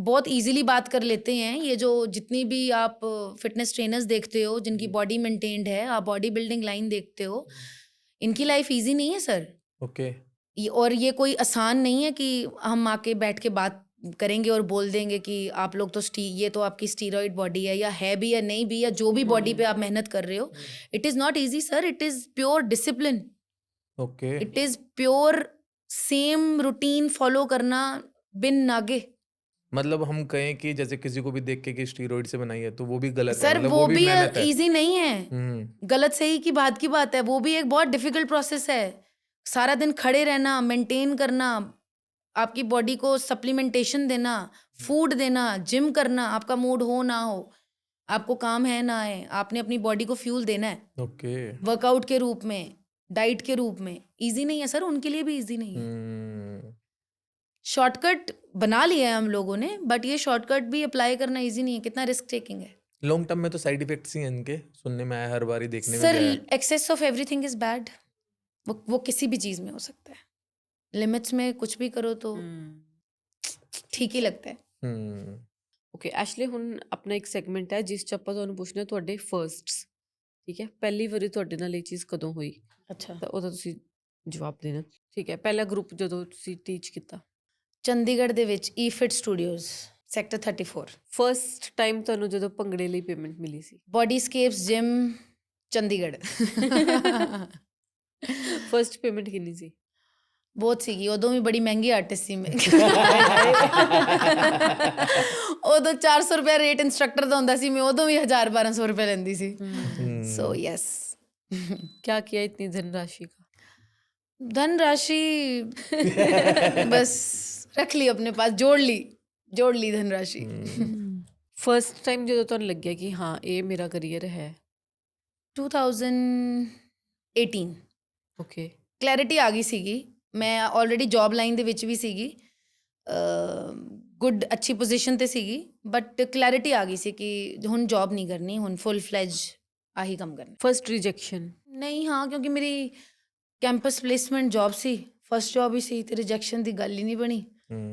बहुत इजीली बात कर लेते हैं। ये जो जितनी भी आप फिटनेस ट्रेनर्स देखते हो जिनकी बॉडी मेंटेन्ड है, आप बॉडी बिल्डिंग लाइन देखते हो, इनकी लाइफ इजी नहीं है सर। ओके। और ये कोई आसान नहीं है कि हम आके बैठ के बात करेंगे और बोल देंगे कि आप लोग तो ये तो आपकी स्टीरॉइड बॉडी है, या है भी या नहीं भी, या जो भी बॉडी पे आप मेहनत कर रहे हो। It is not easy sir, it is pure discipline. Okay. It is pure same routine follow करना बिन नागे। मतलब हम कहें कि जैसे किसी को भी देख के कि स्टीरॉइड से बनाई है, तो वो भी गलत है। सर मतलब वो भी मेहनत है। इजी नहीं है। गलत सही की बात है, वो भी एक बहुत डिफिकल्ट प्रोसेस है। सारा दिन खड़े रहना, मेंटेन करना, आपकी बॉडी को सप्लीमेंटेशन देना, फूड देना, जिम करना, आपका मूड हो ना हो, आपको काम है ना है, आपने अपनी बॉडी को फ्यूल देना है। ओके। वर्कआउट के रूप में, डाइट के रूप में। इजी नहीं है सर, उनके लिए भी इजी नहीं है। शॉर्टकट बना लिया है हम लोगों ने, बट ये शॉर्टकट भी अप्लाई करना इजी नहीं है। कितना रिस्क टेकिंग है। लॉन्ग टर्म में तो साइड इफेक्ट्स ही हैं इनके, सुनने में आया, हर बार ही देखने में सर गया है। Excess of everything is bad. वो किसी भी चीज़ में हो सकता है। लिमिट्स में कुछ भी करो तो ठीक ही लगता है। ਓਕੇ ਐਸ਼ਲੇ, ਹੁਣ ਆਪਣਾ ਇੱਕ ਸੈਗਮੈਂਟ ਹੈ ਜਿਸ 'ਚ ਆਪਾਂ ਤੁਹਾਨੂੰ ਪੁੱਛਣਾ ਤੁਹਾਡੇ ਫਰਸਟਸ, ਠੀਕ ਹੈ? ਪਹਿਲੀ ਵਾਰੀ ਤੁਹਾਡੇ ਨਾਲ ਇਹ ਚੀਜ਼ ਕਦੋਂ ਹੋਈ ਅੱਛਾ, ਤਾਂ ਉਹਦਾ ਤੁਸੀਂ ਜਵਾਬ ਦੇਣਾ, ਠੀਕ ਹੈ? ਪਹਿਲਾ ਗਰੁੱਪ ਜਦੋਂ ਤੁਸੀਂ ਟੀਚ ਕੀਤਾ, ਚੰਡੀਗੜ੍ਹ ਦੇ ਵਿੱਚ ਈਫਿਟ ਸਟੂਡੀਓਜ਼ ਸੈਕਟਰ 34, ਫਸਟ ਟਾਈਮ ਤੁਹਾਨੂੰ ਜਦੋਂ ਭੰਗੜੇ ਲਈ ਪੇਮੈਂਟ ਮਿਲੀ ਸੀ, ਬੋਡੀਸਕੇਪਸ ਜਿਮ ਚੰਡੀਗੜ੍ਹ। ਫਸਟ ਪੇਮੈਂਟ ਕਿੰਨੀ ਸੀ? ਬਹੁਤ ਸੀਗੀ, ਉਦੋਂ ਵੀ ਬੜੀ ਮਹਿੰਗੀ ਆਰਟਿਸਟ ਸੀ ਮੈਂ। ਉਦੋਂ 400 ਰੁਪਏ ਰੇਟ ਇੰਸਟਰਕਟਰ ਦਾ ਹੁੰਦਾ ਸੀ, ਮੈਂ ਉਦੋਂ ਵੀ 1000-1200 ਰੁਪਏ ਲੈਂਦੀ ਸੀ। So yes. क्या किया इतनी धनराशि का? धनराशि बस रख ली अपने पास, जोड़ ली धनराशि। ਫਸਟ ਟਾਈਮ ਜਦੋਂ ਤੁਹਾਨੂੰ ਲੱਗਿਆ ਕਿ ਹਾਂ ਇਹ ਮੇਰਾ ਕਰੀਅਰ ਹੈ? 2018 ਓਕੇ। ਕਲੈਰਿਟੀ ਆ ਗਈ ਸੀਗੀ, ਮੈਂ ਆਲਰੇਡੀ ਜੌਬ ਲਾਈਨ ਦੇ ਵਿੱਚ ਵੀ ਸੀਗੀ, ਗੁੱਡ ਅੱਛੀ ਪੋਜੀਸ਼ਨ ਤੇ ਸੀਗੀ, ਬਟ ਕਲੈਰਿਟੀ ਆ ਗਈ ਸੀ ਕਿ ਹੁਣ ਜੌਬ ਨਹੀਂ ਕਰਨੀ, ਹੁਣ ਫੁੱਲ ਫਲੈਜ ਆਹੀ ਕੰਮ ਕਰਨਾ। First rejection? ਨਹੀਂ, ਹਾਂ, ਕਿਉਂਕਿ ਮੇਰੀ ਕੈਂਪਸ ਪਲੇਸਮੈਂਟ ਜੌਬ ਸੀ, ਫਸਟ ਜੌਬ ਹੀ ਸੀ, ਤੇ ਰਿਜੈਕਸ਼ਨ ਦੀ ਗੱਲ ਹੀ ਨਹੀਂ ਬਣੀ।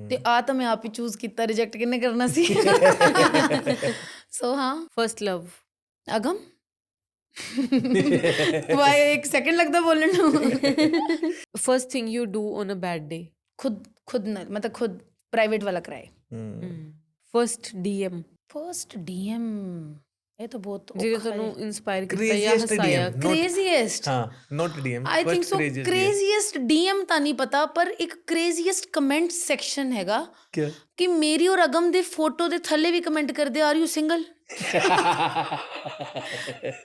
ਤੇ ਆ ਤਾਂ ਮੈਂ ਆਪ ਹੀ ਚੂਜ਼ ਕੀਤਾ, ਰਿਜੈਕਟ ਕਿਹਨੇ ਕਰਨਾ ਸੀ। ਸੋ ਹਾਂ। First love? ਅਗਮ। ਵਾਏ ਇੱਕ ਸੈਕਿੰਡ ਲੱਗਦਾ ਬੋਲਣ ਨੂੰ। First thing you do on a bad day? खुद ना, मतलब खुद प्राइवेट वाला कराए। First DM? फर्स्ट डीएम, ये तो बहुत ਜਿਹਨੇ ਤੁਹਾਨੂੰ ਇਨਸਪਾਇਰ ਕੀਤਾ ਜਾਂ Craziest ਹਸਾਇਆ? DM, not- क्रेजीएस्ट, हाँ, not DM, I first think so. craziest DM. Craziest DM ਤਾਂ ਨਹੀਂ ਪਤਾ, ਪਰ ਇੱਕ क्रेजीएस्ट ਕਮੈਂਟ ਸੈਕਸ਼ਨ ਹੈਗਾ क्या? ਕਿ ਮੇਰੀ ਔਰ ਅਗਮ ਦੇ ਫੋਟੋ ਦੇ ਥੱਲੇ ਵੀ ਕਮੈਂਟ ਕਰਦੇ, ਆਰ ਯੂ ਸਿੰਗਲ?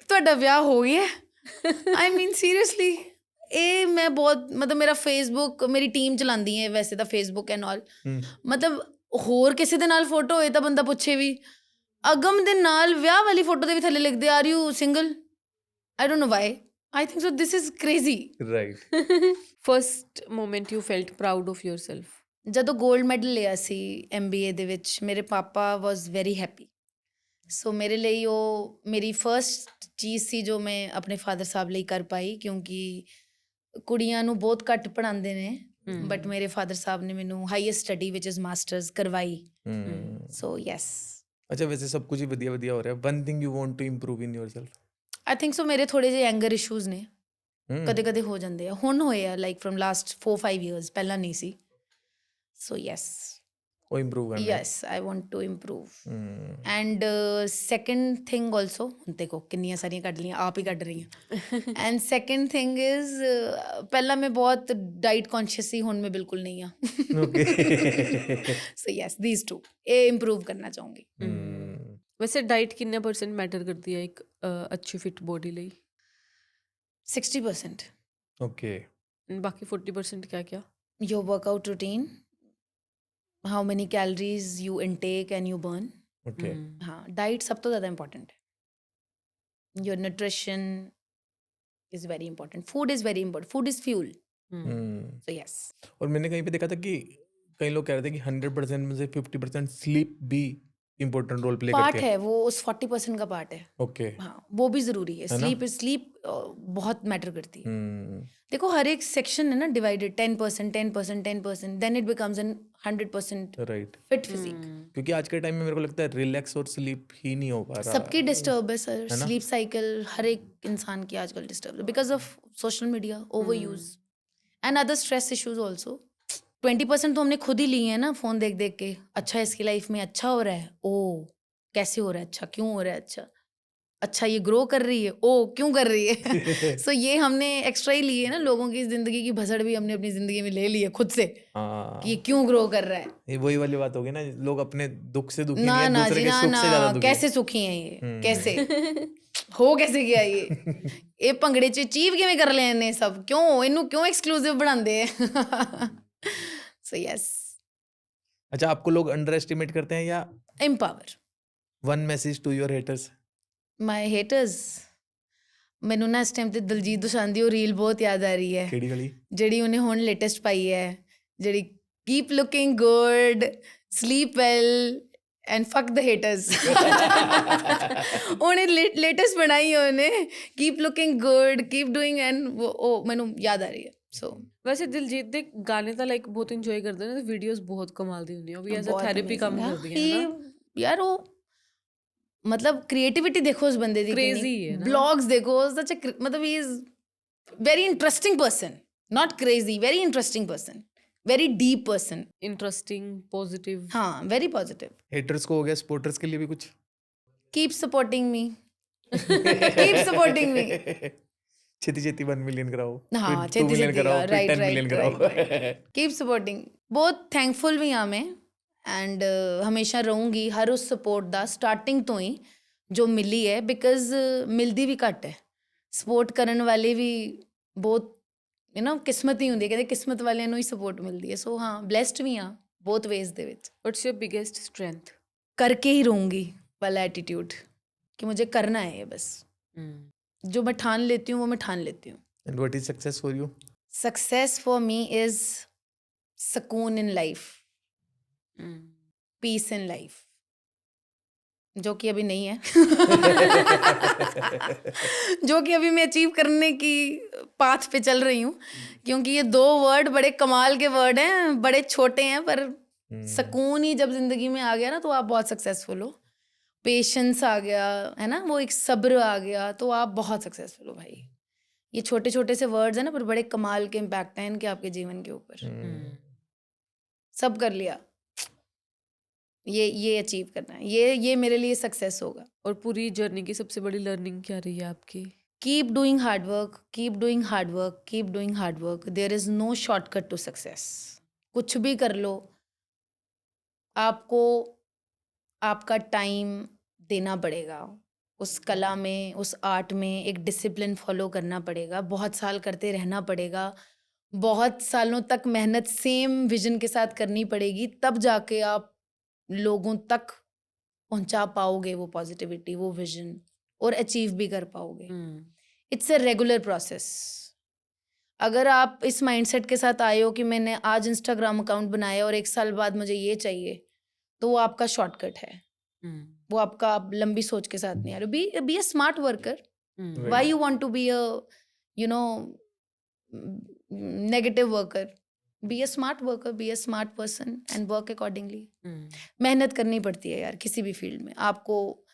ਤੁਹਾਡਾ ਵਿਆਹ ਹੋ ਗਿਆ? ਆਈ ਮੀਨ ਸੀਰੀਅਸਲੀ, ਇਹ ਮੈਂ ਬਹੁਤ, ਮਤਲਬ ਮੇਰਾ ਫੇਸਬੁੱਕ, ਮੇਰੀ ਟੀਮ ਚਲਾਉਂਦੀ ਹੈ ਵੈਸੇ ਤਾਂ ਫੇਸਬੁੱਕ ਐਂਡ ਆਲ, ਮਤਲਬ ਹੋਰ ਕਿਸੇ ਦੇ ਨਾਲ ਫੋਟੋ ਹੋਏ ਤਾਂ ਬੰਦਾ ਪੁੱਛੇ ਵੀ, ਅਗਮ ਦੇ ਨਾਲ ਵਿਆਹ ਵਾਲੀ ਫੋਟੋ ਦੇ ਵੀ ਥੱਲੇ ਲਿਖਦੇ are you single? I don't know why, I think so this is crazy. Right. First moment you felt proud of yourself? ਜਦੋਂ 골ਡ ਮੈਡਲ ਲਿਆ ਸੀ MBA ਦੇ ਵਿੱਚ, ਮੇਰੇ ਪਾਪਾ ਵਾਜ਼ ਵੈਰੀ ਹੈਪੀ। ਸੋ ਮੇਰੇ ਲਈ ਉਹ ਮੇਰੀ ਫਰਸਟ ਚੀਜ਼ ਸੀ ਜੋ ਮੈਂ ਆਪਣੇ ਫਾਦਰ ਸਾਹਿਬ ਲਈ ਕਰ ਪਾਈ, ਕਿਉਂਕਿ ਕੁੜੀਆਂ ਨੂੰ ਬਹੁਤ ਘੱਟ ਪੜ੍ਹਾਉਂਦੇ ਨੇ, ਬਟ ਮੇਰੇ ਫਾਦਰ ਸਾਹਿਬ ਨੇ ਮੈਨੂੰ ਹਾਈਐਸਟ ਸਟੱਡੀ ਵਿਚ ਇਜ਼ ਮਾਸਟਰਸ ਕਰਵਾਈ। So yes. ਅੱਛਾ, ਵੈਸੇ ਸਭ ਕੁਝ ਹੀ ਵਧੀਆ ਹੋ ਰਿਹਾ। One thing you want to improve in yourself? I think so ਮੇਰੇ ਥੋੜੇ ਜਿਹੇ ਐਂਗਰ ਇਸ਼ੂਜ਼ ਨੇ, ਕਦੇ ਕਦੇ ਹੋ ਜਾਂਦੇ ਆ, ਹੁਣ ਹੋਏ ਆ, ਲਾਈਕ ਫਰਮ ਲਾਸਟ 4-5 years, ਪਹਿਲਾਂ ਨਹੀਂ ਸੀ। ਸੋ ਯੈਸ, ਉਹ ਇੰਪਰੂਵ ਕਰਨਾ। Yes, I want to improve. And second thing also, ਹੁਣ ਦੇਖੋ ਕਿੰਨੀਆਂ ਸਾਰੀਆਂ ਕੱਢ ਲਈਆਂ, ਆਪ ਹੀ ਕੱਢ ਰਹੀ ਹਾਂ। ਐਂਡ ਸੈਕੰਡ ਥਿੰਗ ਇਜ਼, ਪਹਿਲਾਂ ਮੈਂ ਬਹੁਤ ਡਾਈਟ ਕੌਨਸ਼ੀਅਸ ਸੀ, ਹੁਣ ਮੈਂ ਬਿਲਕੁਲ ਨਹੀਂ ਹਾਂ। ਸੋ ਯੈਸ, ਥੀਸ ਟੂ, ਇਹ ਇੰਪਰੂਵ ਕਰਨਾ ਚਾਹੂੰਗੀ। ਵੈਸੇ ਡਾਈਟ ਕਿੰਨਾ % ਮੈਟਰ ਕਰਦੀ ਹੈ ਇੱਕ ਅੱਛੀ ਫਿਟ ਬੋਡੀ ਲਈ? 60%। ਓਕੇ। ਬਾਕੀ 40% ਕਿਆ ਕਿਆ? Your workout routine, how many calories you intake and you burn. Okay. हाँ, diet सब तो ज़्यादा important है। Your nutrition is very important. Food is very important. Food is fuel. So yes. और मैंने कहीं पे देखा था कि कई लोग कह रहे थे कि 100% में से 50% स्लीप भी इम्पोर्टेंट रोल प्ले पार्ट करती है। है वो, उस 40% का पार्ट है। ओके। हाँ, वो भी ज़रूरी है। है ना? स्लीप बहुत मैटर करती है। देखो हर एक सेक्शन है ना divided, 10%, 10%, 10%, then it becomes an 100% right. Fit physique. क्योंकि आज के टाइम में मेरे को लगता है रिलैक्स और स्लीप ही नहीं हो पा रहा। सबकी डिस्टर्ब है सर, स्लीप साइकिल हर एक इंसान की आजकल डिस्टर्ब है because of social media, over use and other stress issues also. 20% तो हमने खुद ही लिए हैं ना फ़ोन देख देख के। अच्छा इसकी लाइफ में अच्छा हो रहा है, ओ कैसे हो रहा है, अच्छा क्यों हो रहा है, अच्छा ये ग्रो कर रही है, ओ क्यों कर रही है। सो ये हमने एक्स्ट्रा ही लिए है ना, लोगों की ज़िंदगी की भसड़ भी हमने अपनी ज़िंदगी में ले ली है खुद से कि ये क्यों ग्रो कर रहा है। ये वही वाली बात होगी ना, लोग अपने दुख से दुखी ना नहीं है, ना दूसरे जी, के ना सुख से ज्यादा ना, दुखी कैसे सुखी हैं ये, कैसे हो कैसे गया ये ਭੰਗੜੇ 'ਚ ਅਚੀਵ ਕਿਵੇਂ ਕਰ ਲਿਆ ਇਹਨੇ ਸਭ, ਕਿਉਂ ਇਹਨੂੰ ਕਿਉਂ ਐਕਸਕਲੂਸਿਵ ਬਣਾਉਂਦੇ ਹੈ। So yes. अच्छा, आपको लोग अंडर एस्टिमेट करते हैं या? Empower. One message to your haters? My haters, ਮੈਨੂੰ ਨਾ ਇਸ ਟਾਈਮ ਤੇ ਦਲਜੀਤ ਦੋਸਾਂਝ ਦੀ ਉਹ ਰੀਲ ਬਹੁਤ ਯਾਦ ਆ ਰਹੀ ਹੈ, केड़ी वाली? ਜਿਹੜੀ ਉਹਨੇ ਹੁਣ ਲੇਟੈਸਟ ਪਾਈ ਹੈ, ਜਿਹੜੀ keep looking good, sleep well and fuck the haters. ਉਹਨੇ ਲੇਟੈਸਟ ਬਣਾਈ ਹੈ, ਉਹਨੇ keep looking good, keep doing, and ਉਹ ਮੈਨੂੰ ਯਾਦ ਆ ਰਹੀ ਹੈ। ਸੋ ਵੈਸੇ ਦਿਲਜੀਤ ਦੇ ਗਾਣੇ ਤਾਂ ਲਾਈਕ ਬਹੁਤ ਇੰਜੋਏ ਕਰਦੇ ਨੇ, ਤੇ ਵੀਡੀਓਜ਼ ਬਹੁਤ ਕਮਾਲ ਦੀ ਹੁੰਦੀਆਂ, ਉਹ ਵੀ ਐਜ਼ ਅ ਥੈਰੇਪੀ ਕੰਮ ਕਰਦੀਆਂ ਨੇ ਨਾ। यार वो मतलब क्रिएटिविटी देखो उस बंदे दी Crazy है ना? ब्लॉग्स देखो सच मतलब ही is very interesting person, not crazy, very interesting person, very deep person. Interesting, positive. हाँ, वेरी पॉजिटिव. हेटर्स को हो गया, सपोर्टर्स के लिए भी कुछ? Keep supporting me, keep supporting me. छेती छेती 1 मिलियन कराओ, हाँ, फिर 2 मिलियन कराओ, फिर 10 मिलियन कराओ. Keep supporting. बहुत थैंकफुल भी हाँ मैं एंड हमेशा रहूँगी हर उस सपोर्ट ਦਾ ਸਟਾਰਟਿੰਗ ਤੋਂ ਹੀ ਜੋ ਮਿਲੀ ਹੈ ਬਿਕਾਜ਼ ਮਿਲਦੀ ਵੀ ਘੱਟ ਹੈ. ਸਪੋਰਟ ਕਰਨ ਵਾਲੇ ਵੀ ਬਹੁਤ ਕਿਸਮਤ ਹੀ ਹੁੰਦੀ ਹੈ, ਕਹਿੰਦੇ ਕਿਸਮਤ ਵਾਲਿਆਂ ਨੂੰ ਹੀ ਸਪੋਰਟ ਮਿਲਦੀ ਹੈ. ਸੋ ਹਾਂ, ਬਲੈਸਡ ਵੀ ਹਾਂ ਬਹੁਤ ਵੇਜ਼ ਦੇ ਵਿੱਚ. What's your biggest strength? करके ही रहूँगी वाला एटीट्यूड कि मुझे करना है ये बस. जो मैं ठान लेती हूँ वो मैं ठान लेती हूँ. And what is success for you? Success for me is सुकून in life, peace in life, जो कि अभी नहीं है. जो कि अभी मैं अचीव करने की पाथ पे चल रही हूँ, क्योंकि ये 2 वर्ड बड़े कमाल के वर्ड हैं, बड़े छोटे हैं, पर सुकून ही जब जिंदगी में आ गया ना तो आप बहुत सक्सेसफुल हो. पेशेंस आ गया है ना, वो एक सब्र आ गया, तो आप बहुत सक्सेसफुल हो भाई. ये छोटे छोटे से वर्ड्स हैं ना, पर बड़े कमाल के इम्पैक्ट हैं इनके आपके जीवन के ऊपर. सब कर लिया, ये अचीव करना है, ये मेरे लिए सक्सेस होगा. और पूरी जर्नी की सबसे बड़ी लर्निंग क्या रही है आपकी? Keep doing hard work, keep doing hard work, keep doing hard work. There is no shortcut to success. कुछ भी कर लो, आपको आपका टाइम देना पड़ेगा उस कला में, उस आर्ट में. एक डिसिप्लिन फॉलो करना पड़ेगा, बहुत साल करते रहना पड़ेगा, बहुत सालों तक मेहनत सेम विजन के साथ करनी पड़ेगी, तब जाके आप लोगों तक पहुंचा पाओगे वो पॉजिटिविटी, वो विजन, और अचीव भी कर पाओगे. It's a regular process. अगर आप इस माइंडसेट के साथ आए हो कि मैंने आज इंस्टाग्राम अकाउंट बनाया और 1 साल बाद मुझे ये चाहिए, तो वो आपका शॉर्टकट है. वो आपका आप लंबी सोच के साथ नहीं आ रहे हो. Be a smart worker. Why you want to be a negative worker? Be a smart worker, be a smart person and work accordingly. मेहनत करनी पड़ती है यार किसी भी फील्ड में. आपको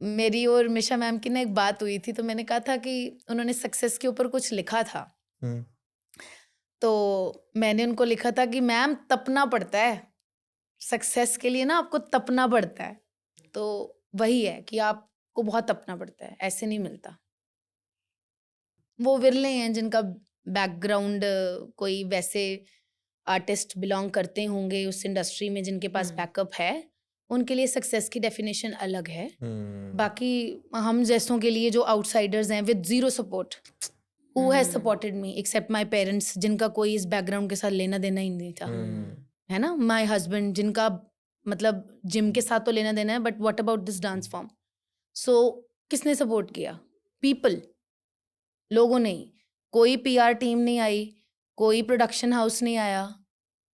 मेरी और मिशा मैम की ना एक बात हुई थी, तो मैंने कहा था कि उन्होंने सक्सेस के ऊपर कुछ लिखा था, तो मैंने उनको लिखा था कि मैम तपना पड़ता है सक्सेस के लिए ना, आपको तपना पड़ता है. तो वही है कि आपको बहुत तपना पड़ता है, ऐसे नहीं मिलता. वो विरले हैं जिनका बैकग्राउंड कोई वैसे आर्टिस्ट बिलोंग करते होंगे उस इंडस्ट्री में, जिनके पास बैकअप है, उनके लिए सक्सेस की डेफिनेशन अलग है. बाकी हम जैसों के लिए जो आउटसाइडर्स हैं with zero support, who has supported me except my parents, जिनका कोई इस बैकग्राउंड के साथ लेना देना ही नहीं था, है ना. माय हस्बैंड, जिनका मतलब जिम के साथ तो लेना देना है, but what about this dance form. So किसने सपोर्ट किया? पीपल, लोगों ने. कोई पीआर टीम नहीं आई, कोई प्रोडक्शन हाउस नहीं आया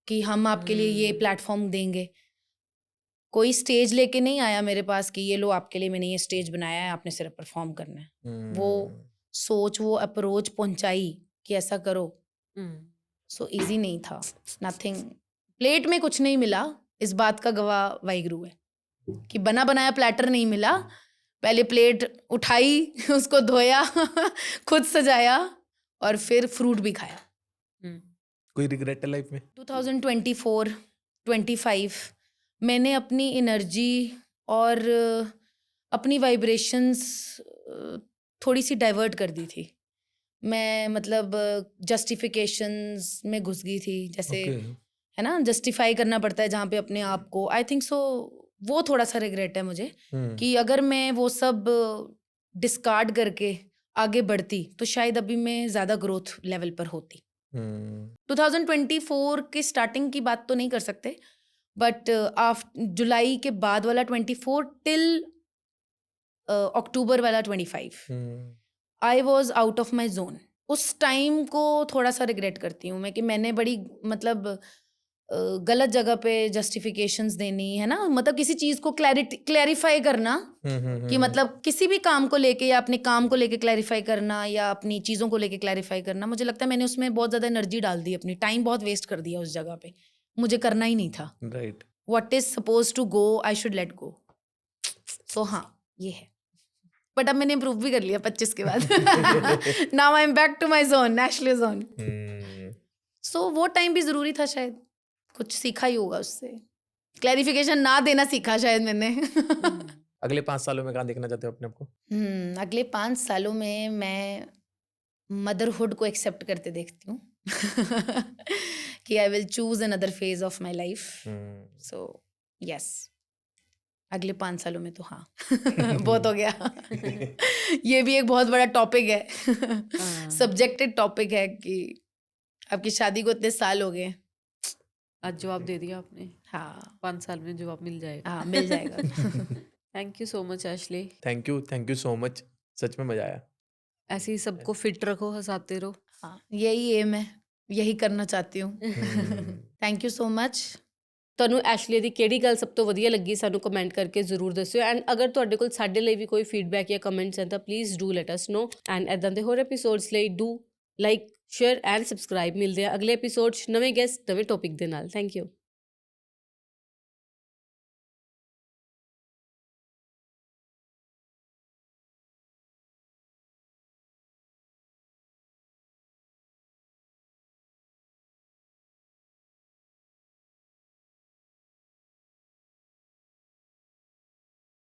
कि हम आपके लिए ये प्लेटफॉर्म देंगे. कोई स्टेज लेके नहीं आया मेरे पास कि ये लो आपके लिए मैंने ये स्टेज बनाया है, आपने सिर्फ परफॉर्म करना है. वो सोच, वो अप्रोच पहुंचाई कि ऐसा करो. सो इजी नहीं था. नथिंग, प्लेट में कुछ नहीं मिला, इस बात का गवाह वाहिगुरु है कि बना बनाया प्लेटर नहीं मिला. पहले प्लेट उठाई, उसको धोया, खुद सजाया, और फिर फ्रूट भी खाया. कोई रिग्रेट है लाइफ में? 2024-25 मैंने अपनी एनर्जी और अपनी वाइब्रेशंस थोड़ी सी डाइवर्ट कर दी थी. मैं मतलब जस्टिफिकेशंस में घुस गई थी, जैसे है ना, जस्टिफाई करना पड़ता है जहाँ पे अपने आप को. आई थिंक सो वो थोड़ा सा रिग्रेट है मुझे कि अगर मैं वो सब डिस्कार्ड करके आगे बढ़ती तो शायद अभी मैं ज़्यादा ग्रोथ लेवल पर होती. 2024 के स्टार्टिंग की बात तो नहीं कर सकते, बट जुलाई के बाद वाला 24 टिल अक्टूबर वाला 25 I was out of my zone. उस टाइम को थोड़ा सा रिग्रेट करती हूँ मैं कि मैंने बड़ी मतलब गलत जगह पे जस्टिफिकेशंस देनी, है ना, मतलब किसी चीज़ को क्लैरिफाई करना कि मतलब किसी भी काम को लेके या अपने काम को लेके क्लैरिफाई करना या अपनी चीज़ों को लेके क्लैरिफाई करना. मुझे लगता है मैंने उसमें बहुत ज़्यादा एनर्जी डाल दी, अपनी टाइम बहुत वेस्ट कर दिया उस जगह पे. मुझे करना ही नहीं था. Right. What is suppose to go I should let go. तो हाँ ये है. बट अब मैंने इम्प्रूव भी कर लिया 25 के बाद. Now I am back to my zone, national zone. So वो टाइम भी ज़रूरी था शायद. कुछ सीखा ही होगा उससे. क्लैरिफिकेशन ना देना सीखा शायद मैंने. अगले 5 सालों में कहाँ देखना चाहते हो अपने आप को? अगले 5 सालों में मैं मदरहुड को एक्सेप्ट करते देखती हूँ. कि I will choose another phase of my life. So yes, अगले 5 सालों में तो हाँ. बहुत हो गया. ये भी एक बहुत बड़ा टॉपिक है. सब्जेक्टेड टॉपिक है कि आपकी शादी को इतने साल हो गए. आज जवाब दे दिया आपने. हाँ 5 साल में जवाब मिल जाएगा. हाँ मिल जाएगा. Thank you so much Ashley. Thank you so much. सच में मजा आया. ऐसे ही सबको फिट रखो, हंसाते रहो. हाँ यही एम है, यही करना चाहती हूँ. Thank you so much. ਤੁਹਾਨੂੰ ਐਸ਼ਲੀ ਦੀ ਕਿਹੜੀ ਗੱਲ ਸਭ ਤੋਂ ਵਧੀਆ ਲੱਗੀ ਸਾਨੂੰ ਕਮੈਂਟ ਕਰਕੇ ਜ਼ਰੂਰ ਦੱਸਿਓ. ਐਂਡ ਅਗਰ ਤੁਹਾਡੇ ਕੋਲ ਸਾਡੇ ਲਈ ਵੀ ਕੋਈ ਫੀਡਬੈਕ ਜਾਂ ਕਮੈਂਟਸ ਹਨ ਤਾਂ please do let us know. And ਇੱਦਾਂ ਦੇ ਹੋਰ ਐਪੀਸੋਡਸ ਲਈ do like, share and subscribe. ਮਿਲਦੇ ਆ ਅਗਲੇ ਐਪੀਸੋਡ 'ਚ ਨਵੇਂ ਗੈਸਟ ਨਵੇਂ ਟੌਪਿਕ ਦੇ ਨਾਲ. Thank you.